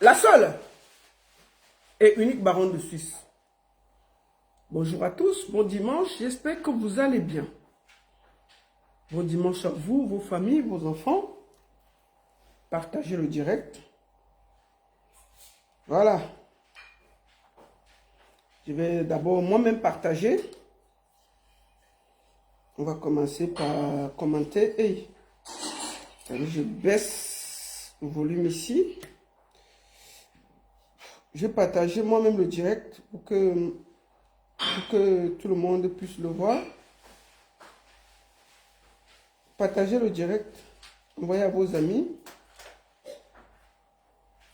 la seule et unique baronne de Suisse. Bonjour à tous, bon dimanche, j'espère que vous allez bien. Bon dimanche à vous, vos familles, vos enfants. Partagez le direct. Voilà. Je vais d'abord moi-même partager. On va commencer par commenter. Hey. Je baisse le volume ici. Je vais partager moi-même le direct pour que tout le monde puisse le voir. Partagez le direct. Envoyez à vos amis.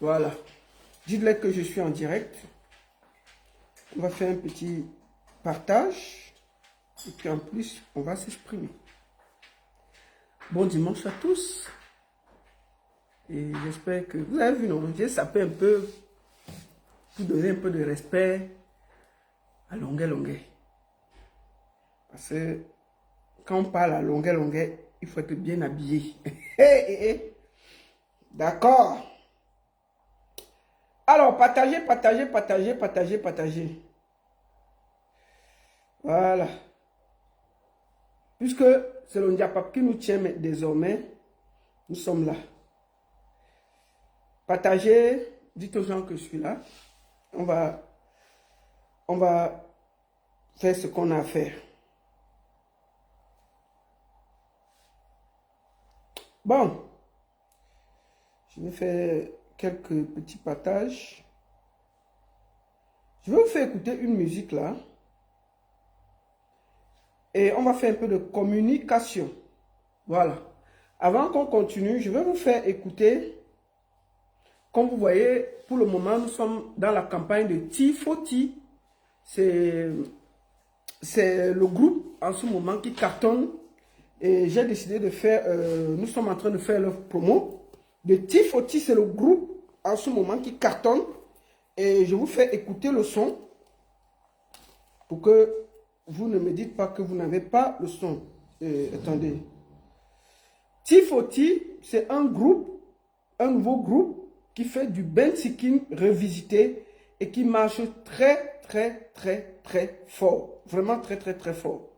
Voilà. Dites-leur que je suis en direct. On va faire un petit partage. Et puis en plus, on va s'exprimer. Bon dimanche à tous. Et j'espère que vous avez vu, non, j'ai sapé un peu pour donner un peu de respect à longueur. Parce que quand on parle à longueur, il faut être bien habillé. D'accord. Alors, partagez. Voilà. Puisque c'est le Ndiapap qui nous tient désormais, nous sommes là. Partagez, dites aux gens que je suis là. On va faire ce qu'on a à faire. Bon, je vais faire quelques petits partages. Je vais vous faire écouter une musique là. Et on va faire un peu de communication. Voilà. Avant qu'on continue, je vais vous faire écouter. Comme vous voyez, pour le moment, nous sommes dans la campagne de T40. C'est le groupe en ce moment qui cartonne. Et j'ai décidé de faire, nous sommes en train de faire leur promo. De T40, c'est le groupe en ce moment qui cartonne. Et je vous fais écouter le son pour que vous ne me dites pas que vous n'avez pas le son. Attendez. T40, c'est un groupe, un nouveau groupe qui fait du bench-seeking revisité et qui marche très fort. Vraiment très fort.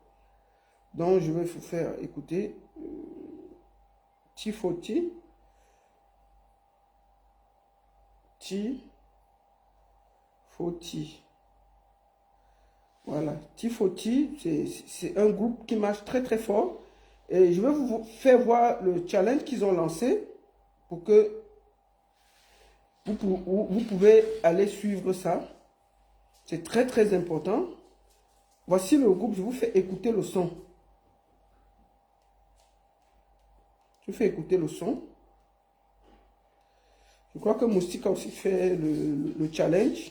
Donc, je vais vous faire écouter T40. T40. Voilà. T40, c'est un groupe qui marche très fort. Et je vais vous faire voir le challenge qu'ils ont lancé pour que vous pouvez aller suivre ça. C'est très important. Voici le groupe, je vous fais écouter le son. Je fais écouter le son. Je crois que Moustique a aussi fait le challenge.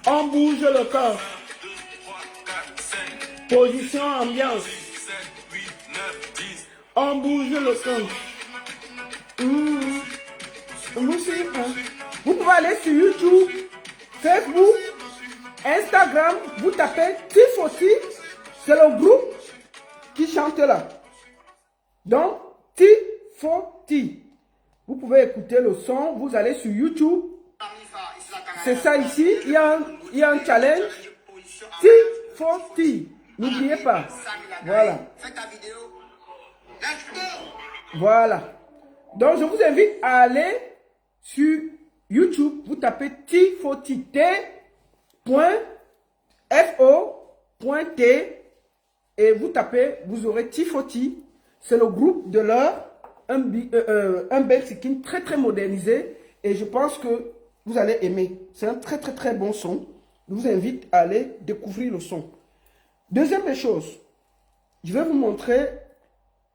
On bouge le corps. Position ambiance. On bouge le corps. Vous pouvez aller sur YouTube, Facebook, Instagram, vous tapez T40, c'est le groupe qui chante là. Donc, T40. Vous pouvez écouter le son, vous allez sur YouTube. C'est ça ici, il y a un challenge. T40. N'oubliez pas. Voilà. Voilà. Donc, je vous invite à aller sur YouTube. Vous tapez T40. T.fo.t et vous tapez, vous aurez T40. C'est le groupe de leur un bench-seeking très modernisé. Et je pense que vous allez aimer. C'est un très bon son. Je vous invite à aller découvrir le son. Deuxième des choses, je vais vous montrer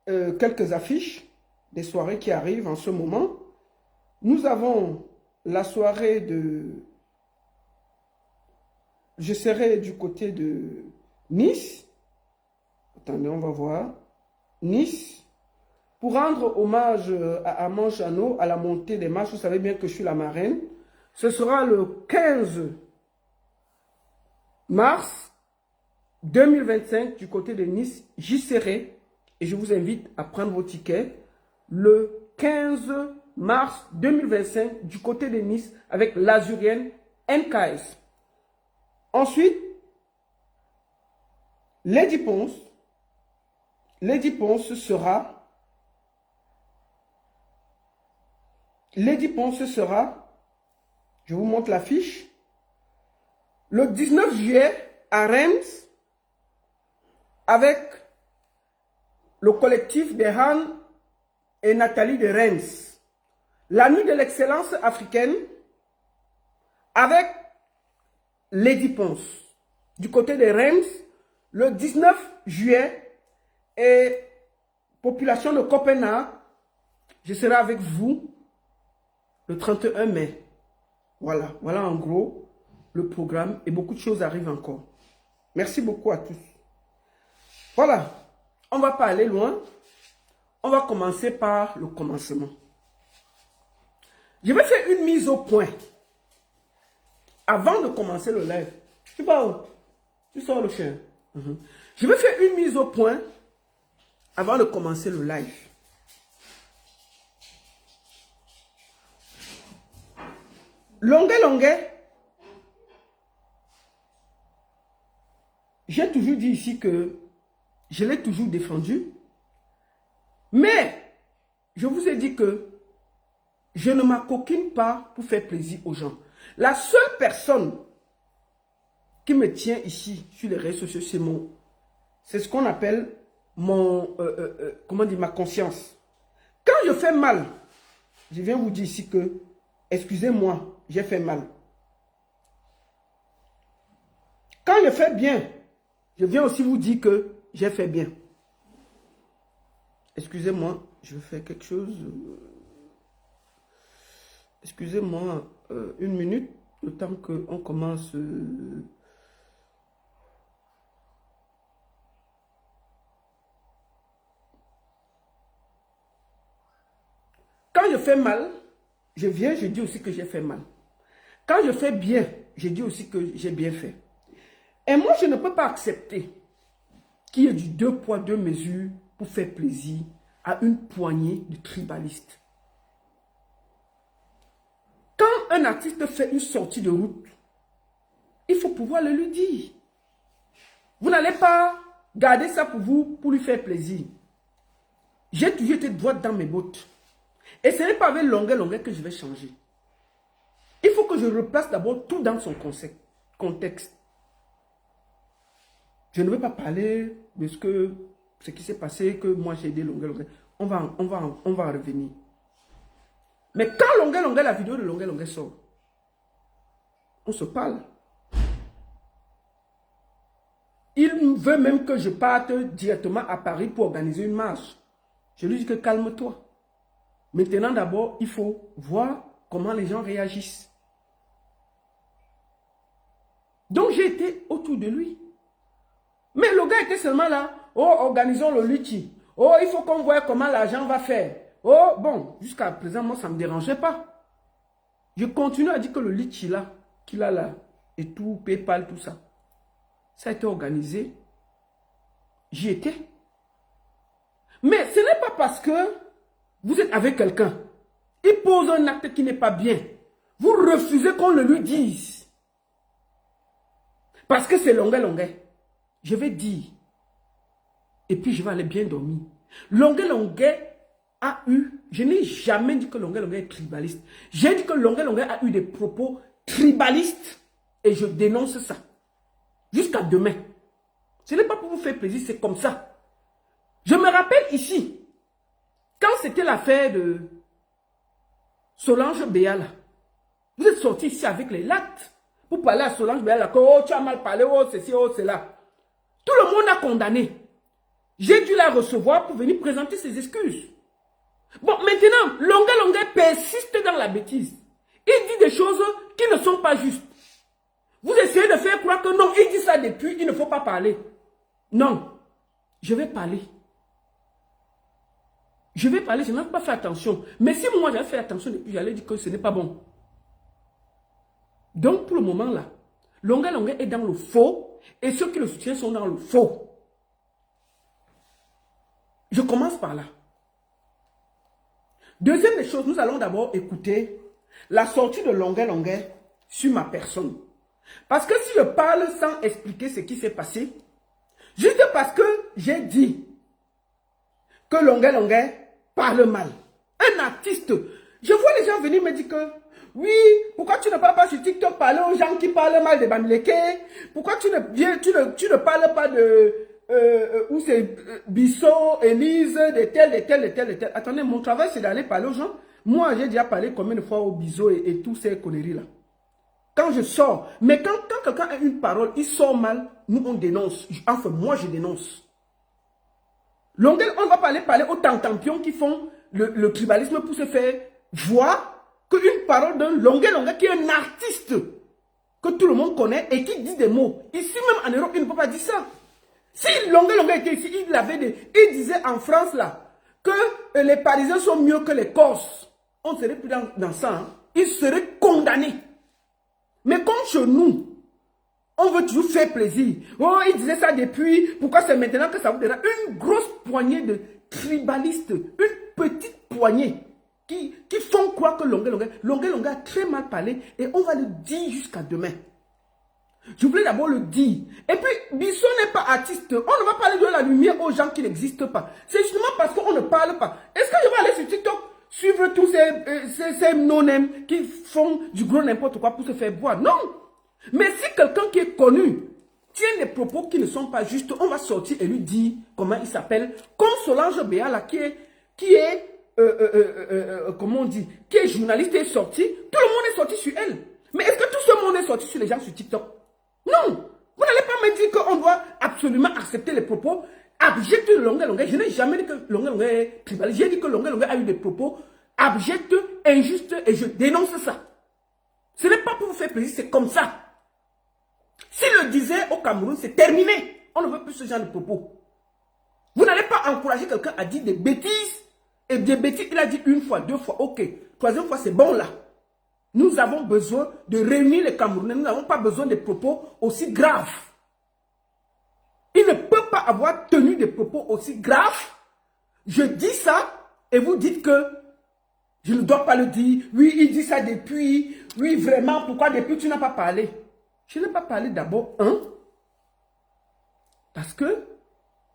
quelques affiches des soirées qui arrivent en ce moment. Nous avons la soirée de... Je serai du côté de Nice. Attendez, on va voir. Nice. Pour rendre hommage à Amand Jeannot, à la montée des marches. Vous savez bien que je suis la marraine. Ce sera le 15 mars 2025 du côté de Nice. J'y serai et je vous invite à prendre vos tickets le 15 mars 2025 du côté de Nice avec l'Azurienne NKS. Ensuite, Lady Ponce sera je vous montre l'affiche, le 19 juillet à Reims avec le collectif de Han et Nathalie de Reims. La nuit de l'excellence africaine avec Lady Ponce du côté de Reims le 19 juillet et population de Copenhague, je serai avec vous le 31 mai. Voilà en gros le programme et beaucoup de choses arrivent encore. Merci beaucoup à tous. Voilà, on ne va pas aller loin. On va commencer par le commencement. Je vais faire une mise au point avant de commencer le live. Tu vas où? Tu sors le chien. Je vais faire une mise au point avant de commencer le live. Longuet. J'ai toujours dit ici que je l'ai toujours défendu. Mais je vous ai dit que je ne m'acoquine pas pour faire plaisir aux gens. La seule personne qui me tient ici sur les réseaux sociaux, c'est ce qu'on appelle ma conscience. Quand je fais mal, je viens vous dire ici que, excusez-moi, j'ai fait mal. Quand je fais bien, je viens aussi vous dire que j'ai fait bien. Excusez-moi, je vais faire quelque chose. Excusez-moi, une minute, le temps qu'on commence. Quand je fais mal, je viens, je dis aussi que j'ai fait mal. Quand je fais bien, je dis aussi que j'ai bien fait. Et moi, je ne peux pas accepter qu'il y ait du 2 poids, 2 mesures pour faire plaisir à une poignée de tribalistes. Quand un artiste fait une sortie de route, il faut pouvoir le lui dire. Vous n'allez pas garder ça pour vous, pour lui faire plaisir. J'ai toujours été droite dans mes bottes. Et ce n'est pas avec longueur que je vais changer. Il faut que je replace d'abord tout dans son contexte. Je ne veux pas parler de ce qui s'est passé, que moi j'ai aidé longueur. On va en revenir. Mais quand longueur, la vidéo de longueur sort, on se parle. Il veut même que je parte directement à Paris pour organiser une marche. Je lui dis que calme-toi. Maintenant d'abord, il faut voir comment les gens réagissent. Donc j'ai été autour de lui. Mais le gars était seulement là. Oh, organisons le litchi. Oh, il faut qu'on voie comment l'argent va faire. Oh, bon, jusqu'à présent, moi, ça ne me dérangeait pas. Je continue à dire que le litchi là, qu'il a là, et tout, PayPal, tout ça, ça a été organisé. J'y étais. Mais ce n'est pas parce que vous êtes avec quelqu'un, il pose un acte qui n'est pas bien. Vous refusez qu'on le lui dise. Parce que c'est longueur. Je vais dire. Et puis je vais aller bien dormir. Longueur a eu, je n'ai jamais dit que longueur est tribaliste. J'ai dit que longueur a eu des propos tribalistes. Et je dénonce ça. Jusqu'à demain. Ce n'est pas pour vous faire plaisir, c'est comme ça. Je me rappelle ici, quand c'était l'affaire de Solange Béala, vous êtes sortis ici avec les lattes pour parler à Solange Béala, que oh, tu as mal parlé, oh, ceci, oh, cela. Tout le monde a condamné. J'ai dû la recevoir pour venir présenter ses excuses. Bon, maintenant, longueur persiste dans la bêtise. Il dit des choses qui ne sont pas justes. Vous essayez de faire croire que non, il dit ça depuis, il ne faut pas parler. Non, je vais parler. Je vais parler, je n'ai pas fait attention. Mais si moi j'avais fait attention depuis, j'allais dire que ce n'est pas bon. Donc pour le moment là, longueur est dans le faux et ceux qui le soutiennent sont dans le faux. Je commence par là. Deuxième des choses, nous allons d'abord écouter la sortie de Longuet Longuet sur ma personne. Parce que si je parle sans expliquer ce qui s'est passé, juste parce que j'ai dit que Longuet Longuet parle mal. Un artiste, je vois les gens venir me dire que oui, pourquoi tu ne parles pas sur TikTok parler aux gens qui parlent mal de Bamileke? Pourquoi tu ne parles pas de où c'est Bissot, Élise, de tel. Attendez, mon travail c'est d'aller parler aux gens. Moi, j'ai déjà parlé combien de fois au Bissot et tous ces conneries là. Quand je sors, mais quand quelqu'un a une parole, il sort mal, nous on dénonce. Enfin, moi je dénonce. Longuel, on va parler aux tantampions qui font le tribalisme pour se faire voir qu'une parole d'un Longuel qui est un artiste que tout le monde connaît et qui dit des mots. Ici même en Europe, il ne peut pas dire ça. Si Longuel était ici, il disait en France là que les Parisiens sont mieux que les Corses. On ne serait plus dans ça. Hein. Il serait condamné. Mais comme chez nous, on veut toujours faire plaisir. Oh, il disait ça depuis. Pourquoi c'est maintenant que ça vous dérange? Une grosse poignée de tribalistes, une petite poignée qui font croire que Longuet a très mal parlé et on va le dire jusqu'à demain. Je voulais d'abord le dire. Et puis, Bissot n'est pas artiste. On ne va pas aller donner la lumière aux gens qui n'existent pas. C'est justement parce qu'on ne parle pas. Est-ce que je vais aller sur TikTok suivre tous ces non-name qui font du gros n'importe quoi pour se faire boire? Non. Mais si quelqu'un qui est connu tient des propos qui ne sont pas justes, on va sortir et lui dire comment il s'appelle. Comme Solange Béala qui est comment on dit, qui est journaliste et est sorti. Tout le monde est sorti sur elle. Mais est-ce que tout ce monde est sorti sur les gens sur TikTok? Non. Vous n'allez pas me dire qu'on doit absolument accepter les propos abjects de Longuet. Je n'ai jamais dit que Longuet est tribaliste. J'ai dit que Longuet a eu des propos abjects, injustes et je dénonce ça. Ce n'est pas pour vous faire plaisir, c'est comme ça. S'il le disait au Cameroun, c'est terminé. On ne veut plus ce genre de propos. Vous n'allez pas encourager quelqu'un à dire des bêtises. Et des bêtises, il a dit une fois, deux fois, ok. Troisième fois, c'est bon là. Nous avons besoin de réunir les Camerounais. Nous n'avons pas besoin de propos aussi graves. Il ne peut pas avoir tenu des propos aussi graves. Je dis ça et vous dites que je ne dois pas le dire. Oui, il dit ça depuis. Oui, vraiment, pourquoi depuis tu n'as pas parlé? Je n'ai pas parlé d'abord, parce que,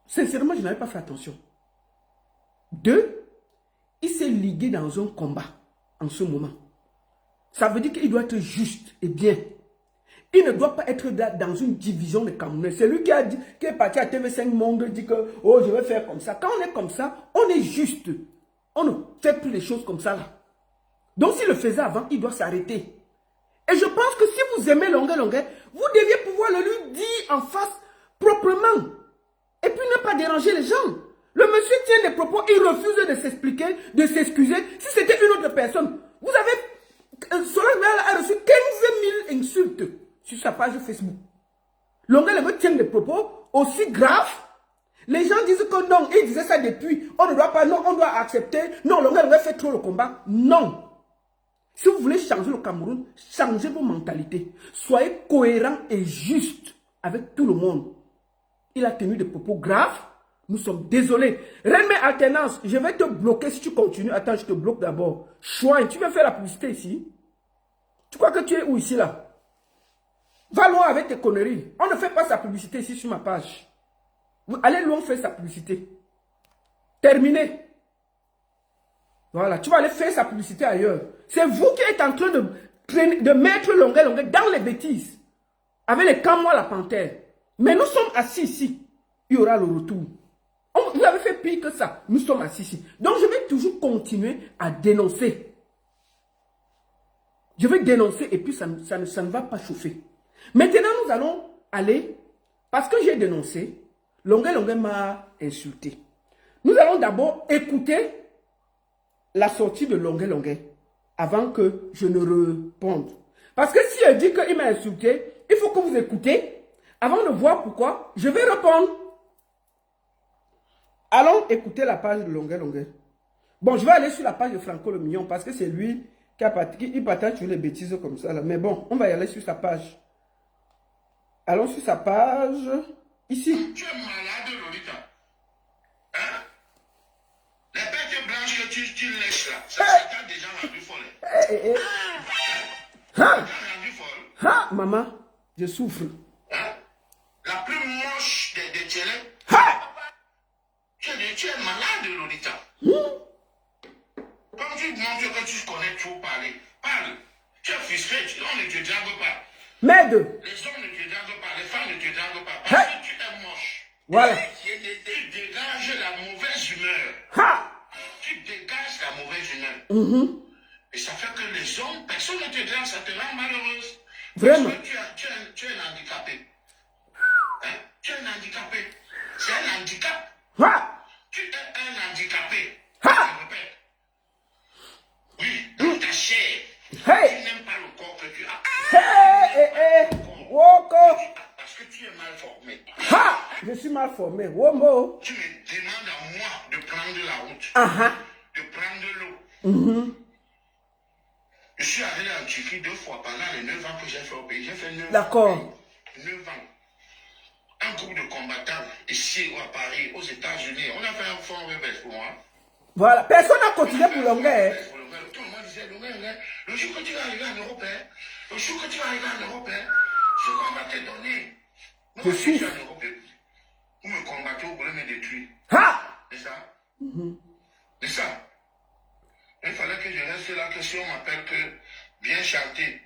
sincèrement, je n'avais pas fait attention. 2, il s'est ligué dans un combat en ce moment. Ça veut dire qu'il doit être juste et bien. Il ne doit pas être dans une division de Camerounais. C'est lui qui est parti à TV5 Monde dit que oh, je vais faire comme ça. Quand on est comme ça, on est juste. On ne fait plus les choses comme ça là. Donc s'il le faisait avant, il doit s'arrêter. Et je pense que si vous aimez Longuet, vous deviez pouvoir le lui dire en face proprement. Et puis ne pas déranger les gens. Le monsieur tient des propos, il refuse de s'expliquer, de s'excuser. Si c'était une autre personne, vous avez... Solange Béala a reçu 15 000 insultes sur sa page Facebook. Longuet tient des propos aussi graves. Les gens disent que non, il disait ça depuis. On ne doit pas, non, on doit accepter. Non, Longuet fait trop le combat. Non. Si vous voulez changer le Cameroun, changez vos mentalités. Soyez cohérents et justes avec tout le monde. Il a tenu des propos graves. Nous sommes désolés. Reine Alternance, je vais te bloquer si tu continues. Attends, je te bloque d'abord. Chouin, tu veux faire la publicité ici? Tu crois que tu es où ici là? Va loin avec tes conneries. On ne fait pas sa publicité ici sur ma page. Allez loin faire sa publicité. Terminé. Voilà, tu vas aller faire sa publicité ailleurs. C'est vous qui êtes en train de mettre Longuet dans les bêtises. Avec les Camois la panthère. Mais nous sommes assis ici. Il y aura le retour. Vous avez fait pire que ça. Nous sommes assis ici. Donc je vais toujours continuer à dénoncer. Je vais dénoncer et puis ça ne va pas chauffer. Maintenant nous allons aller, parce que j'ai dénoncé, Longuet m'a insulté. Nous allons d'abord écouter la sortie de Longuet avant que je ne réponde. Parce que si elle dit qu'il m'a insulté, il faut que vous écoutez avant de voir pourquoi je vais répondre. Allons écouter la page de Longuet. Bon, je vais aller sur la page de Franco le Mignon parce que c'est lui qui partage sur les bêtises comme ça. Là. Mais bon, on va y aller sur sa page. Allons sur sa page. Ici. Tu es malade, Lolita. Hein? tu lèches là, ça t'a déjà rendu folle. Rendu folle. Ah, maman, je souffre. Hein? La plus moche des télés. Tu es malade, Lolita. Comme tu montres que tu connais trop parler, parle. Tu es frustré, on ne te drague pas. M'aide. Les hommes ne te draguent pas, les femmes ne te draguent pas. Parce que tu es moche. Voilà. Tu dégages la mauvaise humeur. Ha! Tu dégages la mauvaise humeur. Et ça fait que les hommes, personne ne te drague, ça te rend malheureuse. Vraiment. Parce que tu es un handicapé. Hein? Tu es un handicapé. C'est un handicap. Ha! Tu es un handicapé. Ha! Je répète. Oui, dans ta chair. Hey! Tu n'aimes pas le corps que tu as. Woko! Parce que tu es mal formé. Ha! Je suis mal formé. Womo. Tu me demandes à moi de prendre la route, de prendre l'eau. Je suis allé en Turquie 2 fois pendant les 9 ans que j'ai fait au pays. J'ai fait 9 ans. D'accord. 9 ans. Un groupe de combattants ici ou à Paris, aux États-Unis. On a fait un fonds rebelle pour moi. Voilà. Personne n'a continué pour Longuet. Tout le monde disait, Longuet, le jour que tu vas arriver en Europe, le jour que tu vas arriver en Europe, ce qu'on va te donner. Je suis. En Europe, vous me combattez, vous voulez me détruire. Ha! C'est ça? C'est ça. Il fallait que je reste là, que si on m'appelle que viens chanter,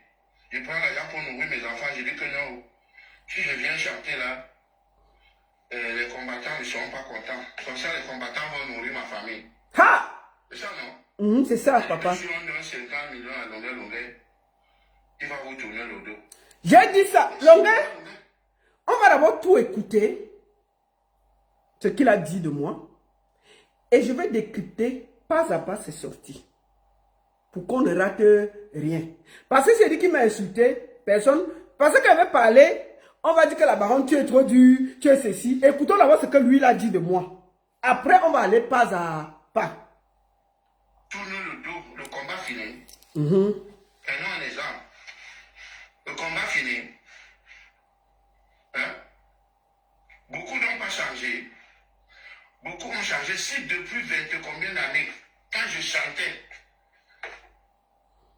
je prends l'argent pour nourrir mes enfants, je dis que non. Si je viens chanter là, les combattants ne seront pas contents. Comme ça, les combattants vont nourrir ma famille. Ha! C'est ça, non? C'est ça, papa. Si on donne 50 millions à Longuet, il va vous tourner le dos. J'ai dit ça. Longuet, on va d'abord tout écouter, ce qu'il a dit de moi, et je vais décrypter pas à pas ses sorties, pour qu'on ne rate rien. Parce que c'est dit qu'il m'a insulté, personne, parce qu'elle avait parlé, on va dire que la baronne, tu es trop dur, tu es ceci. Écoutons d'abord ce que lui il a dit de moi. Après, on va aller pas à pas. Tourne le dos, le combat fini. Prenons un exemple. Le combat fini. Hein? Beaucoup n'ont pas changé. Beaucoup ont changé. Si depuis 20 combien d'années, quand je chantais,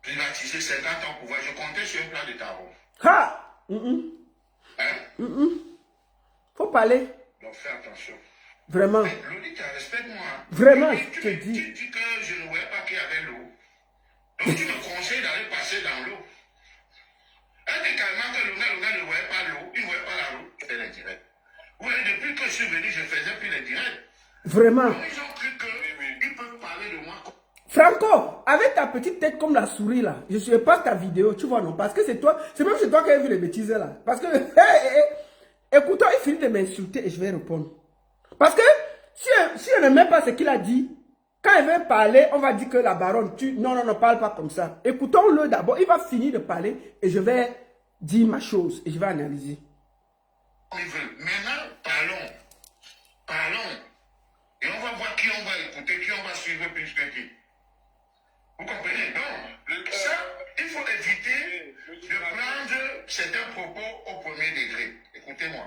privatiser 50 ans pour pouvoir, je comptais sur un plat de tarot. Ha! Hein? Faut parler. Donc fais attention. Vraiment. Lolita, respecte-moi. Vraiment, je te dis. Tu dis que je ne voyais pas qu'il y avait l'eau. Donc tu me conseilles d'aller passer dans l'eau. Elle dit carrément que Longuet ne voyait pas l'eau. Il ne voyait pas la route. C'était les directs. Oui, depuis que je suis venu, je faisais plus les directs. Vraiment. Donc ils ont cru qu'ils peuvent parler de moi. Franco, avec ta petite tête comme la souris là, je ne suis pas ta vidéo, tu vois non? Parce que c'est toi, c'est même chez toi qui as vu les bêtises là. Parce que, écoutons, il finit de m'insulter et je vais répondre. Parce que si on ne met pas ce qu'il a dit, quand il veut parler, on va dire que la baronne, non, parle pas comme ça. Écoutons-le d'abord, il va finir de parler et je vais dire ma chose et je vais analyser. Maintenant, parlons. Et on va voir qui on va écouter, qui on va suivre plus que qui. Vous comprenez? Donc, ça, il faut éviter de prendre certains propos au premier degré. Écoutez-moi.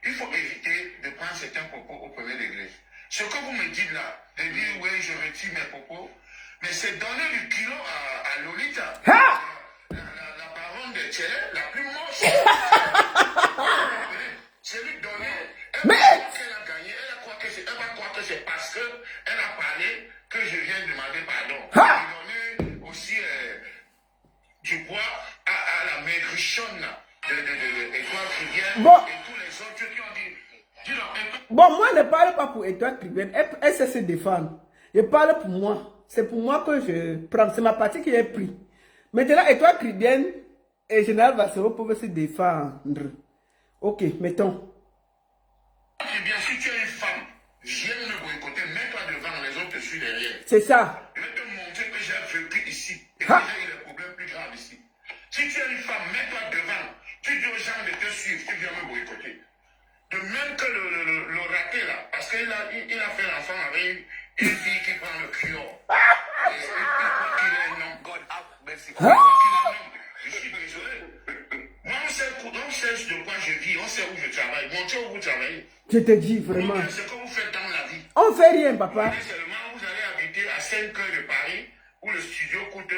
Il faut éviter de prendre certains propos au premier degré. Ce que vous me dites là, de dire oui, je retire mes propos, mais c'est donner du kilo à Lolita. La baronne de Tchèle, la plus moche. C'est lui donner. Elle a gagné, elle va croire que c'est parce qu'elle a parlé que je viens de demander pardon. Lui donner aussi du poids à la maigrichonne d'Étoile Cribienne et tous les autres qui ont dit. Bon, moi, je ne parle pas pour Étoile Cribienne. Elle sait se défendre. Je parle pour moi. C'est pour moi que je prends. C'est ma partie qui est prise. Maintenant, Étoile Cribienne et Général Vassero peuvent se défendre. Ok, mettons. Eh bien, si tu es une femme, viens me boycotter, mets-toi devant, les autres te suivent derrière. C'est ça. Je vais te montrer que j'ai vécu ici et que j'ai eu des problèmes plus graves ici. Si tu es une femme, mets-toi devant. Tu dis aux gens de te suivre, tu viens me boycotter. De même que le raté là, parce qu'il a fait l'enfant avec une fille qui prend le cure. Il croit qu'il est un homme. God have mercy. Il croit qu'il est un homme. Je suis désolé. Moi, on sait de quoi je vis, on sait où je travaille. Montrez où vous travaillez. Je te dis vraiment. C'est ce que vous faites dans la vie. On fait rien, papa. Seulement, vous allez habiter à 5 heures de Paris, où le studio coûte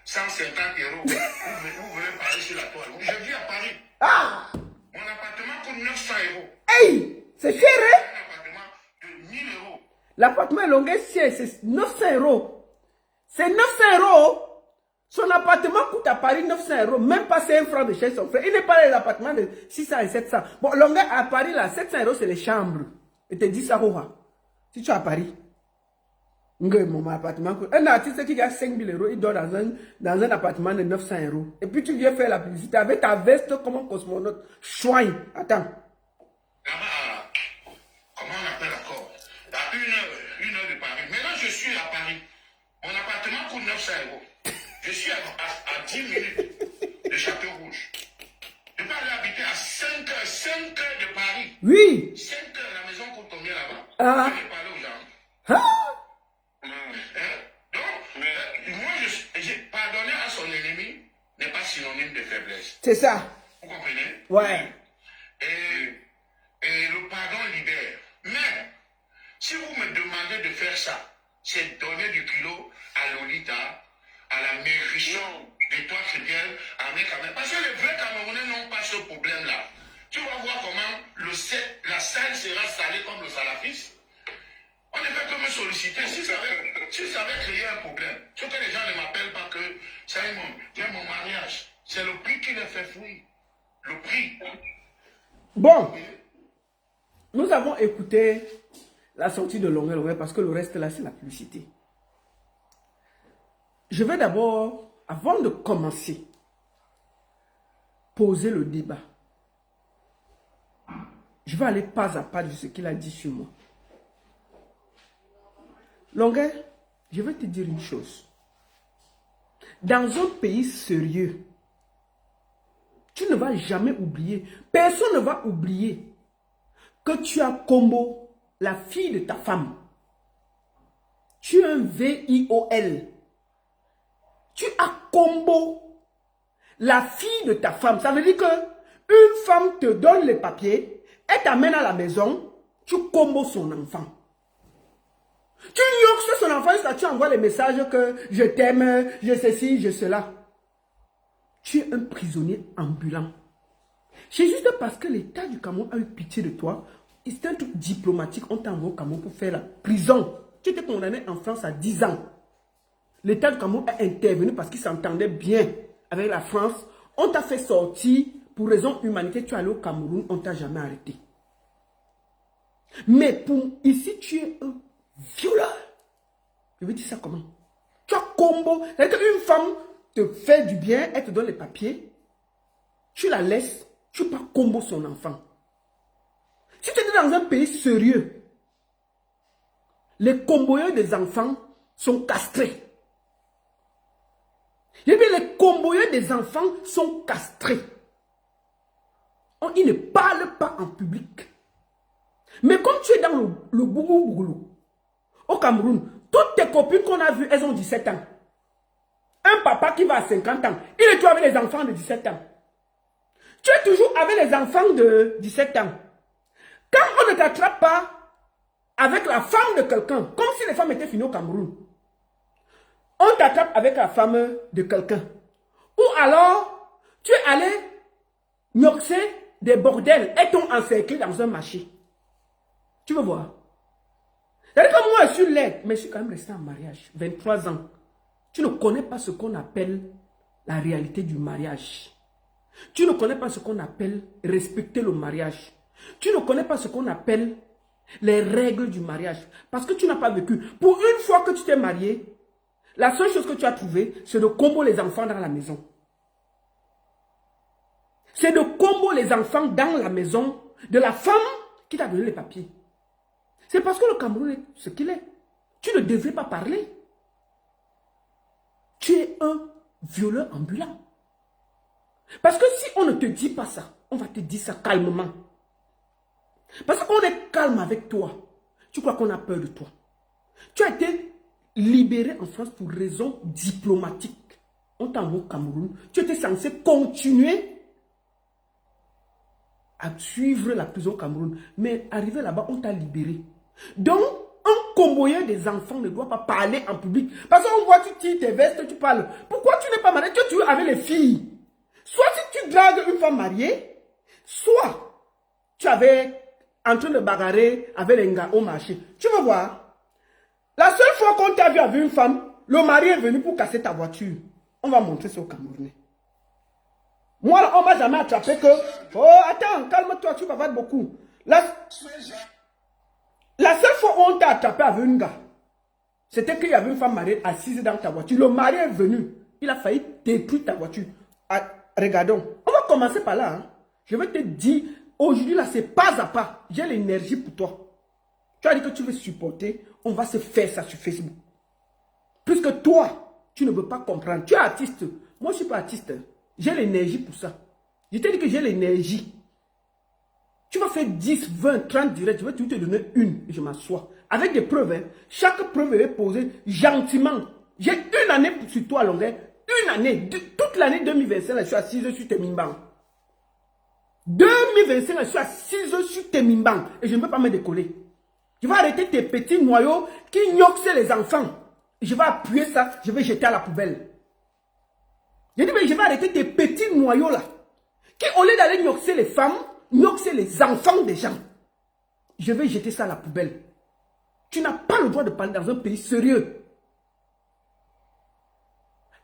150 €. Vous venez parler sur la toile. Je vis à Paris. Ah! Mon appartement coûte 900 €. Hey! C'est cher, hein? Un appartement de 1000 €. L'appartement Longueuil, c'est 900 €. C'est 900 €. Son appartement coûte à Paris 900 €. Même pas 5 francs de chez son frère. Il n'est pas les appartements de 600 et 700. Bon, Longueuil à Paris, là, 700 €, c'est les chambres. Et te dis ça, si tu es à Paris. Mon appartement coûte. Un artiste qui gagne 5 000 €, il dort dans un appartement de 900 €. Et puis tu viens faire la publicité avec ta veste comme un cosmonaute. Chouin. Attends. Là-bas, comment on appelle encore? À 1 heure de Paris. Maintenant, je suis à Paris. Mon appartement coûte 900 €. Je suis à 10 minutes de Château-Rouge. Je peux aller habiter à 5 heures de Paris. Oui. 5 heures, la maison coûte combien là-bas? Ah. Je vais parler aux gens. Ah. Donc, moi, pardonner à son ennemi n'est pas synonyme de faiblesse. C'est ça. Vous comprenez? Ouais. Et le pardon libère. Mais, si vous me demandez de faire ça, c'est donner du culot à Lolita, à la mairie de toi chrétienne, à mes Camerounais. Parce que les vrais Camerounais n'ont pas ce problème-là. Tu vas voir comment la salle sera salée comme le salafiste. On ne fait que me solliciter si ça avait créé un problème. Ce que les gens ne m'appellent pas que Simon, j'ai mon mariage. C'est le prix qui les fait fuir. Le prix. Bon. Nous avons écouté la sortie de Longueuil parce que le reste là, c'est la publicité. Je vais d'abord, avant de commencer, poser le débat. Je vais aller pas à pas de ce qu'il a dit sur moi. Longueuil, je vais te dire une chose. Dans un pays sérieux, tu ne vas jamais oublier, personne ne va oublier que tu as Combo, la fille de ta femme. Tu as un VIOL. Tu as Combo, la fille de ta femme. Ça veut dire que une femme te donne les papiers, elle t'amène à la maison, tu Combo son enfant. Tu yoxes son enfant jusqu'à tu envoies les messages que je t'aime, je ceci, je cela. Tu es un prisonnier ambulant. C'est juste parce que l'État du Cameroun a eu pitié de toi. C'est un truc diplomatique. On t'a envoyé au Cameroun pour faire la prison. Tu étais condamné en France à 10 ans. L'État du Cameroun a intervenu parce qu'il s'entendait bien avec la France. On t'a fait sortir pour raison humanitaire. Tu es allé au Cameroun, on ne t'a jamais arrêté. Mais pour ici, tu es un violeur. Je veux dire ça comment? Tu as Combo. C'est-à-dire qu'une femme te fait du bien, elle te donne les papiers. Tu la laisses, tu pas Combo son enfant. Si tu étais dans un pays sérieux, les comboyeurs des enfants sont castrés. Et bien les comboyeurs des enfants sont castrés. Ils ne parlent pas en public. Mais comme tu es dans le bougou-bougou, au Cameroun, toutes tes copines qu'on a vues, elles ont 17 ans. Un papa qui va à 50 ans, il est toujours avec les enfants de 17 ans. Tu es toujours avec les enfants de 17 ans. Quand on ne t'attrape pas avec la femme de quelqu'un, comme si les femmes étaient finies au Cameroun, on t'attrape avec la femme de quelqu'un. Ou alors, tu es allé noxer des bordels et t'ont encerclé dans un marché. Tu veux voir? C'est-à-dire que moi, je suis laide, mais je suis quand même resté en mariage. 23 ans. Tu ne connais pas ce qu'on appelle la réalité du mariage. Tu ne connais pas ce qu'on appelle respecter le mariage. Tu ne connais pas ce qu'on appelle les règles du mariage. Parce que tu n'as pas vécu. Pour une fois que tu t'es marié, la seule chose que tu as trouvé, c'est de combo les enfants dans la maison. C'est de combo les enfants dans la maison de la femme qui t'a donné les papiers. C'est parce que le Cameroun est ce qu'il est. Tu ne devrais pas parler. Tu es un violeur ambulant. Parce que si on ne te dit pas ça, on va te dire ça calmement. Parce qu'on est calme avec toi. Tu crois qu'on a peur de toi. Tu as été libéré en France pour raison diplomatique. On t'a envoyé au Cameroun. Tu étais censé continuer à suivre la prison au Cameroun. Mais arrivé là-bas, on t'a libéré. Donc, un comboyeur des enfants ne doit pas parler en public. Parce qu'on voit, tu tires tes vestes, tu parles. Pourquoi tu n'es pas marié? Tu es avec les filles. Soit si tu dragues une femme mariée, soit tu avais en train de bagarrer avec les gars au marché. Tu veux voir? La seule fois qu'on t'a vu avec une femme, le mari est venu pour casser ta voiture. On va montrer ça au Camerounais. Moi, là, on ne m'a jamais attrapé que... Oh, attends, calme-toi, tu bavardes beaucoup. La seule fois où on t'a attrapé avec une gars, c'était qu'il y avait une femme mariée assise dans ta voiture. Le mari est venu. Il a failli détruire ta voiture. Ah, regardons. On va commencer par là. Hein. Je vais te dire, aujourd'hui, là, c'est pas à pas. J'ai l'énergie pour toi. Tu as dit que tu veux supporter. On va se faire ça sur Facebook. Puisque toi, tu ne veux pas comprendre. Tu es artiste. Moi, je ne suis pas artiste. J'ai l'énergie pour ça. Je t'ai dit que j'ai l'énergie. Tu vas faire 10, 20, 30 directs. Je vais te donner une et je m'assois. Avec des preuves. Hein. Chaque preuve est posée gentiment. J'ai une année sur toi, longueur. Une année. Toute l'année 2025, je suis assise sur tes mimbans. 2025, je suis assise sur tes mimbans. Et je ne veux pas me décoller. Je vais arrêter tes petits noyaux qui gnoxent les enfants. Je vais appuyer ça, je vais jeter à la poubelle. Je dis, mais je vais arrêter tes petits noyaux là. Qui, au lieu d'aller gnoxer les femmes, gnoxent les enfants des gens. Je vais jeter ça à la poubelle. Tu n'as pas le droit de parler dans un pays sérieux.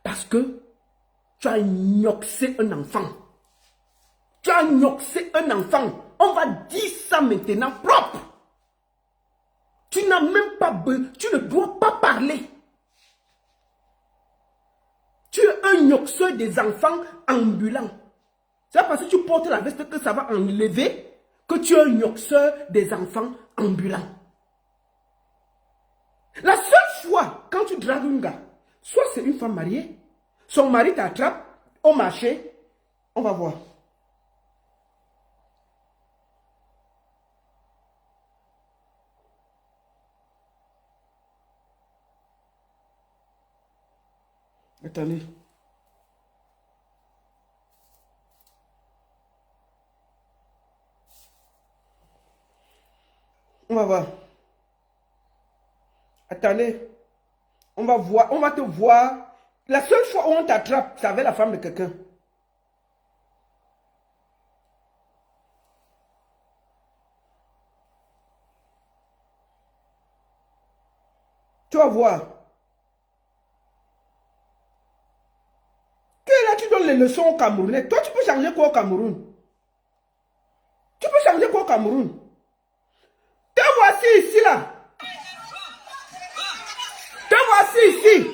Parce que tu as gnoxé un enfant. Tu as gnoxé un enfant. On va dire ça maintenant propre. Tu n'as même pas besoin, tu ne dois pas parler. Tu es un gnoxeur des enfants ambulants. C'est parce que tu portes la veste que ça va enlever que tu es un gnoxeur des enfants ambulants. La seule fois, quand tu dragues un gars, soit c'est une femme mariée, son mari t'attrape au marché, on va voir. Attendez. On va voir. Attendez. On va voir. On va te voir. La seule fois où on t'attrape, c'est avec la femme de quelqu'un. Tu vas voir. Là, tu donnes les leçons au Camerounais. Toi, tu peux changer quoi au Cameroun? Tu peux changer quoi au Cameroun? Te voici ici, là. Te voici ici.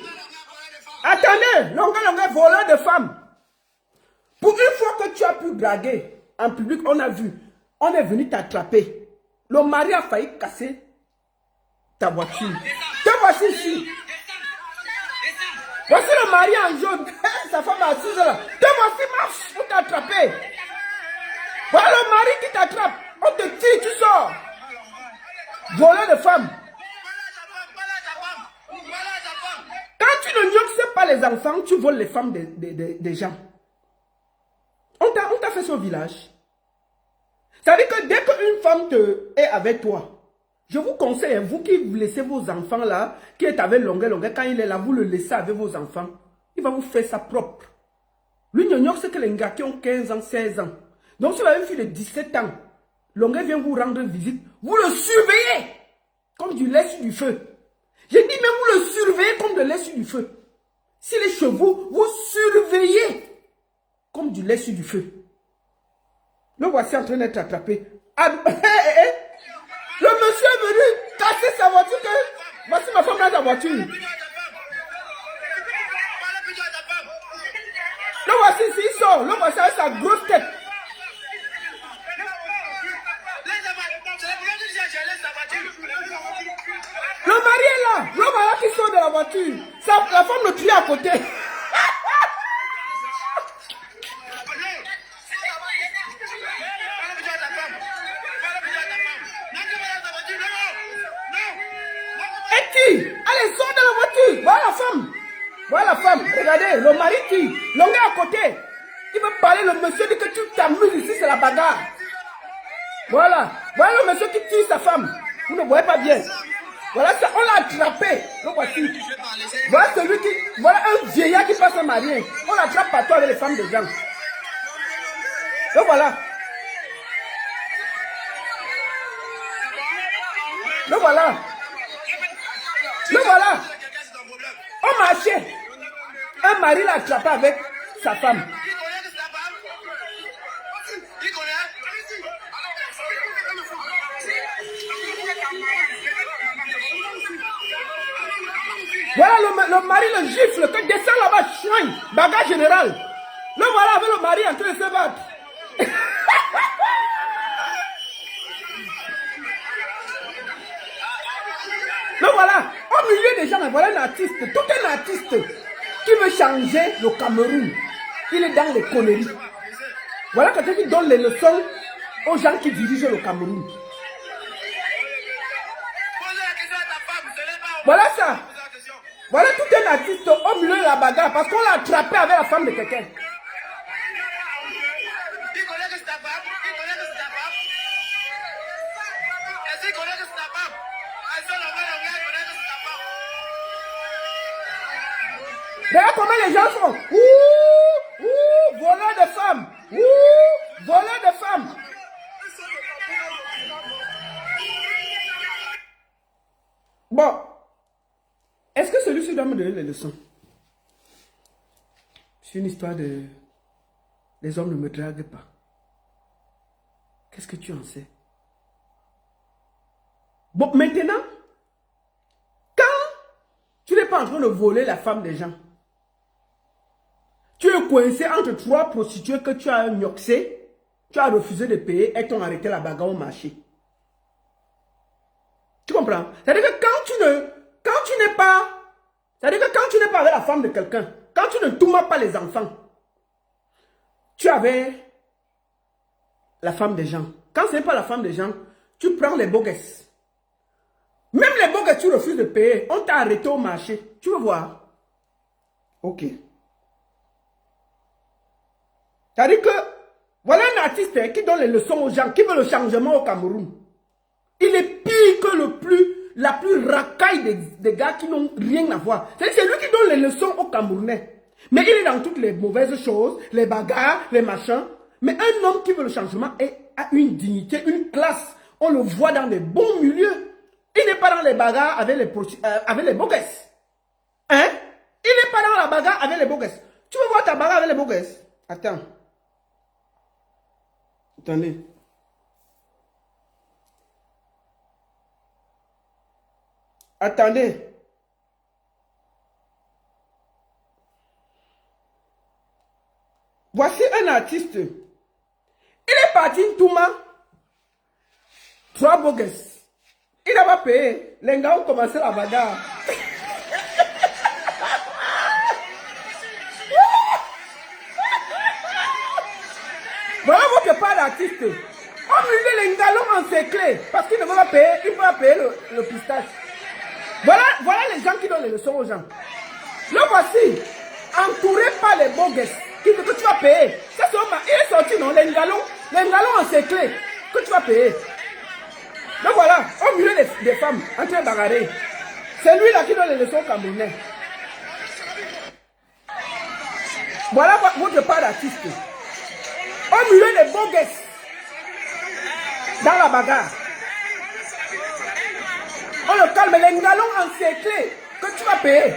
Attendez, longueur, voleur de femmes. Pour une fois que tu as pu draguer en public, on a vu. On est venu t'attraper. Le mari a failli casser ta voiture. Te voici ici. Voici le mari en jaune. Sa femme assise là. Te voici, marche pour t'attraper. Voilà le mari qui t'attrape. On te tire, tu sors. Voleur de femme. Quand tu ne gnoxes pas les enfants, tu voles les femmes des gens. On t'a fait son village. Ça veut dire que dès qu'une femme est avec toi, je vous conseille, vous qui laissez vos enfants là, qui est avec longueur, quand il est là, vous le laissez avec vos enfants. Il va vous faire ça propre. Lui, c'est que les gars qui ont 15 ans, 16 ans. Donc, si vous avez une fille de 17 ans, longueur vient vous rendre visite, vous le surveillez comme du lait sur du feu. J'ai dit, mais vous le surveillez comme de lait sur du feu. Si les chevaux, vous surveillez comme du lait sur du feu. Le voici en train d'être attrapé. Le monsieur est venu casser sa voiture. Voici ma femme dans sa voiture. Le voici ici, il sort. Le voici avec sa grosse tête. Le mari est là. Le mari qui sort de la voiture. La femme le crie à côté. Allez, sors de la voiture. Voilà la femme. Voilà la femme. Regardez, le mari tire. L'homme est à côté. Il veut parler, le monsieur dit que tu t'amuses ici, c'est la bagarre. Voilà. Voilà le monsieur qui tire sa femme. Vous ne voyez pas bien. Voilà ça, on l'a attrapé. Le voici. Voilà celui qui... Voilà un vieillard qui passe à marier. On l'attrape partout avec les femmes de gens. Le voilà. Le voilà. Le voilà. On marchait. Un mari l'a attrapé avec sa femme. Voilà le mari le gifle, que descend là-bas, chouin, bagarre générale. Le voilà avec le mari en train de se battre. Le voilà, au milieu des gens, voilà un artiste, tout un artiste qui veut changer le Cameroun. Il est dans les conneries. Voilà quelqu'un qui donne les leçons aux gens qui dirigent le Cameroun. Voilà ça. Voilà tout un artiste au milieu de la bagarre parce qu'on l'a attrapé avec la femme de quelqu'un. Regarde comment les gens font. Ouh, voleur de femmes. Ouh, voleur de femmes. Bon. Est-ce que celui-ci doit me donner les leçons? C'est une histoire de... Les hommes ne me draguent pas. Qu'est-ce que tu en sais? Bon, maintenant, quand tu n'es pas en train de voler la femme des gens, tu es coincé entre trois prostituées que tu as gnoxé, tu as refusé de payer et t'ont arrêté la bagarre au marché. Tu comprends? C'est-à-dire que quand tu n'es pas... C'est-à-dire que quand tu n'es pas avec la femme de quelqu'un, quand tu ne tournes pas les enfants, tu avais la femme des gens. Quand ce n'est pas la femme des gens, tu prends les boguesses. Même les boguesses, tu refuses de payer. On t'a arrêté au marché. Tu veux voir? Ok. C'est-à-dire que, voilà un artiste qui donne les leçons aux gens, qui veut le changement au Cameroun. Il est pire que la plus racaille des gars qui n'ont rien à voir. C'est lui qui donne les leçons aux Camerounais. Mais il est dans toutes les mauvaises choses, les bagarres, les machins. Mais un homme qui veut le changement a une dignité, une classe. On le voit dans les bons milieux. Il n'est pas dans les bagarres avec les boguesses. Hein? Il n'est pas dans la bagarre avec les boguesses. Tu veux voir ta bagarre avec les boguesses? Attends. Attendez. Attendez. Voici un artiste. Il est parti Touma. 3 boguesses. Il n'a pas payé. Les gars ont commencé la bagarre. Voilà votre part d'artiste. Au milieu, les gars l'ont encerclé. Parce qu'ils ne veulent pas payer. Ils ne peuvent pas payer le pistache. Voilà les gens qui donnent les leçons aux gens. Le voici. Entouré par les boguesses. Qui dit que tu vas payer. Ça, il est sorti, non? Les galons encerclés. Que tu vas payer. Donc voilà, au milieu des femmes en train de bagarrer. C'est lui là qui donne les leçons aux Camerounais. Voilà votre part d'artiste. Au milieu des boguesses. Dans la bagarre. On le calme, les galons encerclés. Que tu vas payer.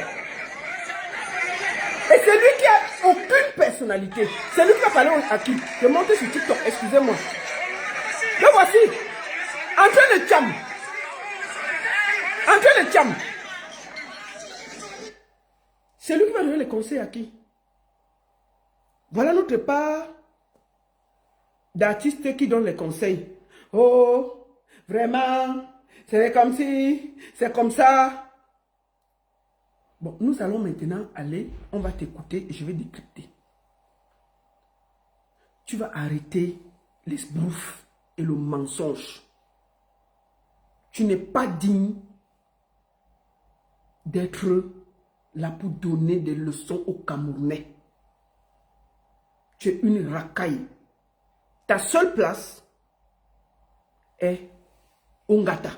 Et c'est lui qui a aucune personnalité. C'est lui qui va parler à qui? Je monte sur TikTok, excusez-moi. Le voici. En train de tcham. En train de tcham. C'est lui qui va donner les conseils à qui? Voilà notre part d'artistes qui donnent les conseils. Oh, vraiment, c'est comme si, c'est comme ça. Bon, nous allons maintenant aller, on va t'écouter et je vais décrypter. Tu vas arrêter les brouffes et le mensonge. Tu n'es pas digne d'être là pour donner des leçons aux Camerounais. Tu es une racaille. Ta seule place est Ongata.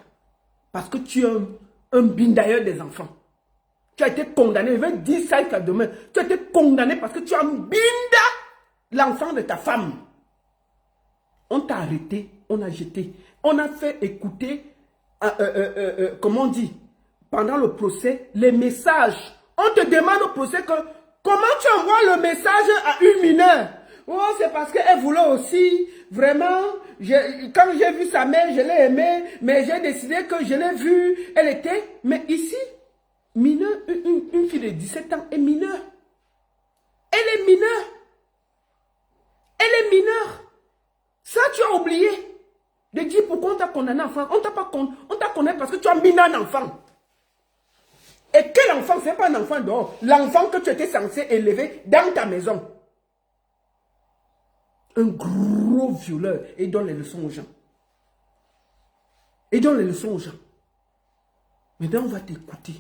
Parce que tu es un bindailleur des enfants. Tu as été condamné, je vais dire ça demain. Tu as été condamné parce que tu as binda l'enfant de ta femme. On t'a arrêté, on a jeté. On a fait écouter, comment on dit, pendant le procès, les messages. On te demande au procès que comment tu envoies le message à une mineure. Oh, c'est parce qu'elle voulait aussi, vraiment, quand j'ai vu sa mère, je l'ai aimée, mais j'ai décidé que je l'ai vue, elle était, mais ici, mineure, une fille de 17 ans est mineure. Elle est mineure. Elle est mineure. Ça, tu as oublié de dire pourquoi on t'a condamné enfant. On t'a condamné parce que tu as mis un enfant. Et quel enfant? Ce n'est pas un enfant dehors. L'enfant que tu étais censé élever dans ta maison. Un gros violeur. Et donne les leçons aux gens. Et donne les leçons aux gens. Maintenant, on va t'écouter.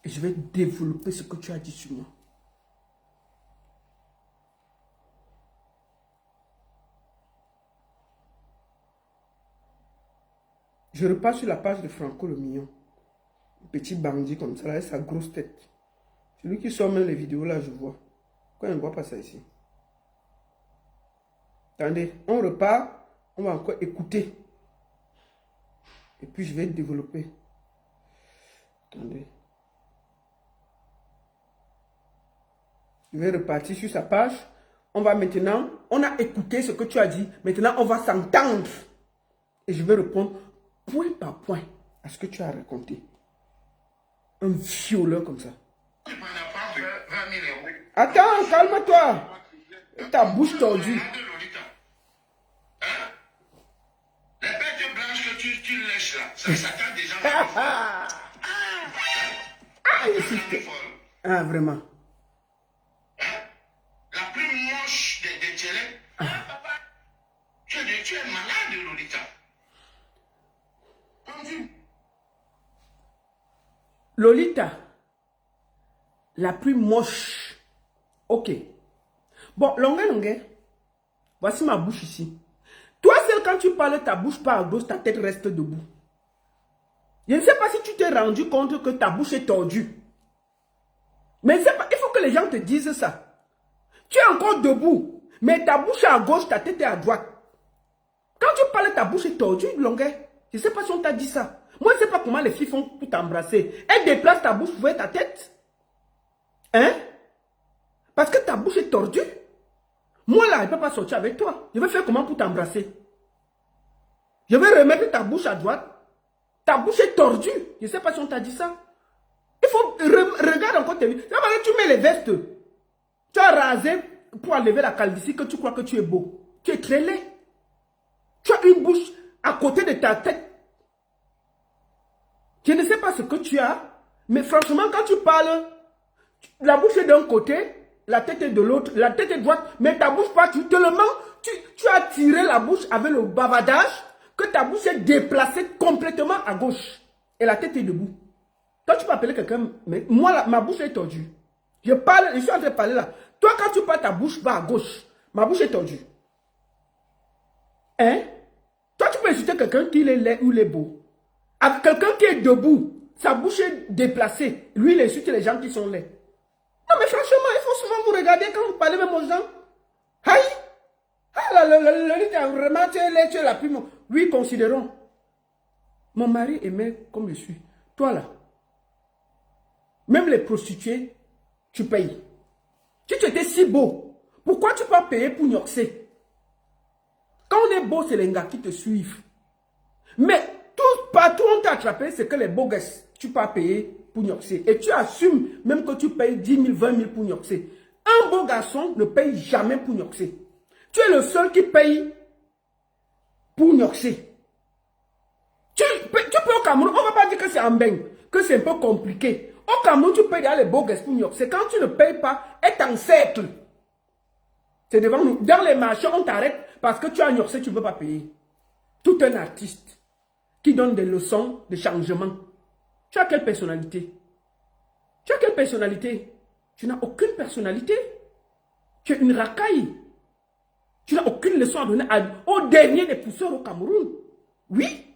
Et je vais développer ce que tu as dit sur moi. Je repars sur la page de Franco le Mignon. Petit bandit comme ça, là, avec sa grosse tête. Celui qui sort même les vidéos, là, je vois. Pourquoi on ne voit pas ça ici? Attendez, on repart. On va encore écouter. Et puis, je vais développer. Attendez. Je vais repartir sur sa page. On va maintenant, on a écouté ce que tu as dit. Maintenant, on va s'entendre. Et je vais répondre point par point à ce que tu as raconté. Un violeur comme ça. Attends, calme-toi. Ta bouche tordue. Les bêtes blanches que tu lèches là, ça t'a déjà... Ah, vraiment. La plus moche des télés. Tu es malade, Lolita. Lolita, la plus moche. Ok. Bon, longue. Voici ma bouche ici. Toi seul, quand tu parles, ta bouche part à gauche, ta tête reste debout. Je ne sais pas si tu t'es rendu compte que ta bouche est tordue. Mais il faut que les gens te disent ça. Tu es encore debout, mais ta bouche est à gauche, ta tête est à droite. Quand tu parles, ta bouche est tordue, longueur. Je ne sais pas si on t'a dit ça. Moi, je ne sais pas comment les filles font pour t'embrasser. Elles déplacent ta bouche pour voir ta tête. Hein? Parce que ta bouche est tordue. Moi, là, je ne peux pas sortir avec toi. Je vais faire comment pour t'embrasser? Je vais remettre ta bouche à droite. Ta bouche est tordue. Je ne sais pas si on t'a dit ça. Il faut... Regarde encore tes vies. Tu mets les vestes. Tu as rasé pour enlever la calvitie que tu crois que tu es beau. Tu es très laid. Tu as une bouche à côté de ta tête. Je ne sais pas ce que tu as, mais franchement, quand tu parles, la bouche est d'un côté, la tête est de l'autre, la tête est droite, mais ta bouche pas, tellement, tu as tiré la bouche avec le bavardage, que ta bouche est déplacée complètement à gauche, et la tête est debout. Toi, tu peux appeler quelqu'un, mais moi, ma bouche est tordue. Je suis en train de parler là. Toi, quand tu parles, ta bouche va à gauche, ma bouche est tordue. Hein? Toi, tu peux insulter quelqu'un qui est laid ou il est beau. Avec quelqu'un qui est debout, sa bouche est déplacée. Lui, il insulte les gens qui sont laids. Non, mais franchement, il faut souvent vous regarder quand vous parlez même aux gens. Aïe! Ah, vraiment, tu es la plus... Oui, considérons. Mon mari aimait comme je suis. Toi, là. Même les prostituées, tu payes. Si tu étais si beau, pourquoi tu peux pas payer pour Nyoxé? Quand on est beau, c'est les gars qui te suivent. Mais... Partout où on t'a attrapé, c'est que les beaux gosses, tu peux pas payer pour Nyoxé. Et tu assumes même que tu payes 10 000, 20 000 pour Nyoxé. Un beau garçon ne paye jamais pour Nyoxé. Tu es le seul qui paye pour Nyoxé. Tu peux au Cameroun, on ne va pas dire que c'est en beigne, que c'est un peu compliqué. Au Cameroun, tu payes les beaux gosses pour Nyoxé. Quand tu ne payes pas, est en cercle. C'est devant nous. Dans les marchés, on t'arrête parce que tu as Nyoxé, tu ne peux pas payer. Tout un artiste qui donne des leçons de changement. Tu as quelle personnalité? Tu as quelle personnalité? Tu n'as aucune personnalité. Tu es une racaille. Tu n'as aucune leçon à donner au dernier des pousseurs au Cameroun. Oui.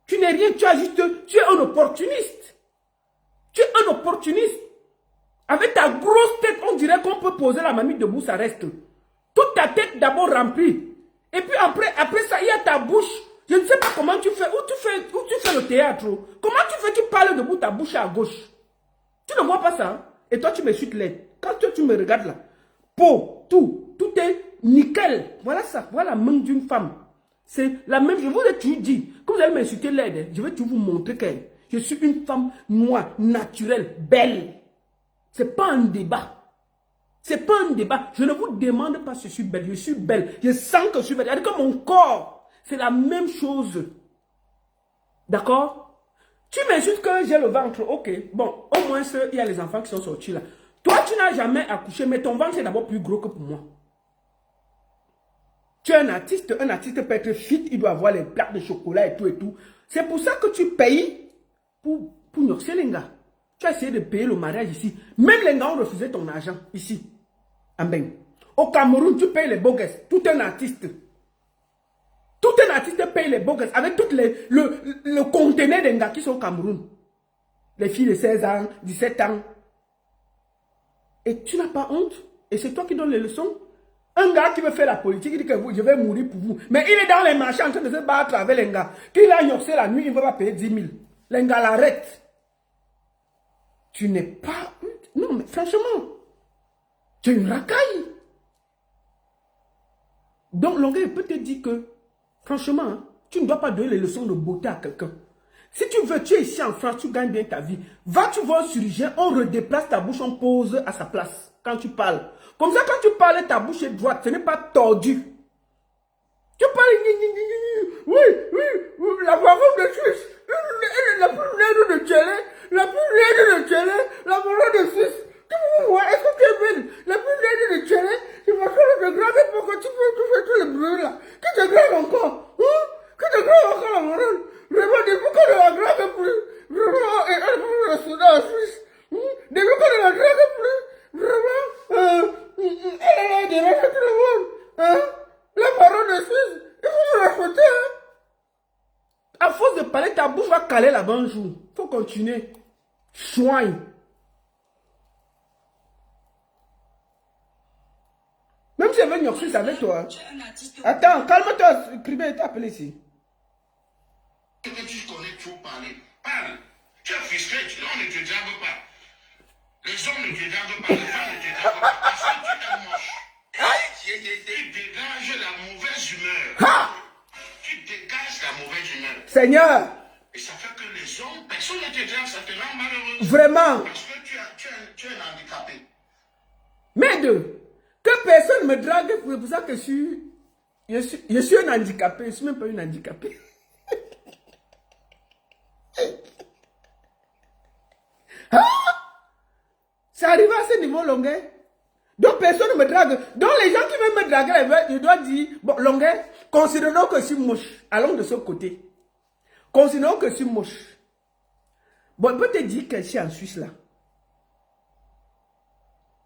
Tu n'es rien, tu as juste, tu es un opportuniste. Tu es un opportuniste. Avec ta grosse tête, on dirait qu'on peut poser la mamie debout, ça reste. Toute ta tête d'abord remplie. Et puis après ça, il y a ta bouche. Je ne sais pas comment tu fais. Où tu fais le théâtre. Comment tu fais, tu parles debout, ta bouche est à gauche. Tu ne vois pas ça. Hein? Et toi, tu me chutes l'aide. Quand tu me regardes là, peau, tout est nickel. Voilà ça. Voilà la main d'une femme. C'est la même. Je vous ai toujours dit. Quand vous allez m'insulter l'aide, je vais toujours vous montrer que je suis une femme noire, naturelle, belle. Ce n'est pas un débat. Ce n'est pas un débat. Je ne vous demande pas si je suis belle. Je suis belle. Je sens que je suis belle. C'est-à-dire que mon corps, c'est la même chose. D'accord? Tu m'insultes que j'ai le ventre. Ok. Bon, au moins, il y a les enfants qui sont sortis là. Toi, tu n'as jamais accouché, mais ton ventre est d'abord plus gros que pour moi. Tu es un artiste peut être fit, il doit avoir les plaques de chocolat et tout. C'est pour ça que tu payes pour noxer les gars. Tu as essayé de payer le mariage ici. Même les gars ont refusé ton argent ici. Amen. Au Cameroun, tu payes les beaux gosses. Tout un artiste. Tout un artiste paye les beaux gosses. Avec tout le conteneur des gars qui sont au Cameroun. Les filles de 16 ans, 17 ans. Et tu n'as pas honte. Et c'est toi qui donnes les leçons. Un gars qui veut faire la politique, il dit que je vais mourir pour vous. Mais il est dans les marchés en train de se battre avec les gars. Qu'il a yoxé la nuit, il ne va pas payer 10 000. Les gars l'arrêtent. Tu n'es pas... Non, mais franchement, tu es une racaille. Donc, Longueuil peut te dire que, franchement, hein, tu ne dois pas donner les leçons de beauté à quelqu'un. Si tu veux, tu es ici en France, tu gagnes bien ta vie. Va, tu vois un chirurgien, on redéplace ta bouche, on pose à sa place quand tu parles. Comme ça, quand tu parles, ta bouche est droite, ce n'est pas tordu. Tu parles, oui, la baronne de Suisse, la plus laide de Tchélé, la plus laide de Tchélé, la baronne de Suisse. Tu vois, est-ce que tu es belle? La plus laide de Tchélé, tu vas faire le grave pour que tu fais tout le bruit là. Que tu graves encore, hein? Que tu graves encore la baronne. Vraiment, depuis qu'on ne la grave plus, vraiment, et elle peut rester en Suisse. Depuis qu'on ne la grave plus, vraiment, elle est derrière tout le monde, hein? La baronne de Suisse, il faut me respecter, hein? À force de parler, ta bouche va caler là-bas un jour. Il faut continuer. Soigne. Même si elle veut Nyoxus avec toi. Attends, calme-toi. Cribé, t'as appelé ici. Que tu connais trop parler. Parle. Tu es frustré, on ne te drague pas. Les hommes ne te draguent pas, les femmes ne te draguent pas. Parce que tu es moche. Tu dégages la mauvaise humeur. Tu dégages la mauvaise humeur. Seigneur. Et ça fait que les hommes, personne ne te drague, ça te rend malheureux. Vraiment. Parce que tu es un handicapé. Mais que personne me drague, c'est pour ça que je suis un handicapé. Je ne suis même pas une handicapée. Ah! C'est arrivé à ce niveau, Longueuil. Donc personne ne me drague. Donc les gens qui veulent me draguer, je dois dire, bon, Longueuil, considérons que je suis moche. Allons de ce côté. Considérons que je suis moche. Bon, je peux te dire que je suis en Suisse là.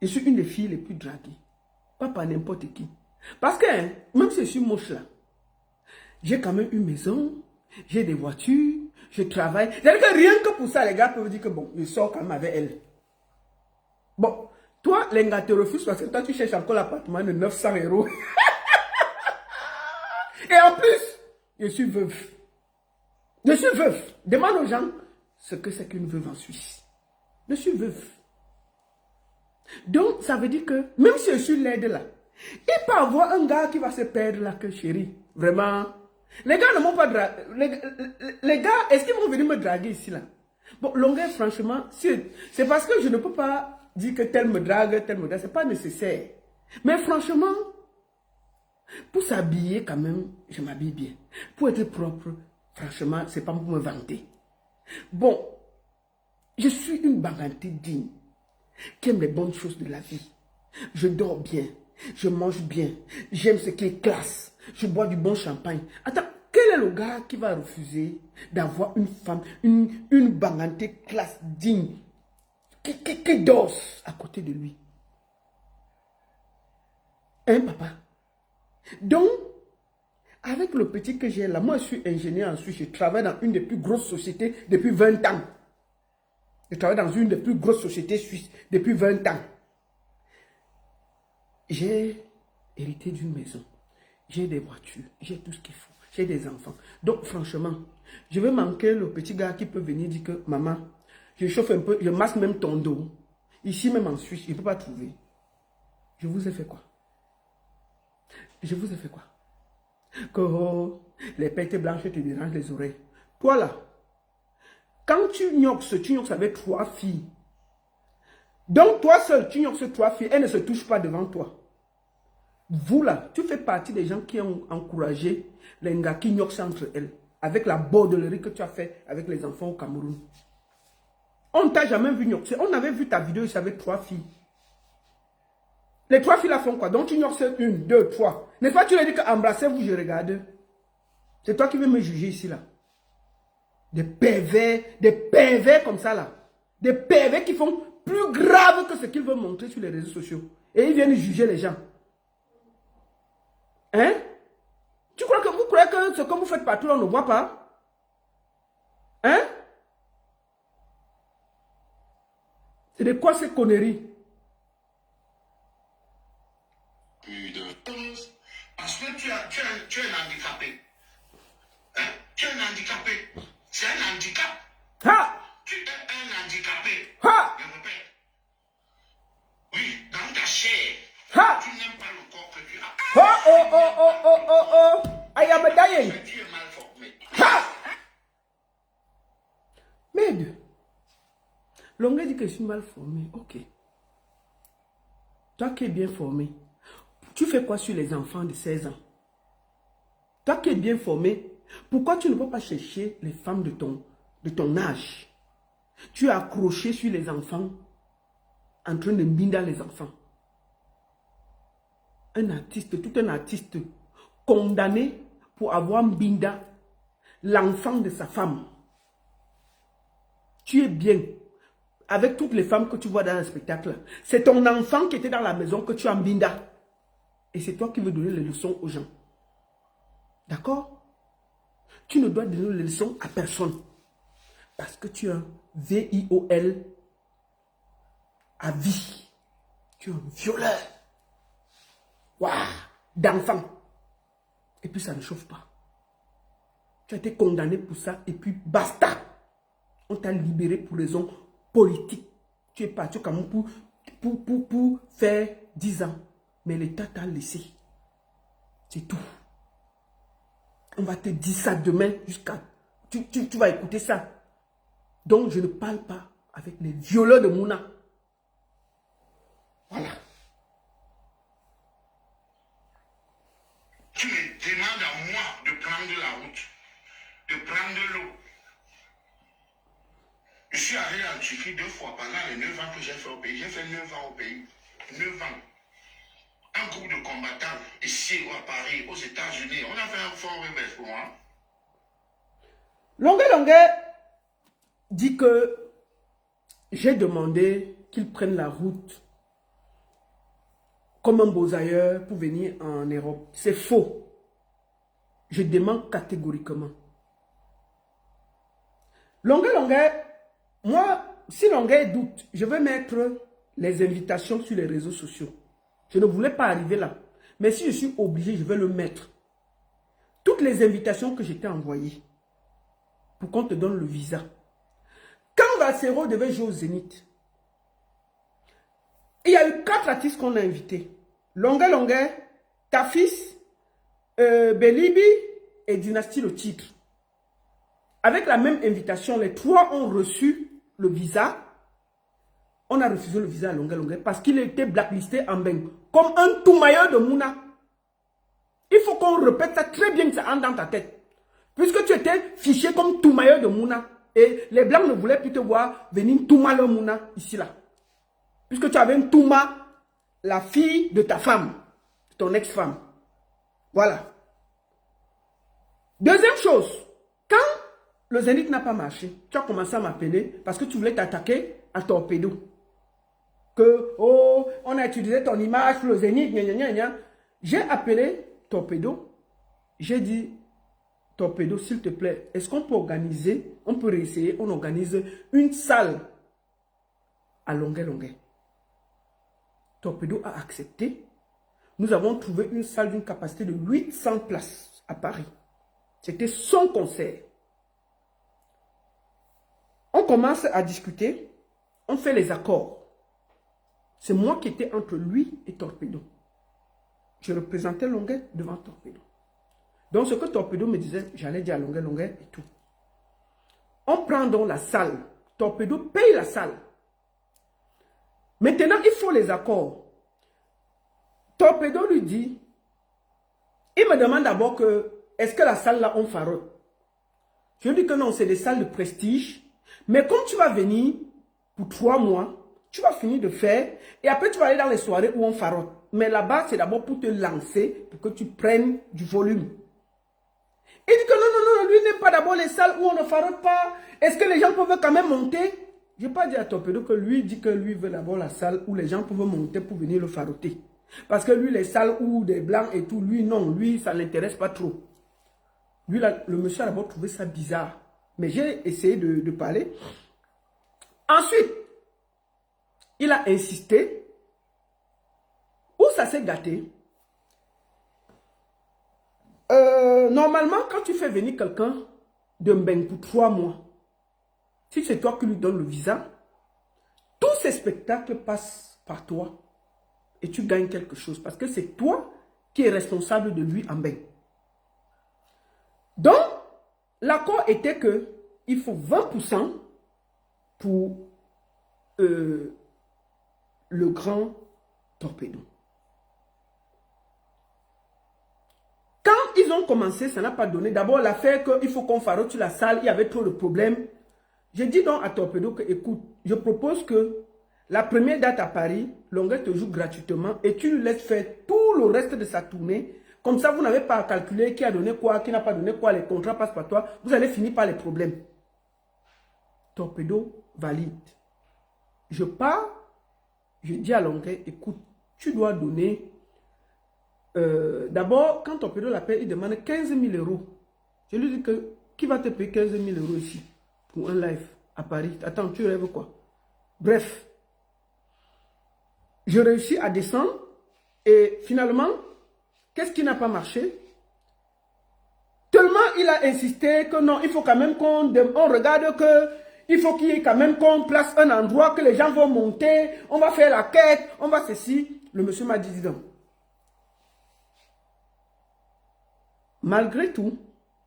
Je suis une des filles les plus draguées. Pas par n'importe qui. Parce que, hein, même si je suis moche là, j'ai quand même une maison, j'ai des voitures, je travaille. C'est-à-dire que rien que pour ça, les gars peuvent dire que bon, je sors quand même avec elle. Bon, toi, les gars te refusent parce que toi, tu cherches encore l'appartement de 900 €. Et en plus, je suis veuve. Je suis veuve. Demande aux gens ce que c'est qu'une veuve en Suisse. Je suis veuve. Donc, ça veut dire que, même si je suis laide là, il peut y avoir un gars qui va se perdre là, que chérie. Vraiment. Les gars ne m'ont pas dragué. Les gars, est-ce qu'ils vont venir me draguer ici là? Bon, Longueuil, franchement, c'est parce que je ne peux pas dire que tel me drague, tel me drague. C'est pas nécessaire. Mais franchement, pour s'habiller quand même, je m'habille bien. Pour être propre, franchement, c'est pas pour me vanter. Bon, je suis une bagantée digne, qui aime les bonnes choses de la vie. Je dors bien, je mange bien, j'aime ce qui est classe, je bois du bon champagne. Attends, quel est le gars qui va refuser d'avoir une femme, une bagantée classe digne, qui dort à côté de lui? Hein, papa? Donc, Avec le petit que j'ai là, moi je suis ingénieur en Suisse, je travaille dans une des plus grosses sociétés depuis 20 ans. Je travaille dans une des plus grosses sociétés suisses depuis 20 ans. J'ai hérité d'une maison, j'ai des voitures, j'ai tout ce qu'il faut, j'ai des enfants. Donc franchement, je vais manquer le petit gars qui peut venir dire que maman, je chauffe un peu, je masse même ton dos. Ici même en Suisse, il ne peut pas trouver. Je vous ai fait quoi? Je vous ai fait quoi? Que oh, les pêtes blanches te dérangent les oreilles. Toi là, quand tu gnoxes avec 3 filles. Donc toi seul, tu gnoxes 3 filles, elles ne se touchent pas devant toi. Vous là, tu fais partie des gens qui ont encouragé les gars qui gnoxent entre elles. Avec la bordellerie que tu as fait avec les enfants au Cameroun. On ne t'a jamais vu gnoxer. On avait vu ta vidéo ici avec 3 filles. Les 3 filles là font quoi? Donc tu gnoxes 1, 2, 3. N'est-ce pas, tu leur dis qu'embrassez-vous, je regarde. C'est toi qui veux me juger ici là. Des pervers comme ça là. Des pervers qui font plus grave que ce qu'ils veulent montrer sur les réseaux sociaux. Et ils viennent juger les gens. Hein? Vous croyez que ce que vous faites partout, on ne voit pas? Hein? C'est de quoi ces conneries? Parce que tu es un handicapé. Hein? Tu es un handicapé. C'est un handicap. Ha! Tu es un handicapé. Ha! Je répète. Oui, dans ta chair. Ha! Tu n'aimes pas le corps que tu as. Oh! I am dying. Tu es mal formé. Ha! Merde. L'anglais dit que je suis mal formé. Ok. Toi qui es bien formé, tu fais quoi sur les enfants de 16 ans? Toi qui es bien formé, pourquoi tu ne peux pas chercher les femmes de ton âge? Tu es accroché sur les enfants, en train de binder les enfants. Un artiste, tout un artiste, condamné pour avoir binda l'enfant de sa femme. Tu es bien avec toutes les femmes que tu vois dans le spectacle. C'est ton enfant qui était dans la maison que tu as binda. Et c'est toi qui veux donner les leçons aux gens. D'accord? Tu ne dois donner les leçons à personne. Parce que tu es un VIOL à vie. Tu es un violeur. Waouh! D'enfant. Et puis ça ne chauffe pas. Tu as été condamné pour ça et puis basta. On t'a libéré pour raison politique. Tu es parti au Cameroun pour faire 10 ans. Mais l'État t'a laissé. C'est tout. On va te dire ça demain jusqu'à... Tu vas écouter ça. Donc je ne parle pas avec les violeurs de Mouna. Voilà. Tu me demandes à moi de prendre la route, de prendre l'eau. Je suis allé en Turquie 2 fois pendant les 9 ans que j'ai fait au pays. J'ai fait 9 ans au pays. 9 ans. Un groupe de combattants ici ou à Paris, aux États-Unis. On a fait un fort rebelle pour moi. Longuet dit que j'ai demandé qu'il prenne la route comme un beaux-ailleurs pour venir en Europe. C'est faux. Je demande catégoriquement. Longuet, moi, si Longuet doute, je vais mettre les invitations sur les réseaux sociaux. Je ne voulais pas arriver là. Mais si je suis obligé, je vais le mettre. Toutes les invitations que je t'ai envoyées pour qu'on te donne le visa. Quand Valsero devait jouer au Zénith, il y a eu 4 artistes qu'on a invités. Longuet, Tafis, Belibi et Dynastie le titre. Avec la même invitation, les 3 ont reçu le visa. On a refusé le visa à Longuet parce qu'il était blacklisté en Beng. Comme un toumailleur de Mouna. Il faut qu'on répète ça très bien que ça entre dans ta tête. Puisque tu étais fiché comme toumailleur de Mouna. Et les Blancs ne voulaient plus te voir venir Touma le Mouna ici là. Puisque tu avais une Touma, la fille de ta femme, ton ex-femme. Voilà. Deuxième chose, quand le Zénith n'a pas marché, tu as commencé à m'appeler parce que tu voulais t'attaquer à Torpedo. Que, oh, on a utilisé ton image pour le Zénith, gna gna gna gna. J'ai appelé Torpedo j'ai dit, Torpedo, s'il te plaît, est-ce qu'on peut organiser, on peut réessayer, on organise une salle à Longueuil. Torpedo a accepté. Nous avons trouvé une salle d'une capacité de 800 places à Paris. C'était son concert. On commence à discuter, on fait les accords. C'est moi qui étais entre lui et Torpedo. Je représentais Longueuil devant Torpedo. Donc ce que Torpedo me disait, j'allais dire à Longueuil et tout. On prend donc la salle. Torpedo paye la salle. Maintenant, il faut les accords. Torpedo lui dit, il me demande d'abord que, est-ce que la salle là, on farote? Je lui dis que non, c'est des salles de prestige. Mais comme tu vas venir pour 3 mois, tu vas finir de faire, et après tu vas aller dans les soirées où on farote. Mais là-bas, c'est d'abord pour te lancer, pour que tu prennes du volume. Il dit que non, lui n'aime pas d'abord les salles où on ne farote pas. Est-ce que les gens peuvent quand même monter? Je n'ai pas dit à Torpedo que lui dit que lui veut d'abord la salle où les gens peuvent monter pour venir le faroter. Parce que lui, les salles où des blancs et tout, lui non, lui ça ne l'intéresse pas trop. Lui, là, le monsieur a d'abord trouvé ça bizarre. Mais j'ai essayé de parler. Ensuite, il a insisté. Où ça s'est gâté? Normalement, quand tu fais venir quelqu'un de Mbeng pour 3 mois, si c'est toi qui lui donnes le visa, tous ces spectacles passent par toi et tu gagnes quelque chose parce que c'est toi qui es responsable de lui en Mbeng. Donc, l'accord était que il faut 20% pour le grand Torpedo. Quand ils ont commencé, ça n'a pas donné. D'abord, l'affaire qu'il faut qu'on farote sur la salle, il y avait trop de problèmes. J'ai dit donc à Torpedo que, écoute, je propose que la première date à Paris, Longueuil te joue gratuitement et tu lui laisses faire tout le reste de sa tournée. Comme ça, vous n'avez pas à calculer qui a donné quoi, qui n'a pas donné quoi, les contrats passent par toi. Vous allez finir par les problèmes. Torpedo valide. Je pars, je dis à Longueuil, écoute, tu dois donner... D'abord, quand Torpedo l'appelle, il demande 15 000 €. Je lui dis que, qui va te payer 15 000 € ici pour un live à Paris? Attends, tu rêves quoi? Bref, je réussis à descendre et finalement, qu'est-ce qui n'a pas marché? Tellement il a insisté que non, il faut quand même qu'on regarde que il faut qu'il y ait quand même qu'on place un endroit que les gens vont monter, on va faire la quête, on va ceci. Le monsieur m'a dit, dis donc. Malgré tout,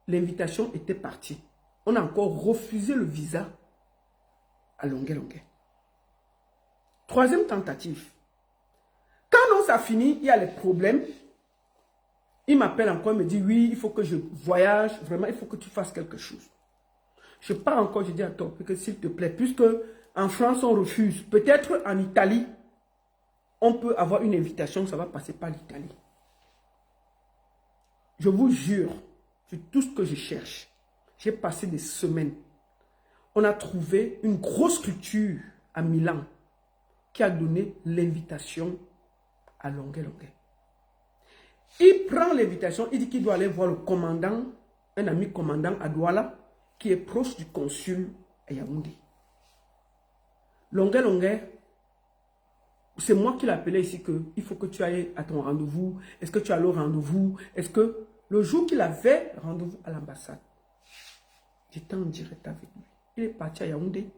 l'invitation était partie. On a encore refusé le visa à Longueuil. Troisième tentative. Quand on s'est fini, il y a les problèmes. Il m'appelle encore, il me dit, oui, il faut que je voyage, vraiment, il faut que tu fasses quelque chose. Je pars encore, je dis à toi, que s'il te plaît, puisque en France, on refuse. Peut-être en Italie, on peut avoir une invitation, ça va passer par l'Italie. Je vous jure, c'est tout ce que je cherche. J'ai passé des semaines. On a trouvé une grosse structure à Milan qui a donné l'invitation à Longueuil. Il prend l'invitation, il dit qu'il doit aller voir le commandant, un ami commandant à Douala, qui est proche du consul à Yaoundé. Longueuil, c'est moi qui l'ai appelé ici que il faut que tu ailles à ton rendez-vous. Est-ce que tu as le rendez-vous? Est-ce que le jour qu'il avait rendez-vous à l'ambassade, j'étais en direct avec lui. Il est parti à Yaoundé.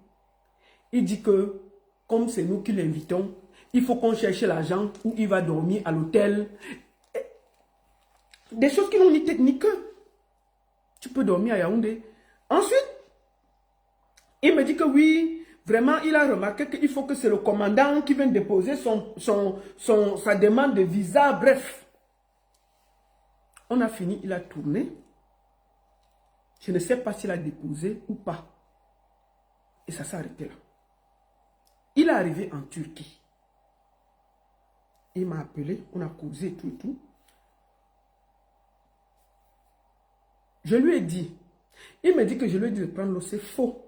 Il dit que, comme c'est nous qui l'invitons, il faut qu'on cherche l'argent où il va dormir à l'hôtel. Des choses qui n'ont ni technique. Tu peux dormir à Yaoundé. Ensuite, il me dit que oui, vraiment, il a remarqué qu'il faut que c'est le commandant qui vient déposer sa demande de visa. Bref, on a fini, il a tourné. Je ne sais pas s'il a déposé ou pas. Et ça s'est arrêté là. Il est arrivé en Turquie. Il m'a appelé, on a causé tout et tout. Je lui ai dit, il me dit que je lui ai dit de prendre l'eau, c'est faux.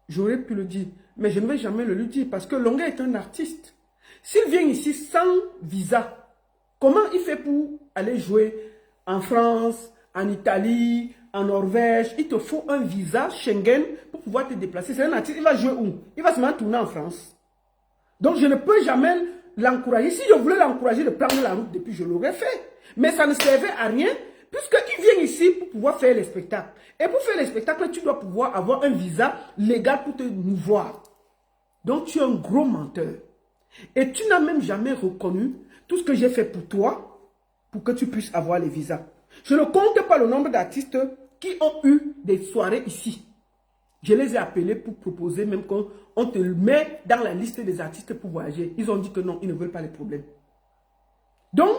J'aurais pu le dire, mais je ne vais jamais le lui dire parce que Longueuil est un artiste. S'il vient ici sans visa, comment il fait pour aller jouer en France, en Italie, en Norvège, il te faut un visa Schengen pour pouvoir te déplacer. C'est un artiste, il va jouer où? Il va se mettre tourner en France. Donc je ne peux jamais l'encourager. Si je voulais l'encourager de prendre la route depuis, je l'aurais fait. Mais ça ne servait à rien puisqu'il vient ici pour pouvoir faire les spectacles. Et pour faire les spectacles, tu dois pouvoir avoir un visa légal pour te voir. Donc tu es un gros menteur. Et tu n'as même jamais reconnu tout ce que j'ai fait pour toi pour que tu puisses avoir les visas. Je ne compte pas le nombre d'artistes qui ont eu des soirées ici. Je les ai appelés pour proposer même qu'on te met dans la liste des artistes pour voyager. Ils ont dit que non, ils ne veulent pas les problèmes. Donc,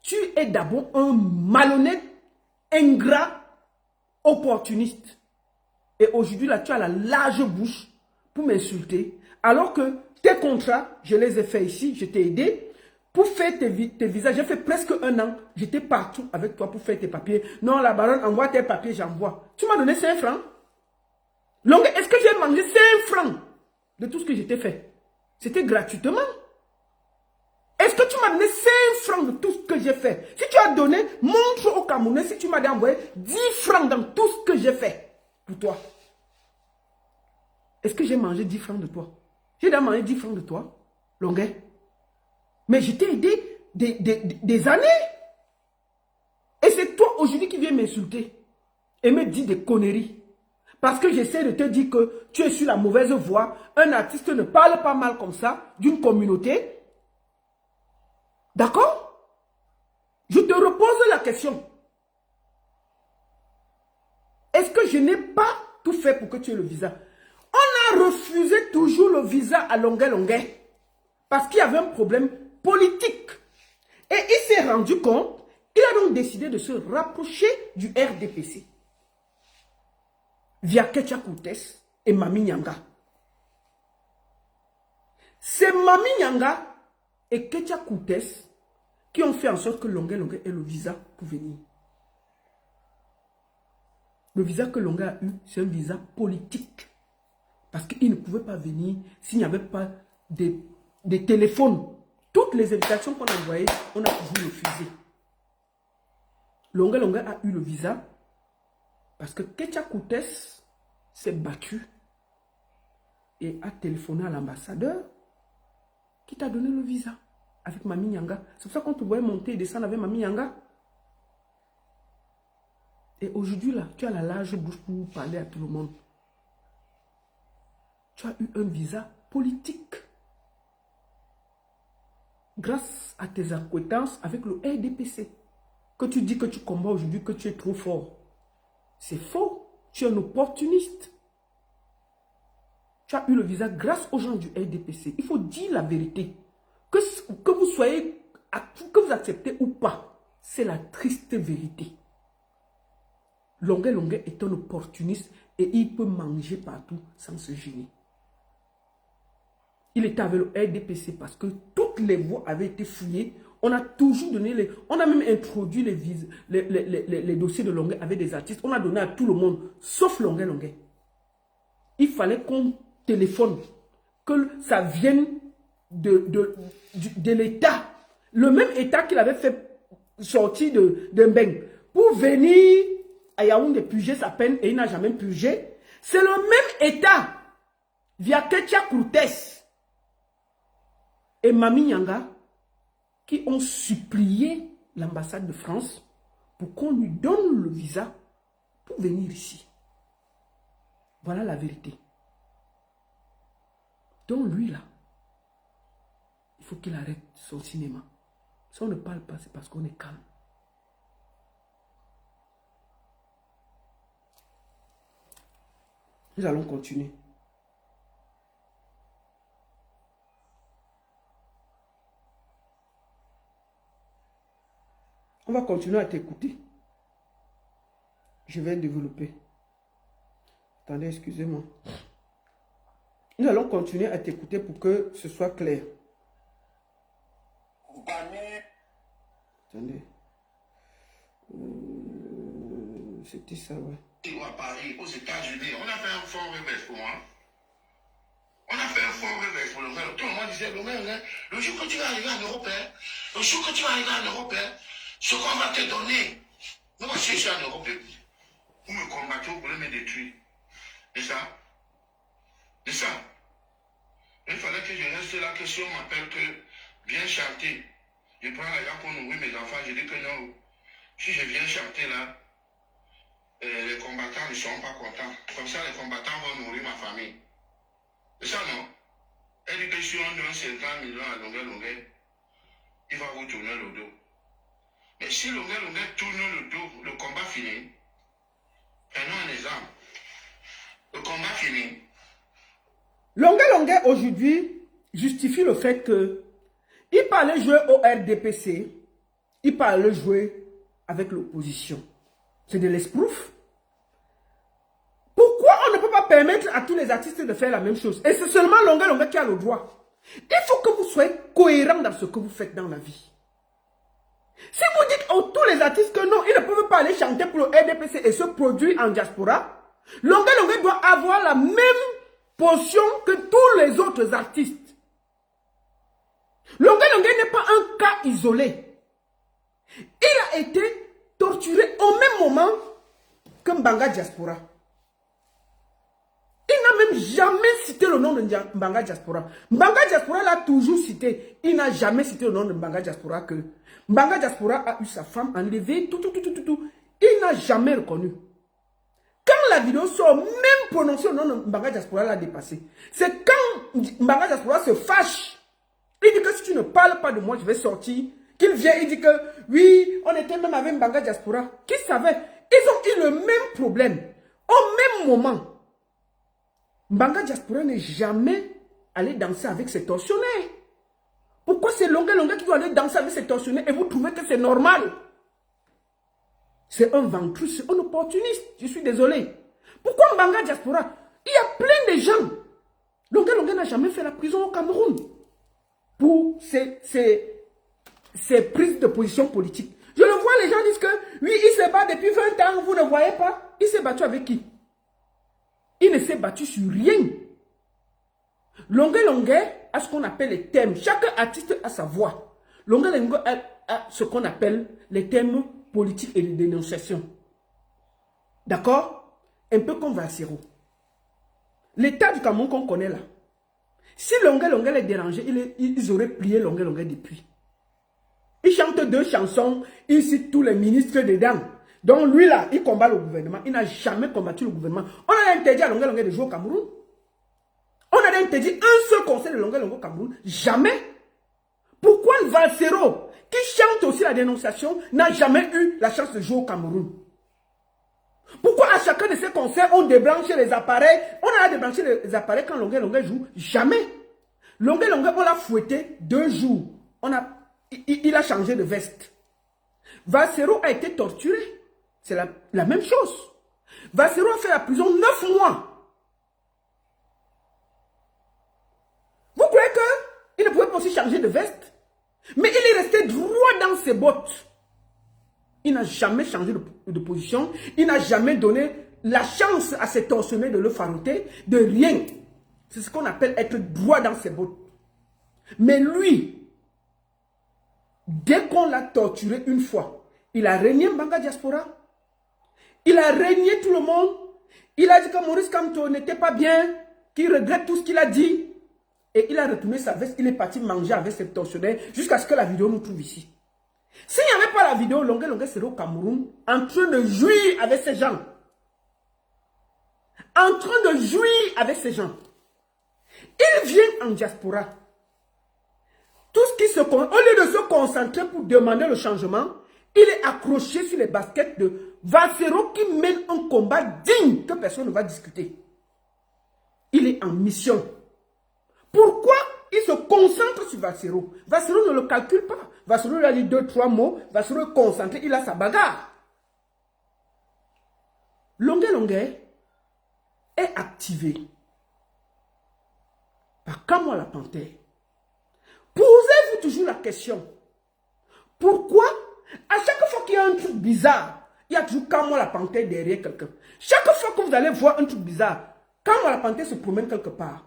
tu es d'abord un malhonnête, ingrat, opportuniste. Et aujourd'hui, là, tu as la large bouche pour m'insulter. Alors que tes contrats, je les ai faits ici, je t'ai aidé. Pour faire tes visas, j'ai fait presque 1 an. J'étais partout avec toi pour faire tes papiers. Non, la baronne, envoie tes papiers, j'envoie. Tu m'as donné 5 francs. Donc, est-ce que j'ai mangé 5 francs de tout ce que j'étais fait? C'était gratuitement. Est-ce que tu m'as donné 5 francs de tout ce que j'ai fait? Si tu as donné, montre au Camerounais si tu m'as envoyé 10 francs dans tout ce que j'ai fait pour toi. Est-ce que j'ai mangé 10 francs de toi? J'ai déjà mangé 10 francs de toi, Longuet. Mais je t'ai aidé des années. Et c'est toi aujourd'hui qui viens m'insulter et me dire des conneries. Parce que j'essaie de te dire que tu es sur la mauvaise voie. Un artiste ne parle pas mal comme ça d'une communauté. D'accord? Je te repose la question. Est-ce que je n'ai pas tout fait pour que tu aies le visa? On a refusé toujours le visa à Longuet. Parce qu'il y avait un problème politique. Et il s'est rendu compte, il a donc décidé de se rapprocher du RDPC. Via Ketia Koutes et Mami Nyanga. C'est Mami Nyanga et Ketia Koutes qui ont fait en sorte que Longuet ait le visa pour venir. Le visa que Longuet a eu, c'est un visa politique. Parce qu'il ne pouvait pas venir s'il n'y avait pas des téléphones. Toutes les invitations qu'on a envoyées, on a toujours refusé. Longuet a eu le visa parce que Ketia Koutes s'est battu et a téléphoné à l'ambassadeur qui t'a donné le visa avec Mami Nyanga. C'est pour ça qu'on te voyait monter et descendre avec Mami Nyanga. Et aujourd'hui, là, tu as la large bouche pour parler à tout le monde. Tu as eu un visa politique. Grâce à tes acquaintances avec le RDPC. Que tu dis que tu combats aujourd'hui, que tu es trop fort. C'est faux. Tu es un opportuniste. Tu as eu le visa grâce aux gens du RDPC. Il faut dire la vérité. Que vous soyez, que vous acceptez ou pas, c'est la triste vérité. Longuet est un opportuniste et il peut manger partout sans se gêner. Il était avec le RDPC parce que toutes les voies avaient été fouillées. On a toujours donné on a même introduit les dossiers de Longuet avec des artistes. On a donné à tout le monde, sauf Longuet. Il fallait qu'on téléphone, que ça vienne de l'État. Le même État qu'il avait fait sortir de Mbeng pour venir à Yaoundé purger sa peine et il n'a jamais purgé. C'est le même État, via Ketia Koutes et Mami Nyanga, qui ont supplié l'ambassade de France pour qu'on lui donne le visa pour venir ici. Voilà la vérité. Donc lui là, il faut qu'il arrête son cinéma. Si on ne parle pas, c'est parce qu'on est calme. Nous allons continuer. On va continuer à t'écouter. Je vais développer. Attendez, excusez-moi. Nous allons continuer à t'écouter pour que ce soit clair. Attendez. C'était ça, ouais. À Paris, aux États-Unis, on a fait un fort réveil pour moi. On a fait un fort réveil pour le monde. Tout le monde disait, le jour que tu vas arriver en Europe, le jour que tu vas arriver en Europe, ce qu'on va te donner, Nous allons chercher en Europe. Vous me combattez, vous voulez me détruire. C'est ça? C'est ça? Il fallait que je reste là, que si on m'appelle que viens chanter, je prends l'argent pour nourrir mes enfants, je dis que non. Si je viens chanter là, les combattants ne seront pas contents. Comme ça, les combattants vont nourrir ma famille. C'est ça, non? Elle dit que si on donne 50 millions à longueur, il va vous tourner le dos. Mais si longueur tourne le dos, le combat finit. Prenons un exemple. Le combat finit. Longueur aujourd'hui justifie le fait que il parlait jouer au RDPC, il parlait jouer avec l'opposition. C'est de l'esprouf. Pourquoi on ne peut pas permettre à tous les artistes de faire la même chose? Et c'est seulement Longueur qui a le droit. Il faut que vous soyez cohérent dans ce que vous faites dans la vie. Si vous dites à tous les artistes que non, ils ne peuvent pas aller chanter pour le RDPC et se produire en diaspora, Longueur doit avoir la même portion que tous les autres artistes. Longueur n'est pas un cas isolé. Il a été torturé au même moment que Mbanga Diaspora. Il n'a même jamais cité le nom de Mbanga Diaspora. Mbanga Diaspora l'a toujours cité. Il n'a jamais cité le nom de Mbanga Diaspora que Mbanga Diaspora a eu sa femme enlevée, tout. Il n'a jamais reconnu. Quand la vidéo sort, même prononcer le nom de Mbanga Diaspora l'a dépassé. C'est quand Mbanga Diaspora se fâche. Il dit que si tu ne parles pas de moi, je vais sortir. Qu'il vient, il dit que oui, on était même avec Mbanga Diaspora. Qui savait? Ils ont eu le même problème. Au même moment. Mbanga Diaspora n'est jamais allé danser avec ses tortionnaires. Pourquoi c'est Longueur qui doit aller danser avec ses tortionnaires et vous trouvez que c'est normal? C'est un ventru, c'est un opportuniste. Je suis désolé. Pourquoi Mbanga Diaspora? Il y a plein de gens. Longueur n'a jamais fait la prison au Cameroun pour ses prises de position politique. Je le vois, les gens disent que oui, il se bat depuis 20 ans, vous ne voyez pas? Il s'est battu avec qui? Il ne s'est battu sur rien. Longueur a ce qu'on appelle les thèmes. Chaque artiste a sa voix. Longueur a ce qu'on appelle les thèmes politiques et de dénonciation. D'accord? Un peu comme Vassero. L'état du Cameroun qu'on connaît là. Si Longueur est dérangé, ils auraient plié Longueur depuis. Il chante 2 chansons, il cite tous les ministres dedans. Donc lui là, il combat le gouvernement. Il n'a jamais combattu le gouvernement. On a interdit à Longueur de jouer au Cameroun. On a interdit un seul conseil de Longueur au Cameroun. Jamais. Pourquoi Vassero, qui chante aussi la dénonciation, n'a jamais eu la chance de jouer au Cameroun? Pourquoi à chacun de ces concerts, on débranche les appareils? On a débranché les appareils quand Longueur joue? Jamais. Longueur, on l'a fouetté 2 jours. Il a changé de veste. Vassero a été torturé. C'est la même chose. Vassero a fait la prison 9 mois. Vous croyez qu'il ne pouvait pas aussi changer de veste? Mais il est resté droit dans ses bottes. Il n'a jamais changé de position. Il n'a jamais donné la chance à ses tortionnaires de le farouter, de rien. C'est ce qu'on appelle être droit dans ses bottes. Mais lui, dès qu'on l'a torturé une fois, il a régné Mbanga Diaspora. Il a régné tout le monde. Il a dit que Maurice Kamto n'était pas bien, qu'il regrette tout ce qu'il a dit. Et il a retourné sa veste, il est parti manger avec ses tortionnaires jusqu'à ce que la vidéo nous trouve ici. S'il n'y avait pas la vidéo, Longueur serait au Cameroun en train de jouir avec ces gens. En train de jouir avec ces gens. Il vient en diaspora. Tout ce qui se... Au lieu de se concentrer pour demander le changement, il est accroché sur les baskets de Vassero qui mène un combat digne que personne ne va discuter. Il est en mission. Pourquoi il se concentre sur Vassero? Vassero ne le calcule pas. Vassero lui a dit 2-3 mots. Vassero est concentré, il a sa bagarre. Longueur est activé par Kamwa la Panthère. Posez-vous toujours la question. Pourquoi à chaque fois qu'il y a un truc bizarre, il y a toujours Kamwa la Panthère derrière quelqu'un. Chaque fois que vous allez voir un truc bizarre, Kamwa la Panthère se promène quelque part,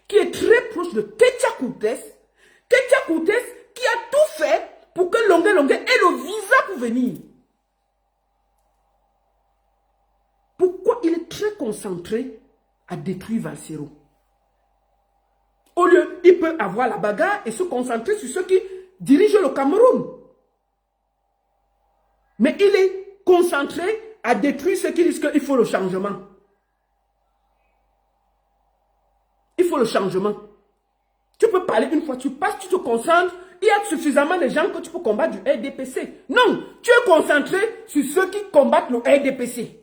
qui est très proche de Ketia Koutes. Ketia Koutes qui a tout fait pour que Longueur ait le visa pour venir. très concentré à détruire Valsero. Au lieu, il peut avoir la bagarre et se concentrer sur ceux qui dirigent le Cameroun. Mais il est concentré à détruire ceux qui disent qu'il faut le changement. Il faut le changement. Tu peux parler une fois, tu passes, tu te concentres. Il y a suffisamment de gens que tu peux combattre du RDPC. Non, tu es concentré sur ceux qui combattent le RDPC.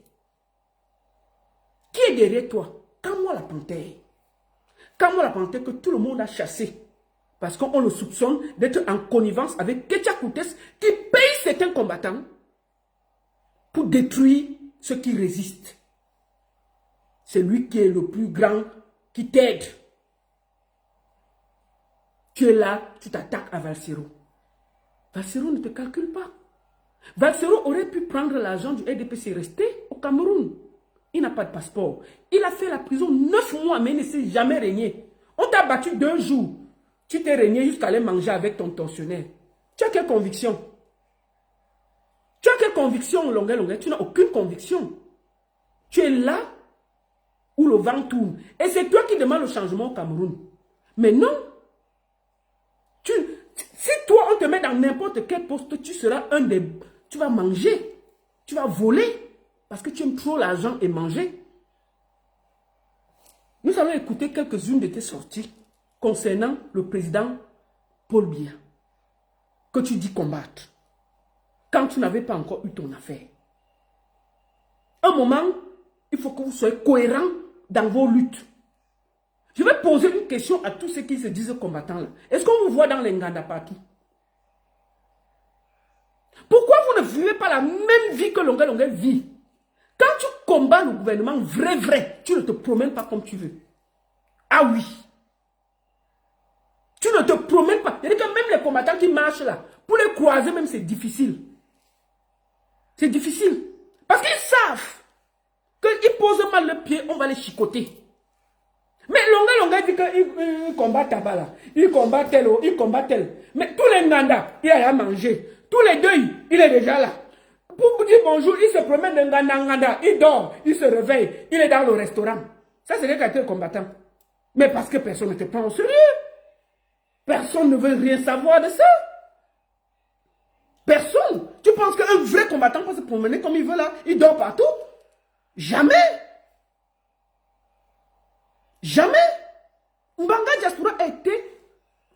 Qui est derrière toi? Quand-moi la panthère. Quand-moi la panthère que tout le monde a chassé. Parce qu'on le soupçonne d'être en connivence avec Ketia Koutes qui paye certains combattants pour détruire ceux qui résistent. C'est lui qui est le plus grand, qui t'aide. Tu es là, tu t'attaques à Valsero. Valsero ne te calcule pas. Valsero aurait pu prendre l'argent du RDPC et rester au Cameroun. Il n'a pas de passeport. Il a fait la prison 9 mois, mais il ne s'est jamais régné. On t'a battu 2 jours. Tu t'es régné jusqu'à aller manger avec ton tortionnaire. Tu as quelle conviction? Tu as quelle conviction, Longuet? Tu n'as aucune conviction. Tu es là où le vent tourne. Et c'est toi qui demandes le changement au Cameroun. Mais non. Si toi, on te met dans n'importe quel poste, tu seras un des... Tu vas manger. Tu vas voler. Parce que tu aimes trop l'argent et manger. Nous allons écouter quelques-unes de tes sorties concernant le président Paul Biya, que tu dis combattre, quand tu n'avais pas encore eu ton affaire. Un moment, il faut que vous soyez cohérents dans vos luttes. Je vais poser une question à tous ceux qui se disent combattants là. Est-ce qu'on vous voit dans les Nganda partout? Pourquoi vous ne vivez pas la même vie que Longuet vit? Quand tu combats le gouvernement vrai, tu ne te promènes pas comme tu veux. Ah oui. Tu ne te promènes pas. C'est-à-dire que même les combattants qui marchent là, pour les croiser même, c'est difficile. C'est difficile. Parce qu'ils savent qu'ils posent mal le pied, on va les chicoter. Mais Longuet dit qu'il combat Taba là. Il combat tel, il combat tel. Mais tous les Nganda, il a à manger. Tous les deuils, il est déjà là. Pour vous dire bonjour, il se promène de Nganda en Nganda. Il dort, il se réveille, il est dans le restaurant. Ça, c'est les caractères combattants. Mais parce que personne ne te prend au sérieux. Personne ne veut rien savoir de ça. Personne. Tu penses qu'un vrai combattant peut se promener comme il veut là? Il dort partout? Jamais. Jamais. Mbanga Diaspora a été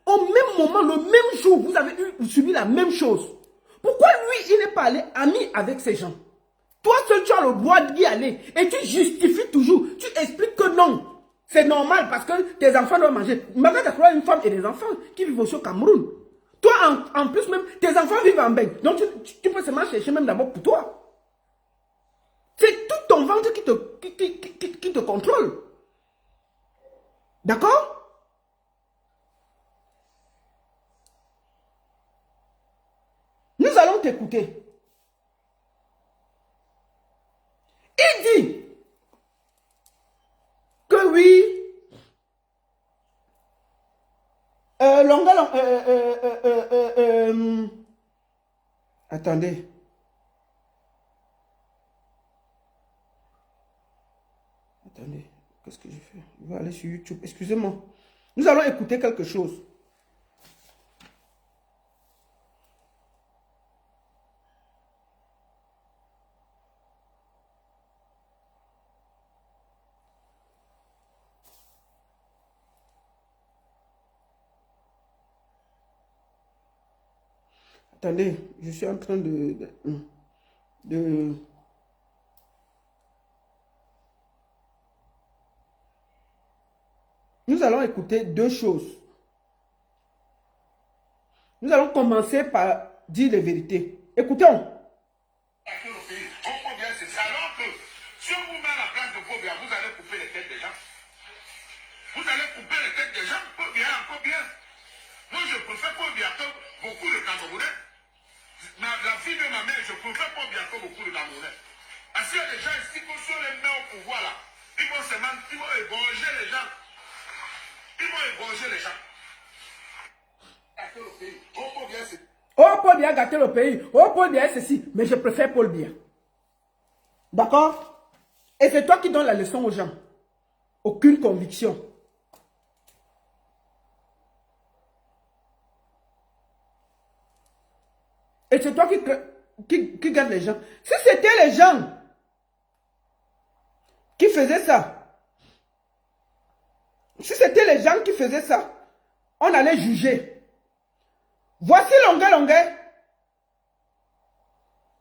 au même moment, le même jour, vous avez subi la même chose. Pourquoi lui, il n'est pas allé ami avec ces gens? Toi seul, tu as le droit d'y aller. Et tu justifies toujours. Tu expliques que non. C'est normal parce que tes enfants doivent manger. Mbanga Diaspora a une femme et des enfants qui vivent aussi au Cameroun. Toi, en plus même, tes enfants vivent en Beng. Donc, tu peux seulement chercher même d'abord pour toi. C'est tout ton ventre qui te contrôle. D'accord? Nous allons t'écouter. Il dit que oui, attendez. Attendez, qu'est-ce que j'ai fait? Je vais aller sur YouTube. Excusez-moi. Nous allons écouter quelque chose. Attendez, je suis en train de... Nous allons écouter deux choses. Nous allons commencer par dire les vérités. Écoutons. Alors que si on vous met à la place de Paul Biya, vous allez couper les têtes des gens. Vous allez couper les têtes des gens. Paul Biya encore bien. Moi, je préfère Paul Biya que beaucoup de Camerounais. La fille de ma mère, je préfère Paul Biya que beaucoup de Camerounais. Parce qu'il y a des gens ici qui sont les mains au pouvoir là. Ils vont se mentir, ils vont égorger les gens. Ils vont égorger les gens. Gâter le pays. Oh, Paul Biya, c'est... Oh, Paul Biya gâter le pays. Oh, Paul Biya, ceci. Mais je préfère Paul Biya. D'accord? Et c'est toi qui donnes la leçon aux gens. Aucune conviction. Et c'est toi qui garde les gens. Si c'était les gens qui faisaient ça, si c'était les gens qui faisaient ça, on allait juger. Voici Longuet.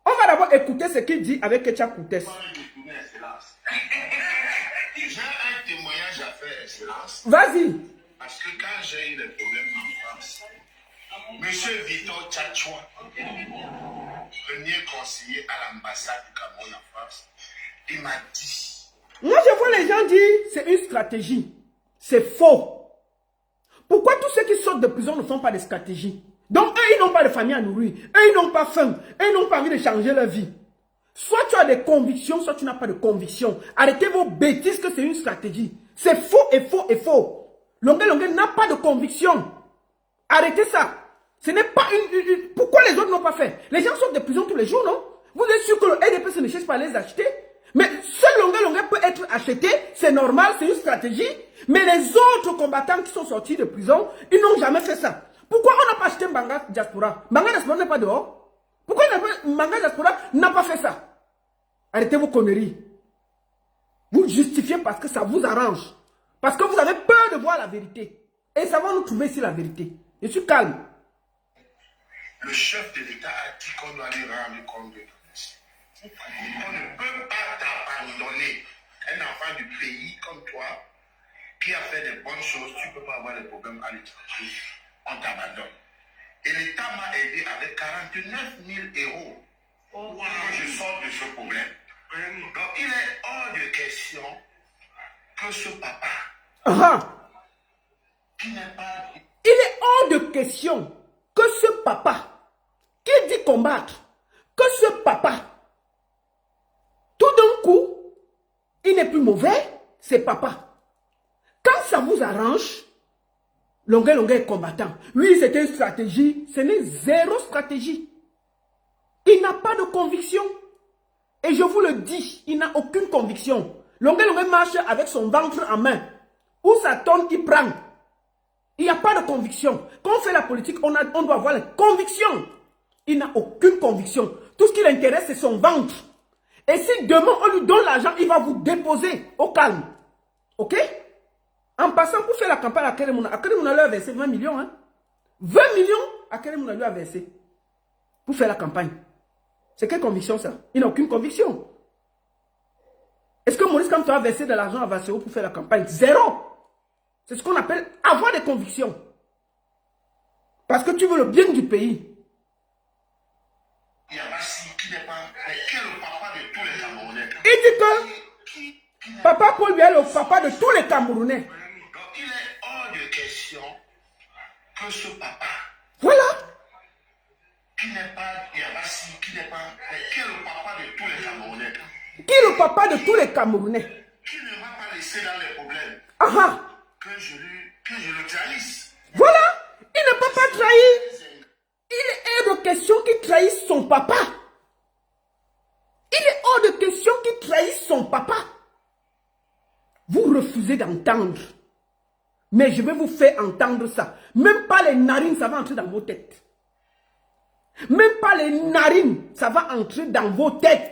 On va d'abord écouter ce qu'il dit avec Ketcha Koutes. J'ai un témoignage à faire, Excellence. Vas-y. Parce que quand j'ai eu des problèmes en France, Monsieur Victor Tchatchoua, premier conseiller à l'ambassade du Cameroun en France, il m'a dit. Moi, je vois les gens dire c'est une stratégie. C'est faux. Pourquoi tous ceux qui sortent de prison ne font pas de stratégie? Donc, eux, ils n'ont pas de famille à nourrir. Eux, ils n'ont pas faim. Eux, ils n'ont pas envie de changer leur vie. Soit tu as des convictions, soit tu n'as pas de convictions. Arrêtez vos bêtises que c'est une stratégie. C'est faux et faux et faux. Longuet n'a pas de conviction. Arrêtez ça. Ce n'est pas une... Pourquoi les autres n'ont pas fait? Les gens sortent de prison tous les jours, non? Vous êtes sûr que le EDP ne cherche pas à les acheter? Mais seul Longuet peut être acheté, c'est normal, c'est une stratégie. Mais les autres combattants qui sont sortis de prison, ils n'ont jamais fait ça. Pourquoi on n'a pas acheté Mbanga Diaspora? Mbanga Diaspora n'est pas dehors. Pourquoi Mbanga Diaspora n'a pas fait ça? Arrêtez vos conneries. Vous justifiez parce que ça vous arrange. Parce que vous avez peur de voir la vérité. Et ça va nous trouver ici la vérité. Je suis calme. Le chef de l'État a dit qu'on doit lui rendre compte de tout. On ne peut pas t'abandonner. Un enfant du pays comme toi, qui a fait des bonnes choses, tu ne peux pas avoir des problèmes à l'étranger. On t'abandonne. Et l'État m'a aidé avec 49 000 euros pour que je sorte de ce problème. Donc il est hors de question que ce papa, qui n'est pas... Il est hors de question que ce papa, qui dit combattre, que ce papa, tout d'un coup, il n'est plus mauvais, c'est papa. Quand ça vous arrange, Longuet est combattant. Oui, c'était une stratégie. Ce n'est zéro stratégie. Il n'a pas de conviction. Et je vous le dis, il n'a aucune conviction. Longuet marche avec son ventre en main. Où ça tourne, il prend. Il n'y a pas de conviction. Quand on fait la politique, on doit avoir la conviction. Il n'a aucune conviction. Tout ce qui l'intéresse, c'est son ventre. Et si demain, on lui donne l'argent, il va vous déposer au calme. Ok? En passant pour faire la campagne à Keremouna lui a versé 20 millions. Hein? 20 millions à Keremouna lui a versé. Pour faire la campagne. C'est quelle conviction ça? Il n'a aucune conviction. Est-ce que Maurice Kamto a versé de l'argent à Vasseo pour faire la campagne? Zéro. C'est ce qu'on appelle avoir des convictions. Parce que tu veux le bien du pays. Il y a Bassi qui n'est pas... Mais qui est le papa de tous les Camerounais? Il dit que Papa Paul Biya est le papa de tous les Camerounais. Donc il est hors de question que ce papa... Voilà. Qui n'est pas... Il y a Bassi qui n'est pas... Mais qui est le papa de tous les Camerounais? Qui est le papa de tous les Camerounais? Qui ne va pas laisser dans les problèmes? Ah. Que je le trahisse. Voilà. Il ne peut pas trahir. Il est hors de question qu'il trahisse son papa. Il est hors de question qu'il trahisse son papa. Vous refusez d'entendre. Mais je vais vous faire entendre ça. Même pas les narines, ça va entrer dans vos têtes. Même pas les narines, ça va entrer dans vos têtes.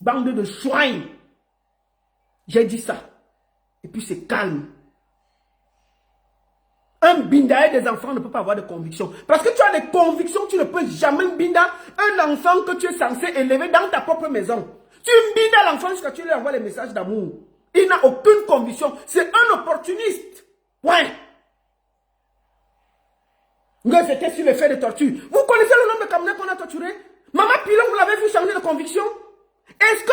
Bande de chouins. J'ai dit ça. Et puis c'est calme. Un binda et des enfants ne peut pas avoir de conviction. Parce que tu as des convictions, tu ne peux jamais binda un enfant que tu es censé élever dans ta propre maison. Tu binda l'enfant jusqu'à ce que tu lui envoies les messages d'amour. Il n'a aucune conviction. C'est un opportuniste. Ouais. C'était sur les faits de torture. Vous connaissez le nombre de Camerounais qu'on a torturé? Maman Pilon, vous l'avez vu changer de conviction? Est-ce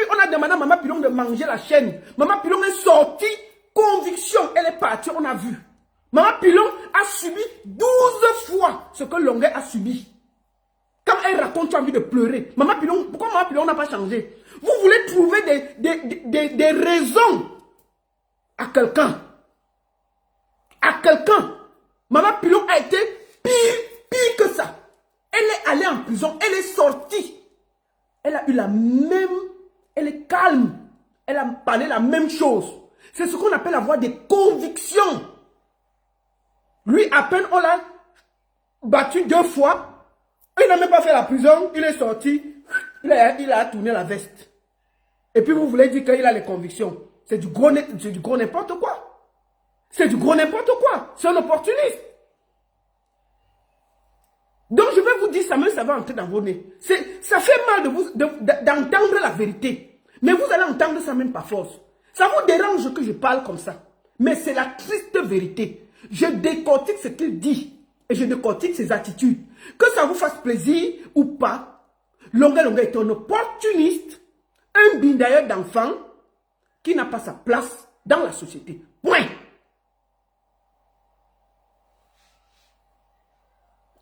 qu'on a demandé à Maman Pilon de manger la chaîne? Maman Pilon est sortie, conviction, elle est partie, on a vu. Maman Pilon a subi 12 fois ce que Longuet a subi. Quand elle raconte, tu as envie de pleurer. Maman Pilon, pourquoi Maman Pilon n'a pas changé? Vous voulez trouver des raisons à quelqu'un. À quelqu'un. Maman Pilon a été pire que ça. Elle est allée en prison, elle est sortie. Elle a eu la même... Elle est calme. parler la même chose. C'est ce qu'on appelle avoir des convictions. Lui, à peine on l'a battu 2 fois, il n'a même pas fait la prison, il est sorti, il a tourné la veste. Et puis vous voulez dire qu'il a les convictions. C'est du gros n'importe quoi. C'est du gros n'importe quoi. C'est un opportuniste. Donc je vais vous dire, ça va entrer dans vos nez. Ça fait mal d'entendre la vérité. Mais vous allez entendre ça même par force. Ça vous dérange que je parle comme ça. Mais c'est la triste vérité. Je décortique ce qu'il dit. Et je décortique ses attitudes. Que ça vous fasse plaisir ou pas, Longa Longa est un opportuniste, un bindailleur d'enfant qui n'a pas sa place dans la société. Point.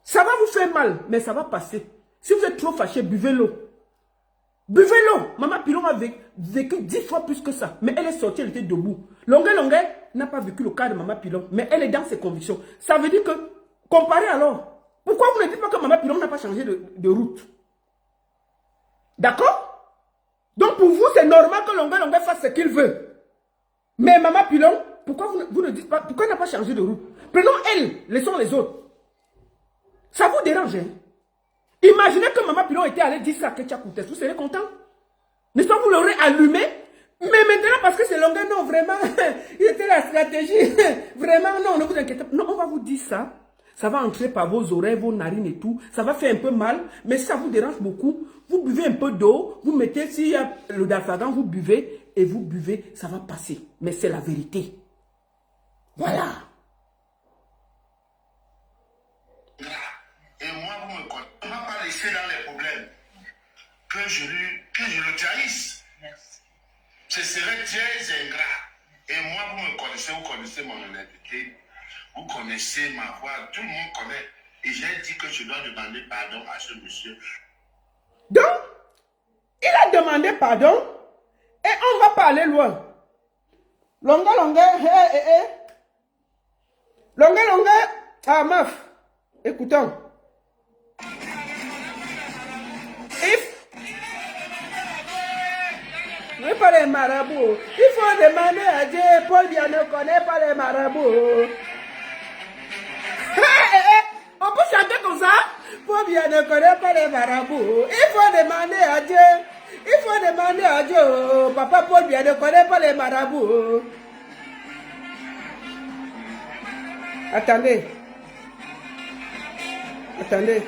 Ça va vous faire mal, mais ça va passer. Si vous êtes trop fâché, buvez l'eau. Buvez l'eau. Maman Pilon a vécu 10 fois plus que ça. Mais elle est sortie, elle était debout. Longa Longa n'a pas vécu le cas de Maman Pilon, mais elle est dans ses convictions. Ça veut dire que, comparez alors, pourquoi vous ne dites pas que Maman Pilon n'a pas changé de route? D'accord? Donc pour vous, c'est normal que Longa Longa fasse ce qu'il veut. Mais Maman Pilon, pourquoi vous ne dites pas, pourquoi elle n'a pas changé de route? Prenons elle, laissons les autres. Ça vous dérange, hein? Imaginez que Maman Pilon était allé dire ça à Ketia Koutes, vous serez content? N'est-ce pas, vous l'aurez allumé? Mais maintenant, parce que c'est Longa, non, vraiment, c'était la stratégie. Vraiment, non, ne vous inquiétez pas. Non, on va vous dire ça. Ça va entrer par vos oreilles, vos narines et tout. Ça va faire un peu mal, mais si ça vous dérange beaucoup, vous buvez un peu d'eau, vous mettez, s'il y a le Dalfagan, vous buvez, et vous buvez, ça va passer. Mais c'est la vérité. Voilà. Et moi, vous me connaissez. On ne va pas laisser dans les problèmes que je le trahisse. Merci. Ce serait très ingrat. Et moi, vous connaissez mon honnêteté. Vous connaissez ma voix. Tout le monde connaît. Et j'ai dit que je dois demander pardon à ce monsieur. Donc, il a demandé pardon. Et on va pas aller loin. Longa, longa, Longa, longa. Ah, meuf. Écoutons. Oui, pas les marabouts. Il faut demander à Dieu. Paul Biya ne connaît pas les marabouts. On peut chanter comme ça? Paul Biya ne connaît pas les marabouts. Il faut demander à Dieu. Il faut demander à Dieu. Papa Paul Biya ne connaît pas les marabouts. Attendez. Attendez.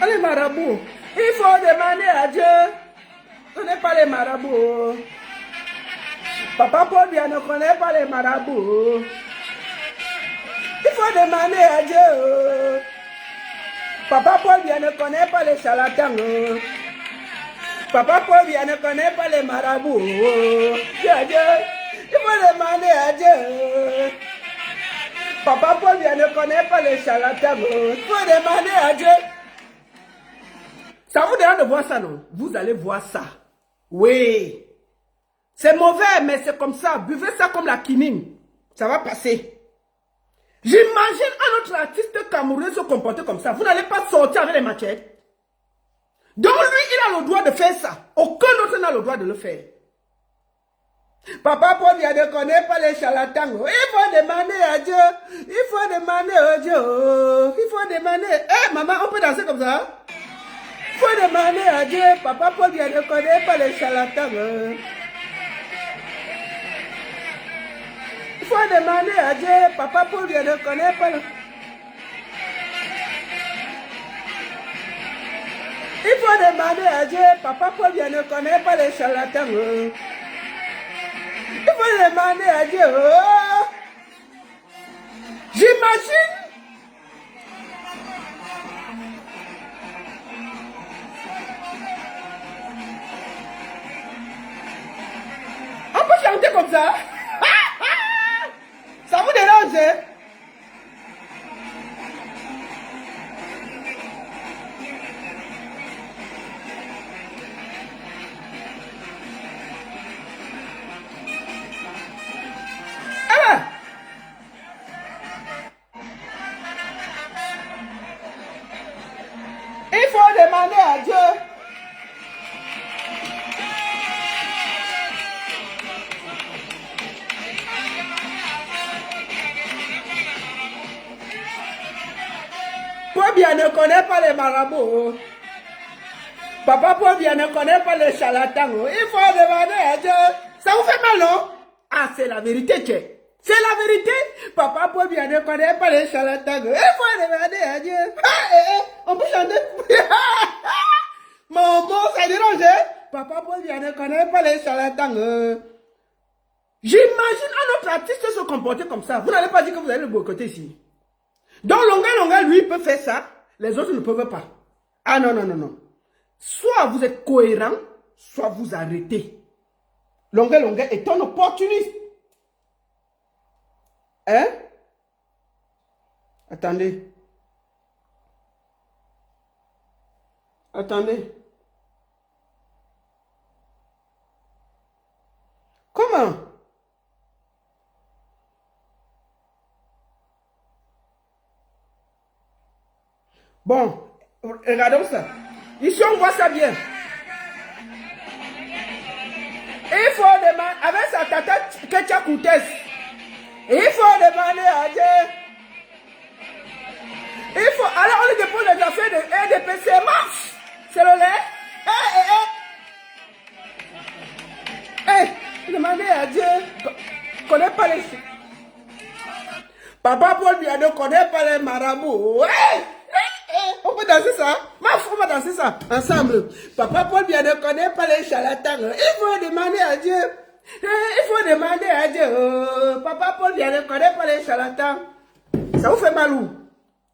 Les marabouts, il faut demander à Dieu. Ce n'est pas les marabouts. Papa Paul Biya ne connaît pas les marabouts. Il faut demander à Dieu. Papa Paul Biya ne connaît pas les charlatans. Papa Paul Biya ne connaît pas les marabouts. Dieu, il faut demander à Dieu. Papa Paul Biya ne connaît pas les charlatans. Il faut demander à Dieu. Ça vous dérange de voir ça, non? Vous allez voir ça. Oui. C'est mauvais, mais c'est comme ça. Buvez ça comme la quinine. Ça va passer. J'imagine un autre artiste camerounais se comporter comme ça. Vous n'allez pas sortir avec les machettes. Donc lui, il a le droit de faire ça. Aucun autre n'a le droit de le faire. Papa Paul Biya ne connaît pas les charlatans. Il faut demander à Dieu. Il faut demander à Dieu. Il faut demander. Eh, maman, on peut danser comme ça? Il faut demander à Dieu. Papa Paul Biya ne connaît pas les charlatans. Il faut demander à Dieu. Papa Paul Biya ne connaît pas le... Il faut demander à Dieu. Papa Paul Biya ne connaît pas les charlatans. Il faut demander à Dieu. J'imagine. On peut chanter comme ça. Ça vous dérange, hein? Il faut demander à Dieu. Paul Biya ne connaît pas les marabouts. Papa Paul Biya ne connaît pas les charlatans. Il faut demander à Dieu. Ça vous fait mal, non? Ah, c'est la vérité, tchè. C'est la vérité. Papa Paul Biya ne connaît pas les charlatans. Il faut demander à Dieu. On peut chanter. Mon mot, ça dérange. Papa Paul Biya ne connaît pas les charlatans. J'imagine un autre artiste se comporter comme ça. Vous n'allez pas dire que vous allez le boycotter ici. Donc, Longa, lui, peut faire ça. Les autres ne peuvent pas. Ah non, non, non, non. Soit vous êtes cohérent, soit vous arrêtez. Longa est un opportuniste. Hein? Attendez. Attendez. Comment? Bon, regardons ça. Ici, on voit ça bien. Il faut demander, avec sa tata Ketia Koutes, il faut demander à Dieu. Il faut, alors on lui dépose les affaires de RDPC, marche. C'est le lait. Demandez à Dieu. Connaît pas les... Papa Paul Biya ne connaît pas les marabouts. On peut danser ça? On va danser ça ensemble. Papa Paul Biya ne connaît pas les charlatans. Il faut demander à Dieu. Il faut demander à Dieu. Papa Paul Biya ne connaît pas les charlatans. Ça vous fait mal où?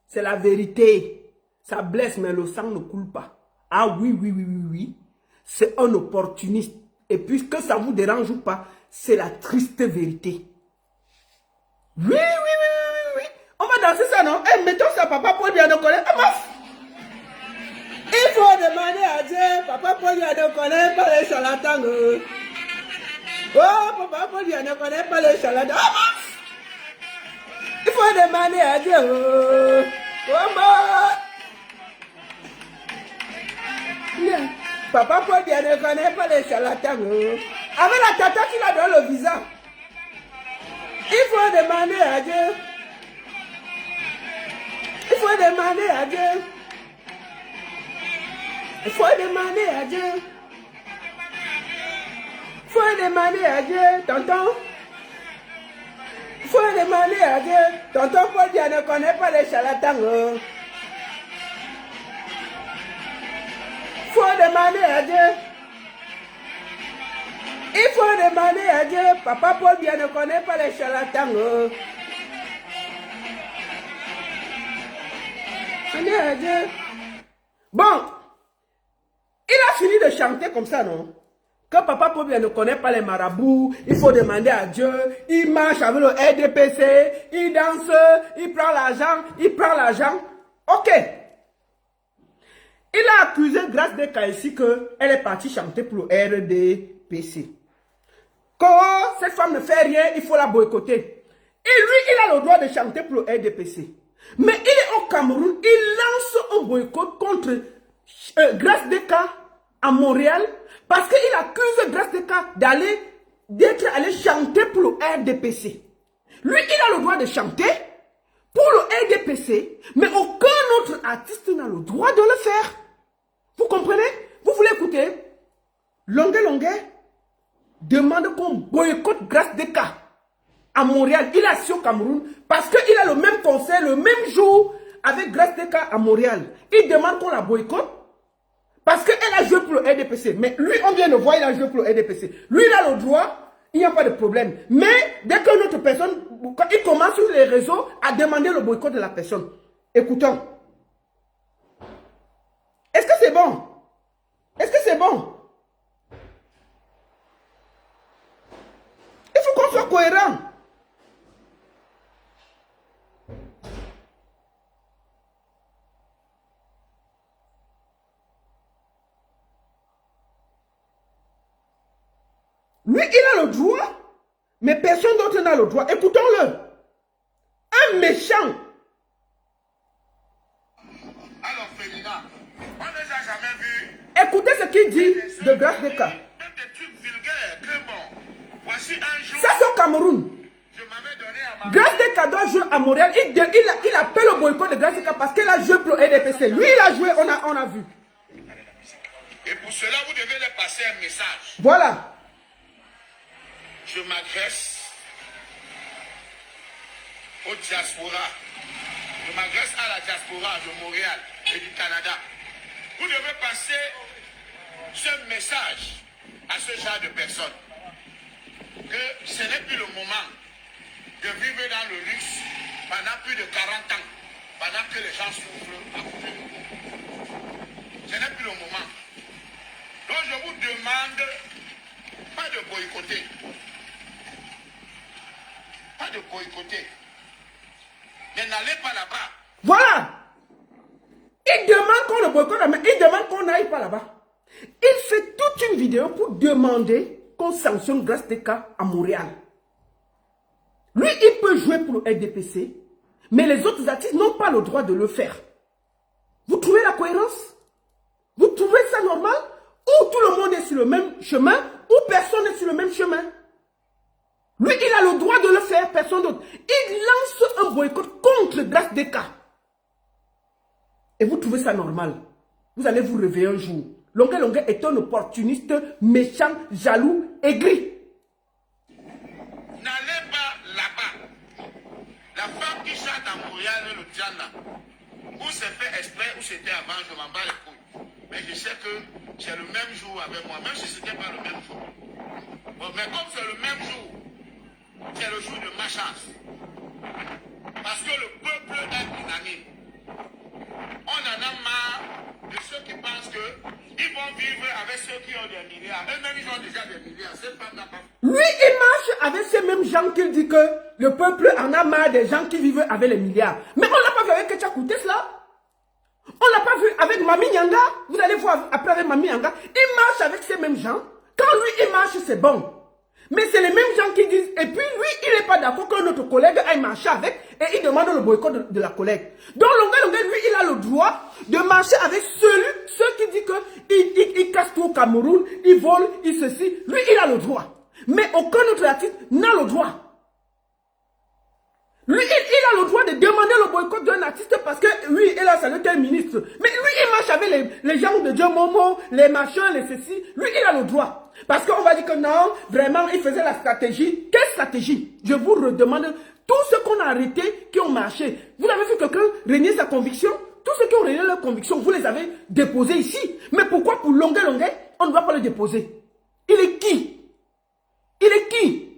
C'est la vérité. Ça blesse, mais le sang ne coule pas. Ah oui. C'est un opportuniste. Et puisque ça vous dérange ou pas, c'est la triste vérité. Oui. On va danser ça, non? Mettons ça, Papa Paul Biya ne connaît pas. Il faut demander à Dieu. Papa Paul Biya ne connaît pas les charlatans. Oh, Papa Paul Biya ne connaît pas les charlatans. Il faut demander à Dieu. Papa Paul Biya ne connaît pas les charlatans. Avec la tata qui a donné le visa. Il faut demander à Dieu. Il faut demander à Dieu. Il faut demander à Dieu. Il faut demander à Dieu, tonton. Il faut demander à Dieu. Tonton Paul Biya ne connaît pas les charlatans. Il faut demander à Dieu. Il faut demander à Dieu. Papa Paul Biya ne connaît pas les charlatans. Demandez à Dieu. Bon, il a fini de chanter comme ça, non? Que Papa Paul Biya ne connaît pas les marabouts, il faut demander à Dieu. Il marche avec le RDPC, il danse, il prend l'argent. Ok. Il a accusé Grace Deka ici qu'elle est partie chanter pour le RDPC. Quand cette femme ne fait rien, il faut la boycotter. Et lui, il a le droit de chanter pour le RDPC. Mais il est au Cameroun, il lance un boycott contre Grace Deka à Montréal parce qu'il accuse Grace Deka d'être allé chanter pour le RDPC. Lui, il a le droit de chanter pour le RDPC, mais aucun autre artiste n'a le droit de le faire. Vous comprenez? Vous voulez écouter? Longue demande qu'on boycotte Grace Deka à Montréal. Il est assis au Cameroun parce qu'il a le même concert le même jour avec Grace Deka à Montréal. Il demande qu'on la boycotte parce qu'elle a joué pour le RDPC. Mais lui, on vient de voir, il a joué pour le RDPC. Lui, il a le droit, il n'y a pas de problème. Mais dès qu'une autre personne, quand il commence sur les réseaux à demander le boycott de la personne. Écoutons. Est-ce que c'est bon? Est-ce que c'est bon? Il faut qu'on soit cohérent. Lui, il a le droit, mais personne d'autre n'a le droit. Écoutons-le. Un méchant. Alors, Félina, On ne les a jamais vus. Écoutez ce qu'il dit de Grâce des cas. Même des trucs vulgaires, que bon. Voici un jour, Ça, c'est au Cameroun. je m'avais donné à ma Grâce des cas doit jouer à Montréal. Il appelle au boycott de Grâce des cas parce qu'il a joué pour EDPC. Lui, il a joué, on a vu. Et pour cela, vous devez leur passer un message. Voilà. Je m'adresse au diaspora. Je m'adresse à la diaspora de Montréal et du Canada. Vous devez passer ce message à ce genre de personnes. Que ce n'est plus le moment de vivre dans le luxe pendant plus de 40 ans, pendant que les gens souffrent à côté de vous. Ce n'est plus le moment. Donc je vous demande pas de boycotter. Pas de boycotter. Mais n'allez pas là-bas. Voilà. Il demande qu'on le boycotte, mais il demande qu'on n'aille pas là-bas. Il fait toute une vidéo pour demander qu'on sanctionne Grâce des cas à Montréal. Lui, il peut jouer pour le RDPC, mais les autres artistes n'ont pas le droit de le faire. Vous trouvez la cohérence? Vous trouvez ça normal? Ou tout le monde est sur le même chemin, ou personne n'est sur le même chemin. Lui, il a le droit de le faire, personne d'autre. Il lance un boycott contre Grâce des cas. Et vous trouvez ça normal? Vous allez vous réveiller un jour. Longuet Longuet est un opportuniste, méchant, jaloux, aigri. N'allez pas là-bas. La femme qui chante à Montréal, le Diana, ou c'est fait exprès, ou c'était avant, je m'en bats les couilles. Mais je sais que c'est le même jour avec moi, même si ce n'était pas le même jour. Bon, mais comme c'est le même jour, c'est le jour de ma chance. Parce que le peuple est unanime. On en a marre de ceux qui pensent qu'ils vont vivre avec ceux qui ont des milliards. Eux-mêmes, ils ont déjà des milliards. Cette femme n'a pas. Lui, il marche avec ces mêmes gens qu'il dit que le peuple en a marre des gens qui vivent avec les milliards. Mais on ne l'a pas vu avec Ketcha Koutes là. On ne l'a pas vu avec Mami Nyanga. Vous allez voir après avec Mami Nyanga. Il marche avec ces mêmes gens. Quand lui, il marche, c'est bon. Mais c'est les mêmes gens qui disent, et puis lui, il n'est pas d'accord que notre collègue aille marcher avec, et il demande le boycott de la collègue. Donc Longuet, lui, il a le droit de marcher avec ceux qui disent qu'il casse tout au Cameroun, il vole, il ceci. Lui, il a le droit. Mais aucun autre artiste n'a le droit. Lui, il a le droit de demander le boycott d'un artiste parce que lui, il a salué tel ministre. Mais lui, il marche avec les gens de Dieu Momo, les machins, les ceci. Lui, il a le droit. Parce qu'on va dire que non, vraiment, il faisait la stratégie. Quelle stratégie? Je vous redemande, tous ceux qu'on a arrêtés, qui ont marché, vous avez vu quelqu'un renier sa conviction? Tous ceux qui ont renié leur conviction, vous les avez déposés ici. Mais pourquoi pour Longuet, on ne doit pas le déposer? Il est qui? Il est qui?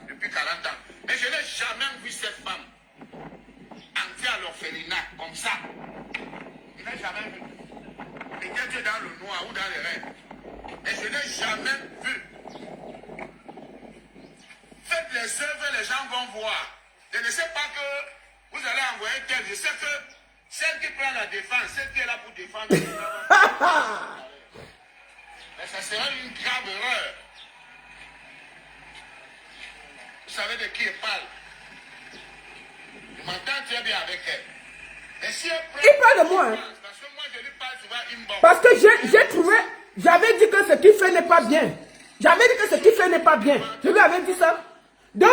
Depuis 40 ans. Mais je n'ai jamais vu cette femme entrer à l'orphelinat comme ça. Je n'ai jamais vu. Peut-être dans le noir ou dans les rêves. Et je n'ai jamais vu. Faites les œuvres, les gens vont voir. Je ne sais pas que vous allez envoyer tel. Je sais que celle qui prend la défense, celle qui est là pour défendre. Mais ça serait une grave erreur. Vous savez de qui elle parle. Je m'entends très bien avec elle. Et si elle prend, Il parle de moi. Hein. parce que moi je lui parle souvent inbox. Parce que j'ai trouvé, j'avais dit que ce qu'il fait n'est pas bien. J'avais dit que ce qu'il fait n'est pas bien. Je lui avais dit ça. Donc,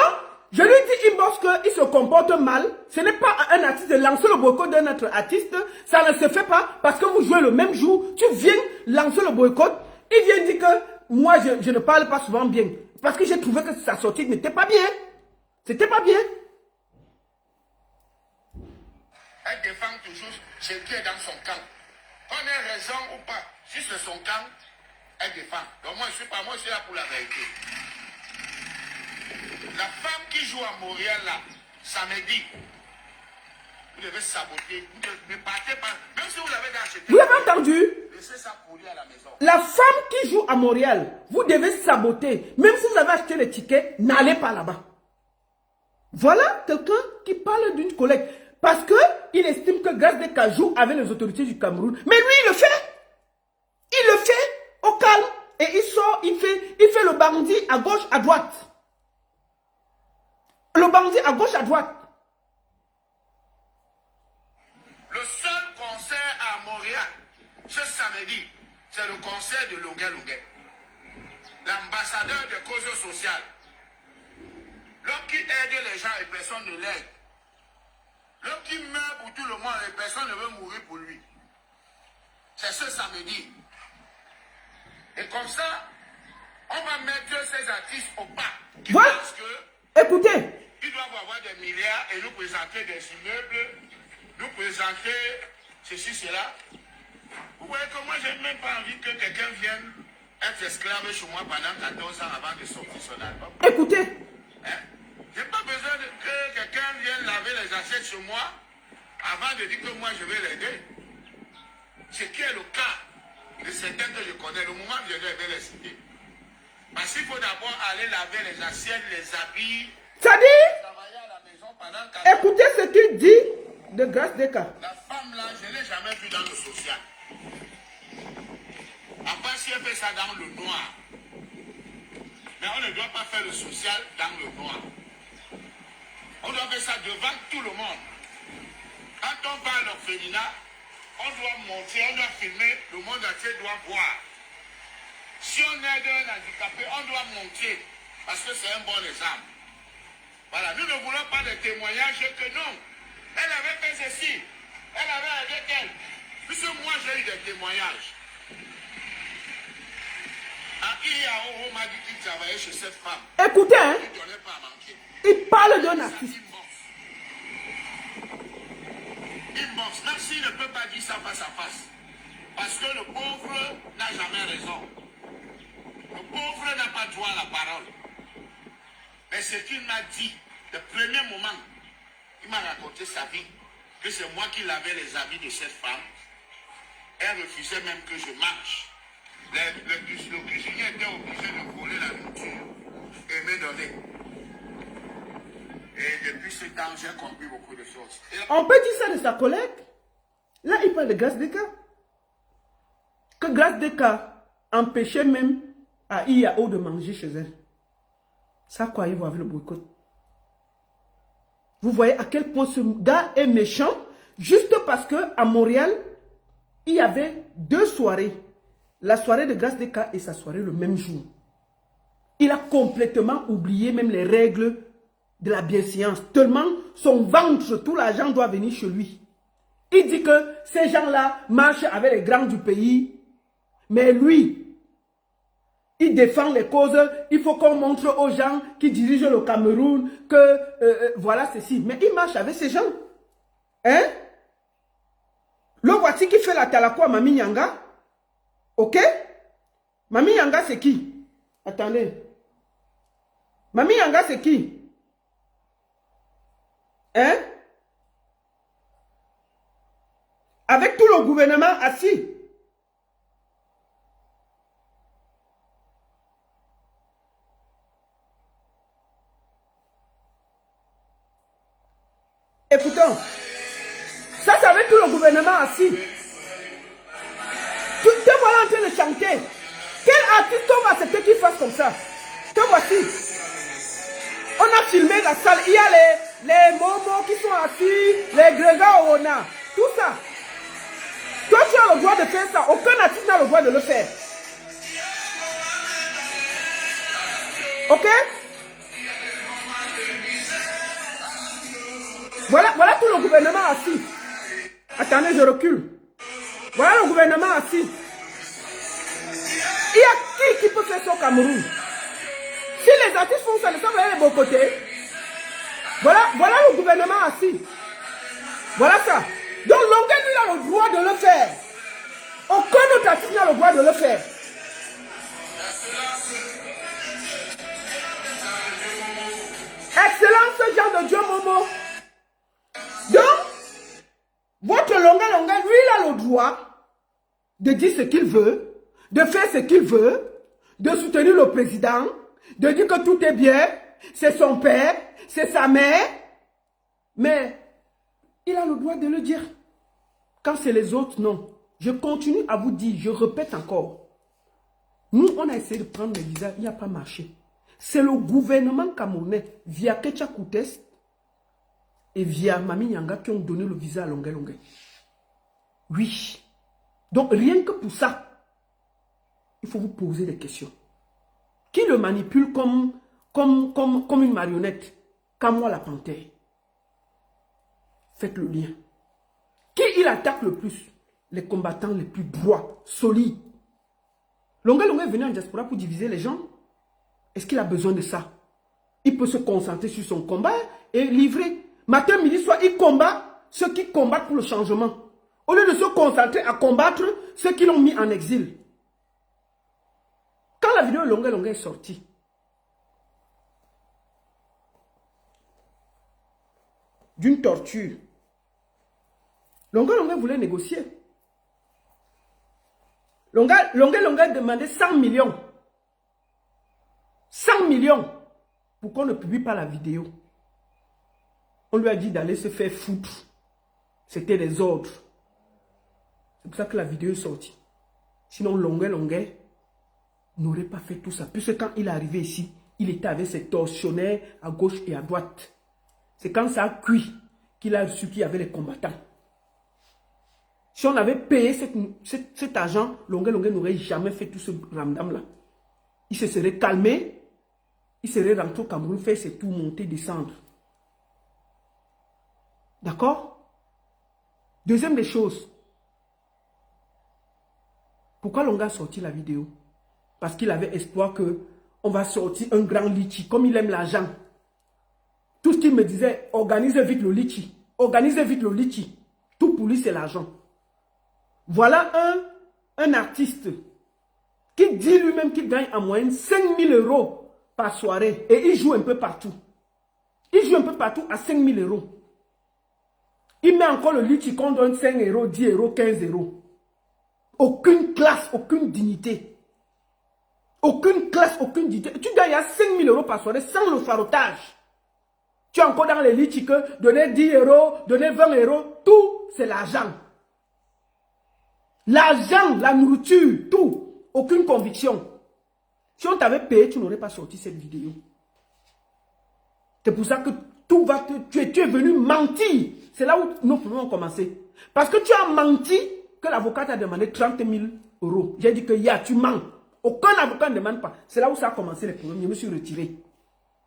je lui dis inbox qu'il se comporte mal. Ce n'est pas à un artiste de lancer le boycott d'un autre artiste. Ça ne se fait pas parce que vous jouez le même jour. Tu viens lancer le boycott. Il vient dire que moi, je ne parle pas souvent bien. Parce que j'ai trouvé que sa sortie n'était pas bien. C'était pas bien. Elle défend toujours ce qui est dans son camp. Qu'on ait raison ou pas, si c'est son camp, elle défend. Donc moi, je suis là pour la vérité. La femme qui joue à Montréal, là, samedi, vous devez saboter. Vous ne partez pas. Même si vous l'avez acheté. Vous avez entendu? Laissez ça couler à la maison. La femme qui joue à Montréal, vous devez saboter. Même si vous avez acheté les tickets, n'allez pas là-bas. Voilà quelqu'un qui parle d'une collègue. Parce qu'il estime que Grâce des cas joue avec les autorités du Cameroun. Mais lui, il le fait. Il le fait au calme. Et il sort, il fait le bandit à gauche, à droite. Le bandit à gauche, à droite. Le seul concert à Montréal, ce samedi, c'est le concert de Longuet Longuet. L'ambassadeur des causes sociales. L'homme qui aide les gens et personne ne l'aide. L'homme qui meurt pour tout le monde et personne ne veut mourir pour lui. C'est ce samedi. Et comme ça, on va mettre ces artistes au pas. Qui pensent que écoutez, ils doivent avoir des milliards et nous présenter des immeubles, nous présenter ceci, cela. Vous voyez que moi, je n'ai même pas envie que quelqu'un vienne être esclave chez moi pendant 14 ans avant de sortir son album. Écoutez. Hein? Je n'ai pas besoin que quelqu'un vienne laver les assiettes chez moi avant de dire que moi, je vais l'aider. Ce qui est le cas de certains que je connais, le moment où je vais les citer. Parce qu'il faut d'abord aller laver les assiettes, les habits. Ça dit, écoutez ce qu'il dit de Grâce Deka. La femme là, je ne l'ai jamais vue dans le social. À part si elle fait ça dans le noir. Mais on ne doit pas faire le social dans le noir. On doit faire ça devant tout le monde. Quand on parle d'orphelinat, on doit montrer, on doit filmer, le monde entier doit voir. Si on aide un handicapé, on doit montrer, parce que c'est un bon exemple. Voilà, nous ne voulons pas de témoignages que non. Elle avait fait ceci, elle avait aidé elle. Puisque moi j'ai eu des témoignages. IAO m'a dit qu'il travaillait chez cette femme. Écoutez, hein, Il ne donnait pas à manger. il parle d'un artiste. Inbox, même s'il ne peut pas dire ça face à face. Parce que le pauvre n'a jamais raison. Le pauvre n'a pas droit à la parole. Mais ce qu'il m'a dit, le premier moment, il m'a raconté sa vie, que c'est moi qui lavais les habits de cette femme. Elle refusait même que je marche. Le cuisinier était obligé de voler la nourriture et me donner. Et depuis ce temps, j'ai compris beaucoup de choses. On peut dire ça de sa collègue. Là, il parle de Grâce Deka. Que Grâce Deka empêchait même à IAO de manger chez elle. Ça, quoi, il va avec le boycott. Vous voyez à quel point ce gars est méchant, juste parce qu'à Montréal, il y avait 2 soirées. La soirée de Grâce Deka et sa soirée le même jour. Il a complètement oublié même les règles de la bienséance. Tellement son ventre, tout l'argent doit venir chez lui. Il dit que ces gens-là marchent avec les grands du pays. Mais lui, il défend les causes. Il faut qu'on montre aux gens qui dirigent le Cameroun que voilà ceci. Mais il marche avec ces gens. Hein? Le voici qui fait la talako à Mami Nyanga. Ok? Mami Nyanga, c'est qui? Attendez. Mami Nyanga, c'est qui? Hein? Avec tout le gouvernement assis. Écoutons. Ça, c'est avec tout le gouvernement assis. Te voilà en train de chanter. Quel artiste on va accepter qu'il fasse comme ça? Te voici. On a filmé la salle. Il y a les momos qui sont assis, les Grégoire Orona. Tout ça. Toi, tu as le droit de faire ça. Aucun artiste n'a le droit de le faire. Ok? Voilà tout le gouvernement assis. Attendez, je recule. Voilà le gouvernement assis. Il y a qui peut faire ça au Cameroun? Si les artistes font ça, ça va aller de bon côté. Voilà le gouvernement assis. Voilà ça. Donc Longuet, lui, a le droit de le faire. Aucun autre artiste n'a le droit de le faire. Excellence, Jean de Dieu Momo. Donc, votre Longuet, lui, il a le droit de dire ce qu'il veut, de faire ce qu'il veut, de soutenir le président, de dire que tout est bien, c'est son père, c'est sa mère. Mais il a le droit de le dire. Quand c'est les autres, non. Je continue à vous dire, je répète encore. Nous, on a essayé de prendre les visas, il n'y a pas marché. C'est le gouvernement camerounais, via Kecha Koutes et via Mami Nyanga, qui ont donné le visa à Longuet Longuet. Oui. Donc, rien que pour ça, il faut vous poser des questions. Qui le manipule comme une marionnette? Comme la panthère. Faites le lien. Qui il attaque le plus? Les combattants les plus droits, solides. Longa est venu en diaspora pour diviser les gens. Est-ce qu'il a besoin de ça? Il peut se concentrer sur son combat et livrer. Matin, midi, soir, il combat ceux qui combattent pour le changement. Au lieu de se concentrer à combattre ceux qui l'ont mis en exil. Quand la vidéo Longa est sortie, d'une torture, Longa voulait négocier. Longa demandait 100 millions. 100 millions pour qu'on ne publie pas la vidéo. On lui a dit d'aller se faire foutre. C'était des ordres. C'est pour ça que la vidéo est sortie. Sinon, Longa n'aurait pas fait tout ça. Puisque quand il est arrivé ici, il était avec ses tortionnaires à gauche et à droite. C'est quand ça a cuit qu'il a su qu'il y avait les combattants. Si on avait payé cet argent, Longa n'aurait jamais fait tout ce ramdam-là. Il se serait calmé, il serait rentré au Cameroun, faire ses tours, monter, descendre. D'accord? Deuxième des choses. Pourquoi Longa a sorti la vidéo? Parce qu'il avait espoir qu'on va sortir un grand litchi, comme il aime l'argent. Tout ce qu'il me disait, organisez vite le litchi. Organisez vite le litchi. Tout pour lui, c'est l'argent. Voilà un artiste qui dit lui-même qu'il gagne en moyenne 5 000 € par soirée. Et il joue un peu partout. Il joue un peu partout à 5 000 €. Il met encore le litchi qu'on donne 5 €, 10 €, 15 €. Aucune classe, aucune dignité. Aucune classe, aucune dignité. Tu gagnes à 5 000 € par soirée sans le farotage. Tu es encore dans les litchis que donner 10 €, donner 20 €, tout c'est l'argent. L'argent, la nourriture, tout. Aucune conviction. Si on t'avait payé, tu n'aurais pas sorti cette vidéo. C'est pour ça que tout va tu es venu mentir. C'est là où nos problèmes ont commencé. Parce que tu as menti que l'avocat t'a demandé 30 000 €. J'ai dit que tu mens. Aucun avocat ne demande pas. C'est là où ça a commencé les problèmes. Je me suis retiré.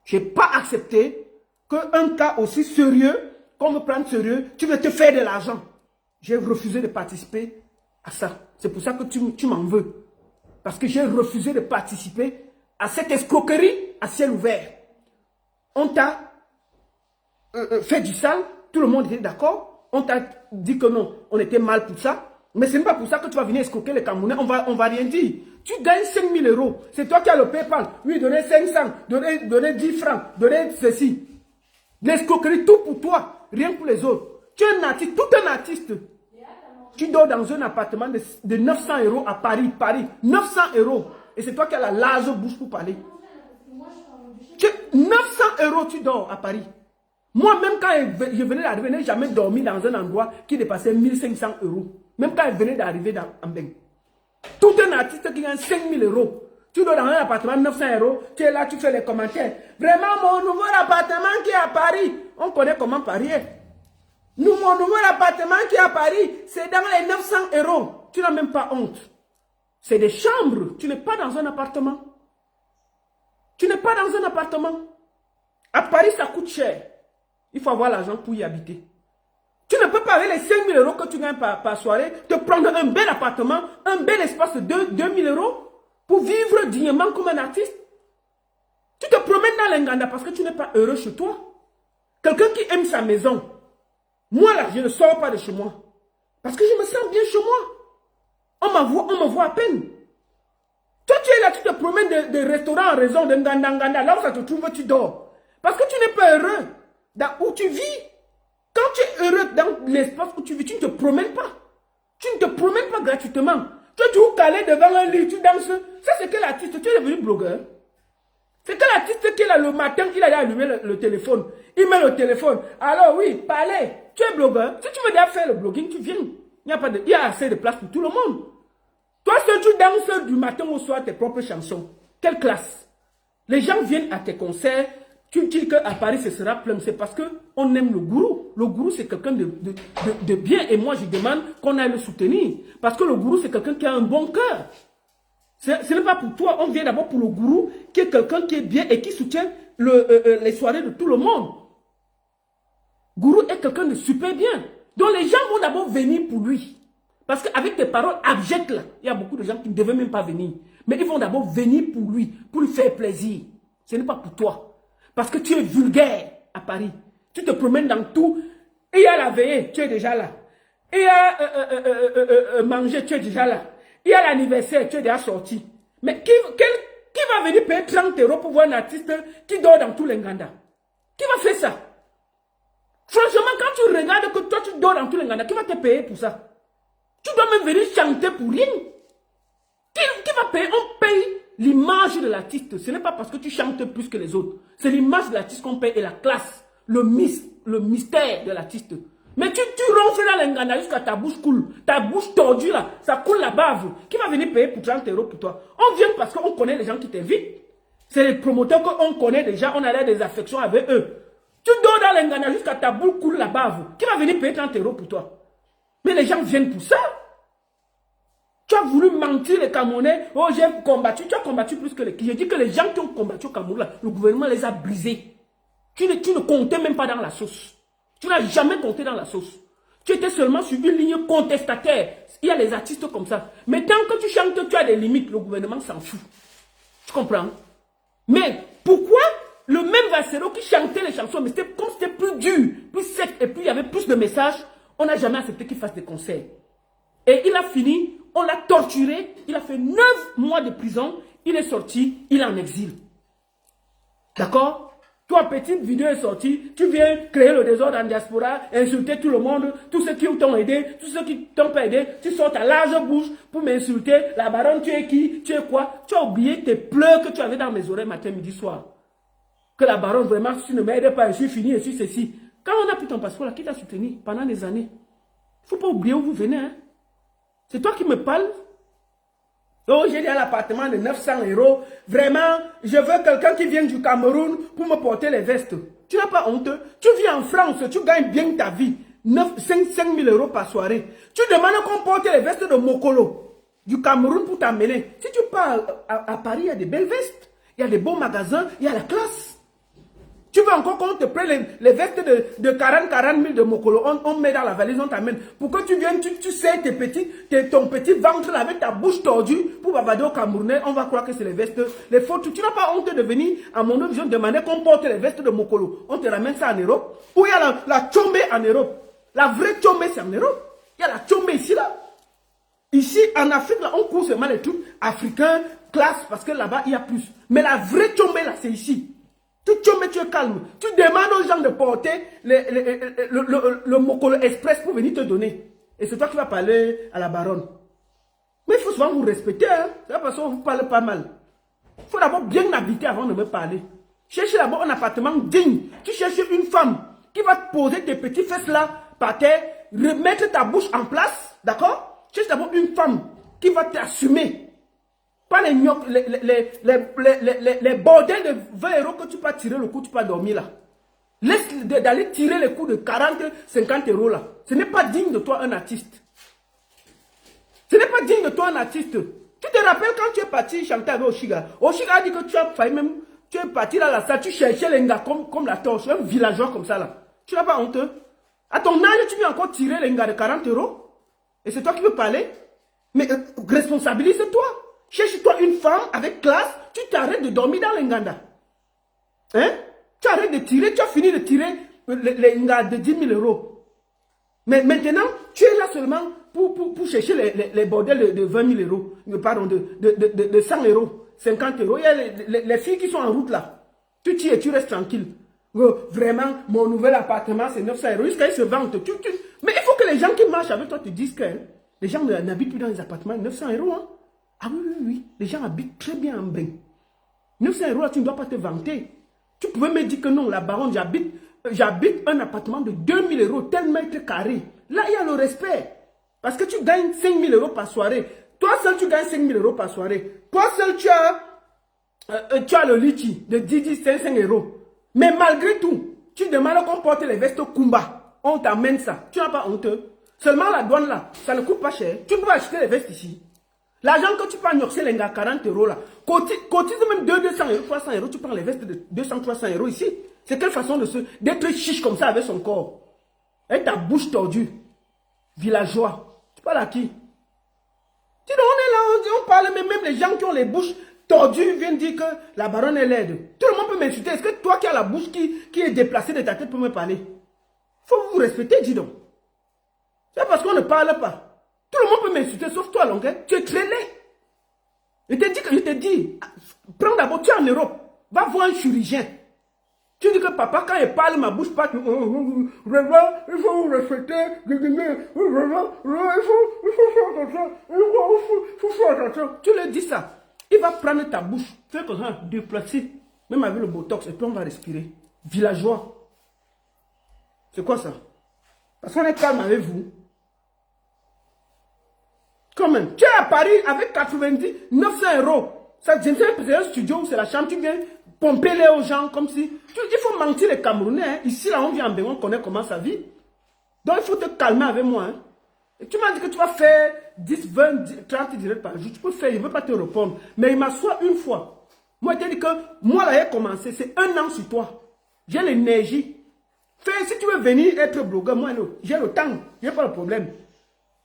Je n'ai pas accepté qu'un cas aussi sérieux, qu'on me prenne sérieux, tu veux te faire de l'argent. J'ai refusé de participer à ça. C'est pour ça que tu m'en veux. Parce que j'ai refusé de participer à cette escroquerie à ciel ouvert. On t'a fait du sale, tout le monde était d'accord. On t'a dit que non, on était mal pour ça. Mais ce n'est pas pour ça que tu vas venir escroquer les Camerounais. On va rien dire. Tu gagnes 5 000 €. C'est toi qui as le PayPal. Oui, donner 500, donner 10 francs, donner ceci. L'escroquerie, tout pour toi, rien pour les autres. Tu es un artiste, tout un artiste. Tu dors dans un appartement de 900 € à Paris. 900 €. Et c'est toi qui as la large bouche pour parler. 900 € tu dors à Paris. Moi-même, quand je venais d'arriver, je n'ai jamais dormi dans un endroit qui dépassait 1500 €. Même quand je venais d'arriver en Beng. Tout un artiste qui gagne 5 000 €. Tu dors dans un appartement de 900 €. Tu es là, tu fais les commentaires. Vraiment, mon nouveau appartement qui est à Paris. On connaît comment Paris est. Mon nouveau appartement qui est à Paris, c'est dans les 900 €. Tu n'as même pas honte. C'est des chambres. Tu n'es pas dans un appartement. Tu n'es pas dans un appartement. À Paris, ça coûte cher. Il faut avoir l'argent pour y habiter. Tu ne peux pas avec les 5 000 € que tu gagnes par soirée, te prendre un bel appartement, un bel espace de 2 000 € pour vivre dignement comme un artiste. Tu te promènes dans l'Enganda parce que tu n'es pas heureux chez toi. Quelqu'un qui aime sa maison. Moi là, je ne sors pas de chez moi. Parce que je me sens bien chez moi. On me voit à peine. Toi, tu es là, tu te promènes de restaurant en raison de Nganda. Là où ça te trouve, tu dors. Parce que tu n'es pas heureux dans où tu vis. Quand tu es heureux dans l'espace où tu vis, tu ne te promènes pas. Tu ne te promènes pas gratuitement. Tu es toujours calé devant un lit, tu danses. Ça, c'est quel artiste? Tu es devenu blogueur. C'est quel artiste qui, là, le matin, il a allumé le téléphone. Il met le téléphone. Alors, oui, parlez. Tu es blogueur. Si tu veux déjà faire le blogging, tu viens. Il y a assez de place pour tout le monde. Toi seul, tu danses du matin au soir tes propres chansons. Quelle classe? Les gens viennent à tes concerts. Tu dis qu'à Paris, ce sera plein. C'est parce qu'on aime le gourou. Le gourou, c'est quelqu'un de bien. Et moi, je demande qu'on aille le soutenir. Parce que le gourou, c'est quelqu'un qui a un bon cœur. Ce n'est pas pour toi. On vient d'abord pour le gourou, qui est quelqu'un qui est bien et qui soutient les soirées de tout le monde. Gourou est quelqu'un de super bien. Donc les gens vont d'abord venir pour lui. Parce qu'avec tes paroles abjectes là, il y a beaucoup de gens qui ne devaient même pas venir. Mais ils vont d'abord venir pour lui, pour lui faire plaisir. Ce n'est pas pour toi. Parce que tu es vulgaire à Paris. Tu te promènes dans tout. Et il y a la veillée, tu es déjà là. Et il y a manger, tu es déjà là. Il y a l'anniversaire, tu es déjà sorti. Mais qui va venir payer 30 € pour voir un artiste qui dort dans tous les Nganda? Qui va faire ça? Franchement, quand tu regardes que toi tu dors dans tous les Nganda, qui va te payer pour ça? Tu dois même venir chanter pour rien. Qui va payer? On paye l'image de l'artiste. Ce n'est pas parce que tu chantes plus que les autres. C'est l'image de l'artiste qu'on paye et la classe, le mystère de l'artiste. Mais tu ronfles dans les Nganda jusqu'à ta bouche coule. Ta bouche tordue là, ça coule la bave. Qui va venir payer pour 30 € pour toi? On vient parce qu'on connaît les gens qui t'invitent. C'est les promoteurs qu'on connaît déjà, on a des affections avec eux. Tu dors dans les Nganda jusqu'à ta bouche coule la bave. Qui va venir payer 30 € pour toi? Mais les gens viennent pour ça. Tu as voulu mentir les Camerounais. Oh, j'ai combattu. Tu as combattu plus que les... J'ai dit que les gens qui ont combattu au Cameroun, là, le gouvernement les a brisés. Tu ne comptais même pas dans la sauce. Tu n'as jamais compté dans la sauce. Tu étais seulement sur une ligne contestataire. Il y a les artistes comme ça. Mais tant que tu chantes, tu as des limites. Le gouvernement s'en fout. Tu comprends? Mais pourquoi le même Vassero qui chantait les chansons, mais c'était comme c'était plus dur, plus sec, et puis il y avait plus de messages, on n'a jamais accepté qu'il fasse des concerts. Et il a fini, on l'a torturé, il a fait 9 mois de prison, il est sorti, il est en exil. D'accord? Toi, petite vidéo est sortie, tu viens créer le désordre en diaspora, insulter tout le monde, tous ceux qui t'ont aidé, tous ceux qui t'ont pas aidé, tu sors ta large bouche pour m'insulter, la baronne, tu es qui, tu es quoi? Tu as oublié tes pleurs que tu avais dans mes oreilles matin, midi, soir. Que la baronne, vraiment, si tu ne m'aides pas, je suis fini, je suis ceci. Quand on a pris ton passeport, là, qui t'a soutenu pendant des années? Il ne faut pas oublier où vous venez, hein. C'est toi qui me parles. Oh, j'ai dit à l'appartement de 900 €. Vraiment, je veux quelqu'un qui vienne du Cameroun pour me porter les vestes. Tu n'as pas honte. Tu vis en France, tu gagnes bien ta vie. 5 000 € par soirée. Tu demandes qu'on porte les vestes de Mokolo, du Cameroun pour t'amener. Si tu pars à Paris, il y a des belles vestes. Il y a des beaux magasins, il y a la classe. Tu veux encore qu'on te prenne les vestes de 40 000 de Mokolo, on met dans la valise, on t'amène. Pour que tu viennes, tu sais ton petit ventre là, avec ta bouche tordue pour bavader au Camerounais, on va croire que c'est les vestes, les fautes. Tu n'as pas honte de venir à mon vision demander qu'on porte les vestes de Mokolo. On te ramène ça en Europe. Où il y a la tchombe en Europe. La vraie tchombe c'est en Europe. Il y a la tchombe ici là. Ici en Afrique là, on court seulement les trucs africains, classe, parce que là-bas il y a plus. Mais la vraie tchombe là, c'est ici. Tu es calme. Tu demandes aux gens de porter le Mokolo Express pour venir te donner. Et c'est toi qui vas parler à la baronne. Mais il faut souvent vous respecter. Hein? C'est la façon dont vous parlez pas mal. Il faut d'abord bien habiter avant de me parler. Cherchez d'abord un appartement digne. Tu cherches une femme qui va te poser tes petits fesses là par terre, remettre ta bouche en place. D'accord? Cherche d'abord une femme qui va t'assumer. Pas les bordels de 20 € que tu peux tirer le coup, tu peux dormir là. Laisse d'aller tirer les coups de 40, 50 € là. Ce n'est pas digne de toi un artiste. Ce n'est pas digne de toi un artiste. Tu te rappelles quand tu es parti chanter avec Oshiga. Oshiga a dit que tu as failli même, tu es parti dans la salle, tu cherchais les gars comme la torche, un villageois comme ça là. Tu n'as pas honte. À ton âge, tu viens encore tirer les gars de 40 €. Et c'est toi qui veux parler. Mais responsabilise-toi. Cherche-toi une femme avec classe, tu t'arrêtes de dormir dans les Nganda. Hein? Tu arrêtes de tirer, tu as fini de tirer les Nganda de 10 000 €. Mais maintenant, tu es là seulement pour chercher les bordels de 20 000 €. Pardon, de 100 €, 50 €. Il y a les filles qui sont en route là. Tu tires et tu restes tranquille. Vraiment, mon nouvel appartement, c'est 900 €. Jusqu'à ils se vendent. Mais il faut que les gens qui marchent avec toi te disent que les gens n'habitent plus dans les appartements 900 €. Hein? Ah oui, les gens habitent très bien en bain. 900 € là, tu ne dois pas te vanter. Tu pouvais me dire que non, la baronne, j'habite un appartement de 2000 €, tel mètre carré. Là, il y a le respect. Parce que tu gagnes 5 000 € par soirée. Toi seul, tu gagnes 5 000 € par soirée. Toi seul, tu as le litchi de 10, 5 €. Mais malgré tout, tu demandes qu'on porte les vestes Kumba. On t'amène ça. Tu n'as pas honte. Seulement la douane là, ça ne coûte pas cher. Tu peux acheter les vestes ici. L'argent que tu peux agnoxer les gars, 40 € là. Cotise même 200 €, 300 €. Tu prends les vestes de 200, 300 € ici. C'est quelle façon d'être chiche comme ça avec son corps. Avec ta bouche tordue. Villageois. Tu parles à qui? Tu sais, on est là, on parle, mais même les gens qui ont les bouches tordues viennent dire que la baronne est laide. Tout le monde peut m'insulter. Est-ce que toi qui as la bouche qui est déplacée de ta tête peux me parler? Il faut vous respecter, dis donc. C'est parce qu'on ne parle pas. Tout le monde peut m'insulter, sauf toi, Longuet. Tu es très laid. Je te dis, prends d'abord, tu es en Europe. Va voir un chirurgien. Tu dis que papa, quand il parle, ma bouche part. Il faut vous respecter. Il faut faire attention. Tu lui dis ça. Il va prendre ta bouche. Fais comme ça, déplacer. Même avec le botox, et puis on va respirer. Villageois. C'est quoi ça? Parce qu'on est calme avec vous. Quand même, tu es à Paris avec 90, 900 €. Ça, je ne sais pas, c'est un studio ou c'est la chambre, tu viens pomper les aux gens comme si... il faut mentir les Camerounais. Hein. Ici, là, on vient en Bénin, on connaît comment ça vit. Donc, il faut te calmer avec moi. Hein. Et tu m'as dit que tu vas faire 10, 20, 30 directs par jour. Tu peux faire, je ne veux pas te répondre. Mais il m'assoit une fois. Moi, je t'ai dit que moi, là, j'ai commencé. C'est 1 an sur toi. J'ai l'énergie. Fais, si tu veux venir être blogueur, moi, j'ai le temps. Je n'ai pas le problème.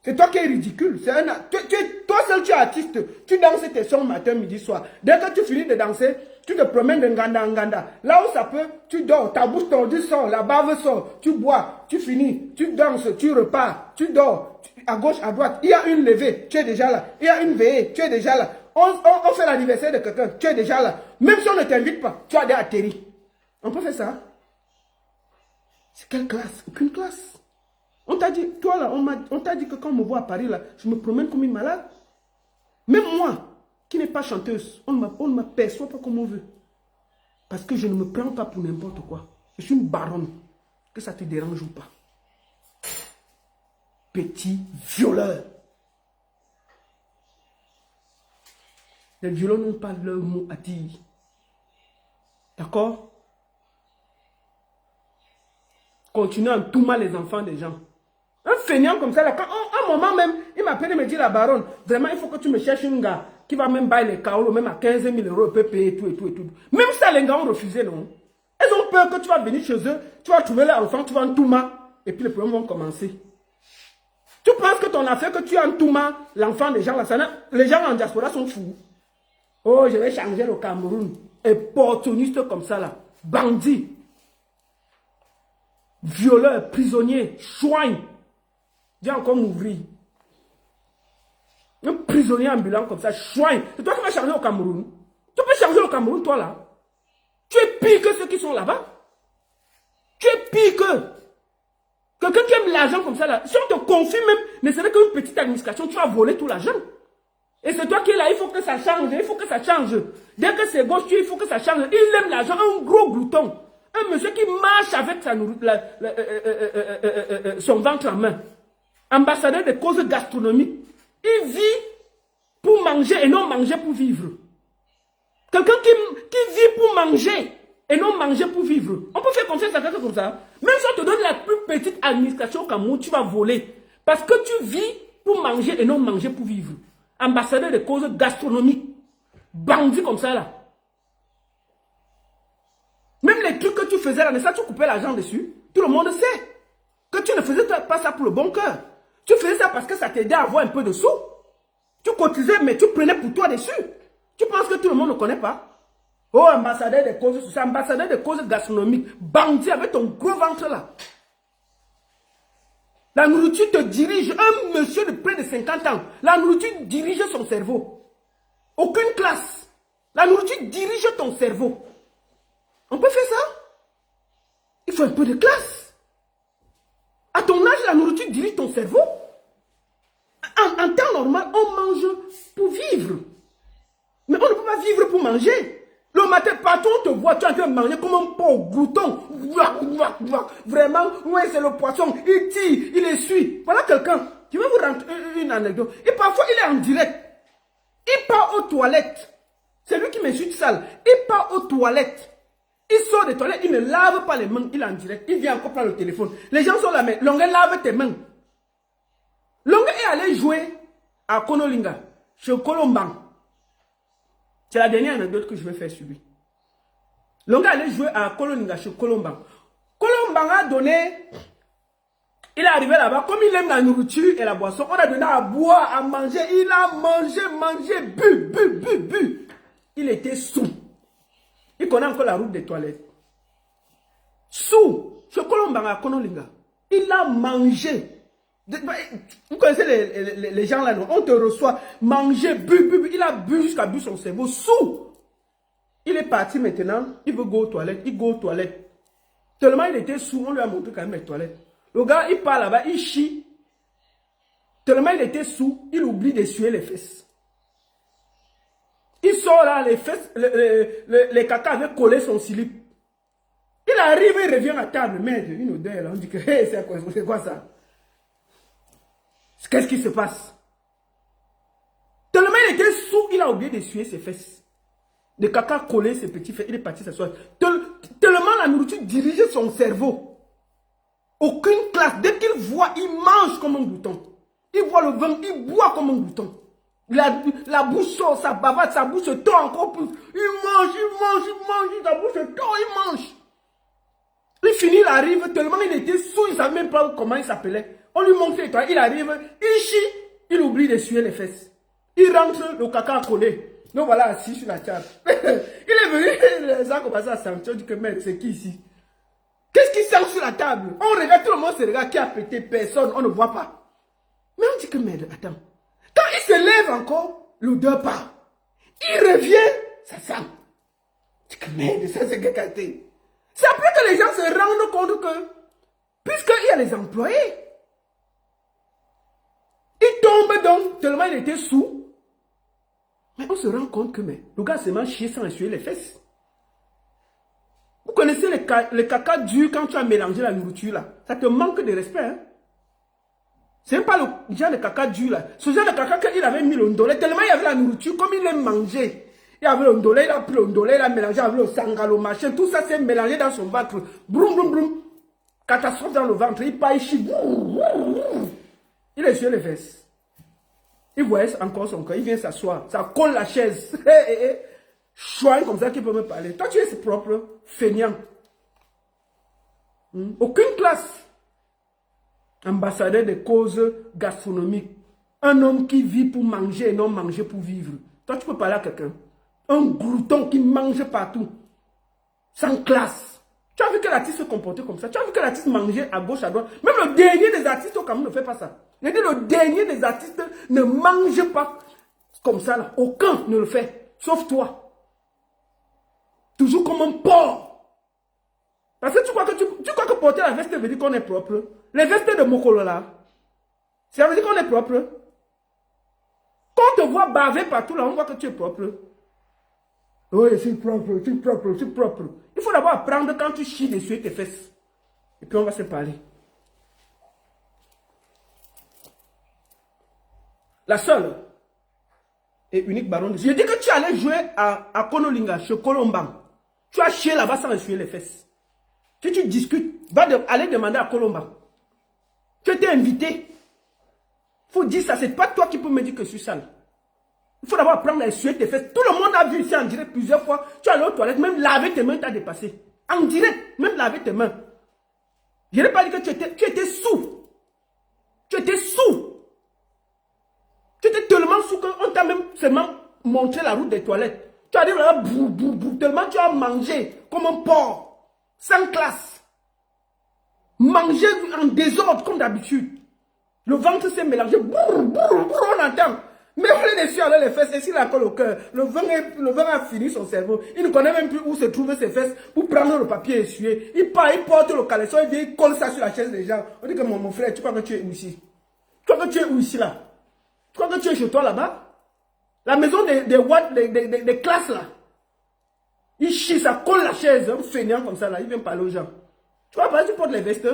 C'est toi qui es ridicule. Toi seul, tu es artiste. Tu danses tes sons matin, midi, soir. Dès que tu finis de danser, tu te promènes de Nganda en Nganda. Là où ça peut, tu dors. Ta bouche tordue sort, la bave sort. Tu bois, tu finis, tu danses, tu repars, tu dors. À gauche, à droite. Il y a une levée, tu es déjà là. Il y a une veillée, tu es déjà là. On fait l'anniversaire de quelqu'un, tu es déjà là. Même si on ne t'invite pas, tu as déjà atterri. On peut faire ça? C'est quelle classe? Aucune classe. On t'a dit, toi là, on t'a dit que quand on me voit à Paris là, je me promène comme une malade. Même moi, qui n'ai pas chanteuse, on ne m'aperçoit pas comme on veut. Parce que je ne me prends pas pour n'importe quoi. Je suis une baronne. Que ça te dérange ou pas. Petit violeur. Les violeurs n'ont pas leur mot à dire. D'accord? Continuez à tout mal les enfants des gens. Un feignant comme ça, là, quand, un moment même, il m'appelle et me dit, la baronne, vraiment, il faut que tu me cherches un gars qui va même bailler les kaolos, même à 15 000 €, il peut payer tout et tout et tout. Même ça, les gars ont refusé, non? Ils ont peur que tu vas venir chez eux, tu vas trouver l'enfant, tu vas en Touma, et puis les problèmes vont commencer. Tu penses que ton affaire, que tu as en Touma, l'enfant des gens, là, les gens en diaspora sont fous. Oh, je vais changer le Cameroun. Opportuniste comme ça, là. Bandit. Violeur, prisonnier, chouin. Viens encore m'ouvrir. Un prisonnier ambulant comme ça, chouin. C'est toi qui vas changer au Cameroun. Tu peux changer au Cameroun, toi là. Tu es pire que ceux qui sont là-bas. Tu es pire que. Quelqu'un qui aime l'argent comme ça là. Si on te confie même, ne serait qu'une petite administration, tu vas voler tout l'argent. Et c'est toi qui es là, il faut que ça change, il faut que ça change. Dès que c'est gauche, il faut que ça change. Il aime l'argent, un gros glouton. Un monsieur qui marche avec son ventre en main. Ambassadeur des causes gastronomiques. Il vit pour manger et non manger pour vivre. Quelqu'un qui vit pour manger et non manger pour vivre. On peut faire confiance à quelqu'un comme ça. Même si on te donne la plus petite administration au Cameroun, tu vas voler. Parce que tu vis pour manger et non manger pour vivre. Ambassadeur des causes gastronomiques. Bandit comme ça là. Même les trucs que tu faisais là, ça, tu coupais l'argent dessus. Tout le monde sait que tu ne faisais pas ça pour le bon cœur. Tu faisais ça parce que ça t'aidait à avoir un peu de sous. Tu cotisais, mais tu prenais pour toi dessus. Tu penses que tout le monde ne connaît pas? Oh, ambassadeur des causes sociales, ambassadeur des causes gastronomiques. Bandit avec ton gros ventre là. La nourriture te dirige. Un monsieur de près de 50 ans. La nourriture dirige son cerveau. Aucune classe. La nourriture dirige ton cerveau. On peut faire ça? Il faut un peu de classe. À ton âge, la nourriture dirige ton cerveau. En temps normal, on mange pour vivre. Mais on ne peut pas vivre pour manger. Le matin, partout, on te voit, tu es en train de manger comme un pauvre glouton. Vraiment, oui, c'est le poisson. Il tire, il essuie. Voilà quelqu'un. Je vais vous rentrer une anecdote. Et parfois, il est en direct. Il part aux toilettes. C'est lui qui m'insulte sale. Il part aux toilettes. Il sort des toilettes, il ne lave pas les mains, il est en direct, il vient encore prendre le téléphone. Les gens sont là, mais Longué, lave tes mains. Longué est allé jouer à Konolinga, chez Colomban. C'est la dernière anecdote que je vais faire sur lui. Longué est allé jouer à Konolinga, chez Colomban. Colomban a donné... Il est arrivé là-bas, comme il aime la nourriture et la boisson, on a donné à boire, à manger. Il a mangé, bu. Il était sous. Il connaît encore la route des toilettes. Sous. Chez Kolombanga, Konolinga. Il a mangé. Vous connaissez les gens là, non? On te reçoit, manger, bu. Il a bu jusqu'à bu son cerveau. Sous. Il est parti maintenant. Il veut go aux toilettes. Il go aux toilettes. Tellement il était sous, on lui a montré quand même les toilettes. Le gars, il part là-bas, il chie. Tellement il était sous, il oublie d'essuyer les fesses. Il sort là, les fesses, les caca avaient collé son slip. Il arrive, il revient à table. Merde, une odeur là. On dit que hey, c'est quoi ça? Qu'est-ce qui se passe? Tellement il était sous, il a oublié d'essuyer ses fesses. Le caca collé ses petits fesses. Il est parti s'asseoir. Tellement la nourriture dirigeait son cerveau. Aucune classe. Dès qu'il voit, il mange comme un bouton. Il voit le vin, il boit comme un bouton. La bouche sort, ça bavade, sa bouche se tord encore plus. Il mange, sa bouche se tord, il mange. Il finit, il arrive, tellement il était sous, il ne savait même pas comment il s'appelait. On lui montre les toilettes, il arrive, il chie, il oublie d'essuyer les fesses. Il rentre, le caca collé. Donc voilà, assis sur la table. Il est venu, ça a commencé à sentir, on dit que mec, c'est qui ici? Qu'est-ce qui sent sur la table? On regarde, tout le monde se regarde, qui a pété, personne, on ne voit pas. Mais on dit que merde, attends. Quand il se lève encore, l'odeur part. Il revient, ça sent. On dit que merde, ça c'est quelqu'un. C'est après que les gens se rendent compte que, puisqu'il y a les employés, il tombe donc, tellement il était sous. Mais on se rend compte que mais, le gars se mange chier sans essuyer les fesses. Vous connaissez les caca durs quand tu as mélangé la nourriture là. Ça te manque de respect. Hein? C'est même pas le genre de caca dur là. Ce genre de caca qu'il avait mis le ndolé, tellement il y avait la nourriture, comme il aime manger. Il y avait le ndolé, il a pris le ndolé, il a mélangé avec le sanga, le machin. Tout ça s'est mélangé dans son ventre. Broum. Catastrophe dans le ventre. Il part, il chie. Il est sur les fesses. Il voyait encore son corps. Il vient s'asseoir. Ça colle la chaise. Choix comme ça qui peut me parler. Toi, tu es propre, feignant. Aucune classe. Ambassadeur des causes gastronomiques. Un homme qui vit pour manger et non manger pour vivre. Toi, tu peux parler à quelqu'un. Un glouton qui mange partout. Sans classe. Tu as vu que l'artiste se comportait comme ça. Tu as vu que l'artiste mangeait à gauche, à droite. Même le dernier des artistes au Cameroun ne fait pas ça. Je dis, le dernier des artistes ne mange pas comme ça. Là. Aucun ne le fait. Sauf toi. Toujours comme un porc. Parce que tu crois que porter la veste veut dire qu'on est propre. Les vestes de Mokolo là, ça veut dire qu'on est propre. Quand on te voit baver partout là, on voit que tu es propre. Oui, je suis propre. Il faut d'abord apprendre quand tu chies d'essuyer tes fesses. Et puis on va se parler. La seule et unique baronne. Je dis que tu allais jouer à Konolinga, chez Colomban. Tu as chié là-bas sans essuyer les fesses. Si tu discutes, aller demander à Colomban. Tu étais invité. Il faut dire ça, c'est pas toi qui peux me dire que je suis sale. Il faut d'abord apprendre à essuyer tes fesses. Tout le monde a vu ici en direct plusieurs fois. Tu es allé aux toilettes, même laver tes mains, tu as dépassé. En direct, même laver tes mains. Je n'ai pas dit que tu étais sous. Tu étais sous. Tu étais tellement sous qu'on t'a même seulement montré la route des toilettes. Tu arrives là, tellement tu as mangé comme un porc, sans classe. Manger en désordre comme d'habitude. Le ventre s'est mélangé, on entend. Mais on les dessus alors les fesses, et s'il a encore le cœur, le vin a fini son cerveau. Il ne connaît même plus où se trouvent ses fesses pour prendre le papier essuyer. Il part, il porte le caleçon, il vient, il colle ça sur la chaise des gens. On dit que mon frère, tu crois que tu es où ici? Tu crois que tu es où ici là? Tu crois que tu es chez toi là-bas? La maison des classes là. Il chie, ça colle la chaise, un fainéant comme ça là, il vient parler aux gens. Tu vois pas, tu portes les vestes.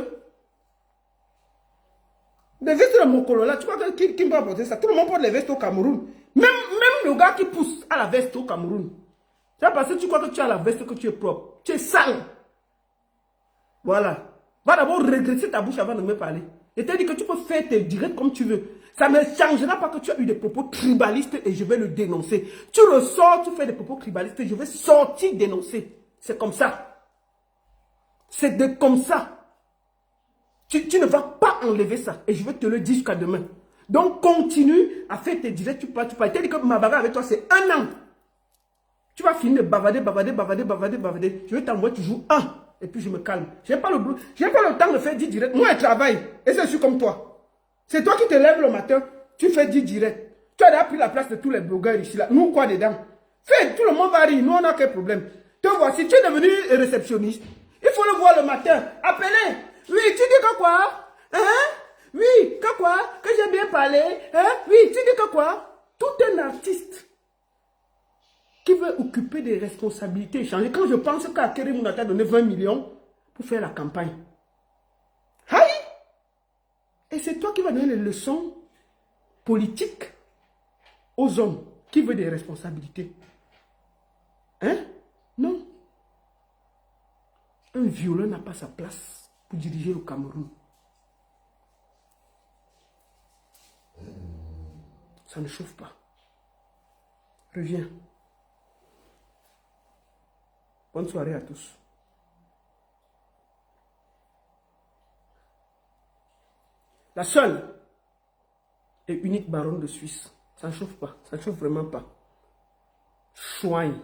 Les vestes de Mokolo là, tu crois que qui va porter ça? Tout le monde porte les vestes au Cameroun. Même le gars qui pousse à la veste au Cameroun. Tu vois parce que tu crois que tu as la veste, que tu es propre. Tu es sale. Voilà. Va d'abord regretter ta bouche avant de me parler. Je t'ai dit que tu peux faire tes directs comme tu veux. Ça ne changera pas que tu as eu des propos tribalistes et je vais le dénoncer. Tu ressors, tu fais des propos tribalistes et je vais sortir dénoncer. C'est comme ça. C'est comme ça. Tu ne vas pas enlever ça. Et je vais te le dire jusqu'à demain. Donc, continue à faire tes directs. Tu parles. Je t'ai dit que ma bagarre avec toi, c'est 1 an. Tu vas finir de bavader. Je vais t'envoyer toujours un. Et puis je me calme. Je n'ai pas le temps de faire 10 directs. Moi, je travaille. Et je suis comme toi. C'est toi qui te lèves le matin. Tu fais 10 directs. Tu as déjà pris la place de tous les blogueurs ici. Là. Nous, quoi dedans? Fais, tout le monde va rire. Nous, on n'a quel problème. Te voici. Tu es devenu réceptionniste. Il faut le voir le matin. Appelez. Oui, tu dis que quoi? Hein? Oui, que quoi? Que j'ai bien parlé? Hein? Oui, tu dis que quoi? Tout un artiste qui veut occuper des responsabilités, changer. Quand je pense qu'Akere Mounata a donné 20 millions pour faire la campagne. Aïe! Et c'est toi qui vas donner les leçons politiques aux hommes qui veulent des responsabilités. Hein? Non. Un violeur n'a pas sa place pour diriger le Cameroun. Ça ne chauffe pas. Reviens. Bonne soirée à tous. La seule et unique baronne de Suisse. Ça ne chauffe pas. Ça ne chauffe vraiment pas. Chouaille.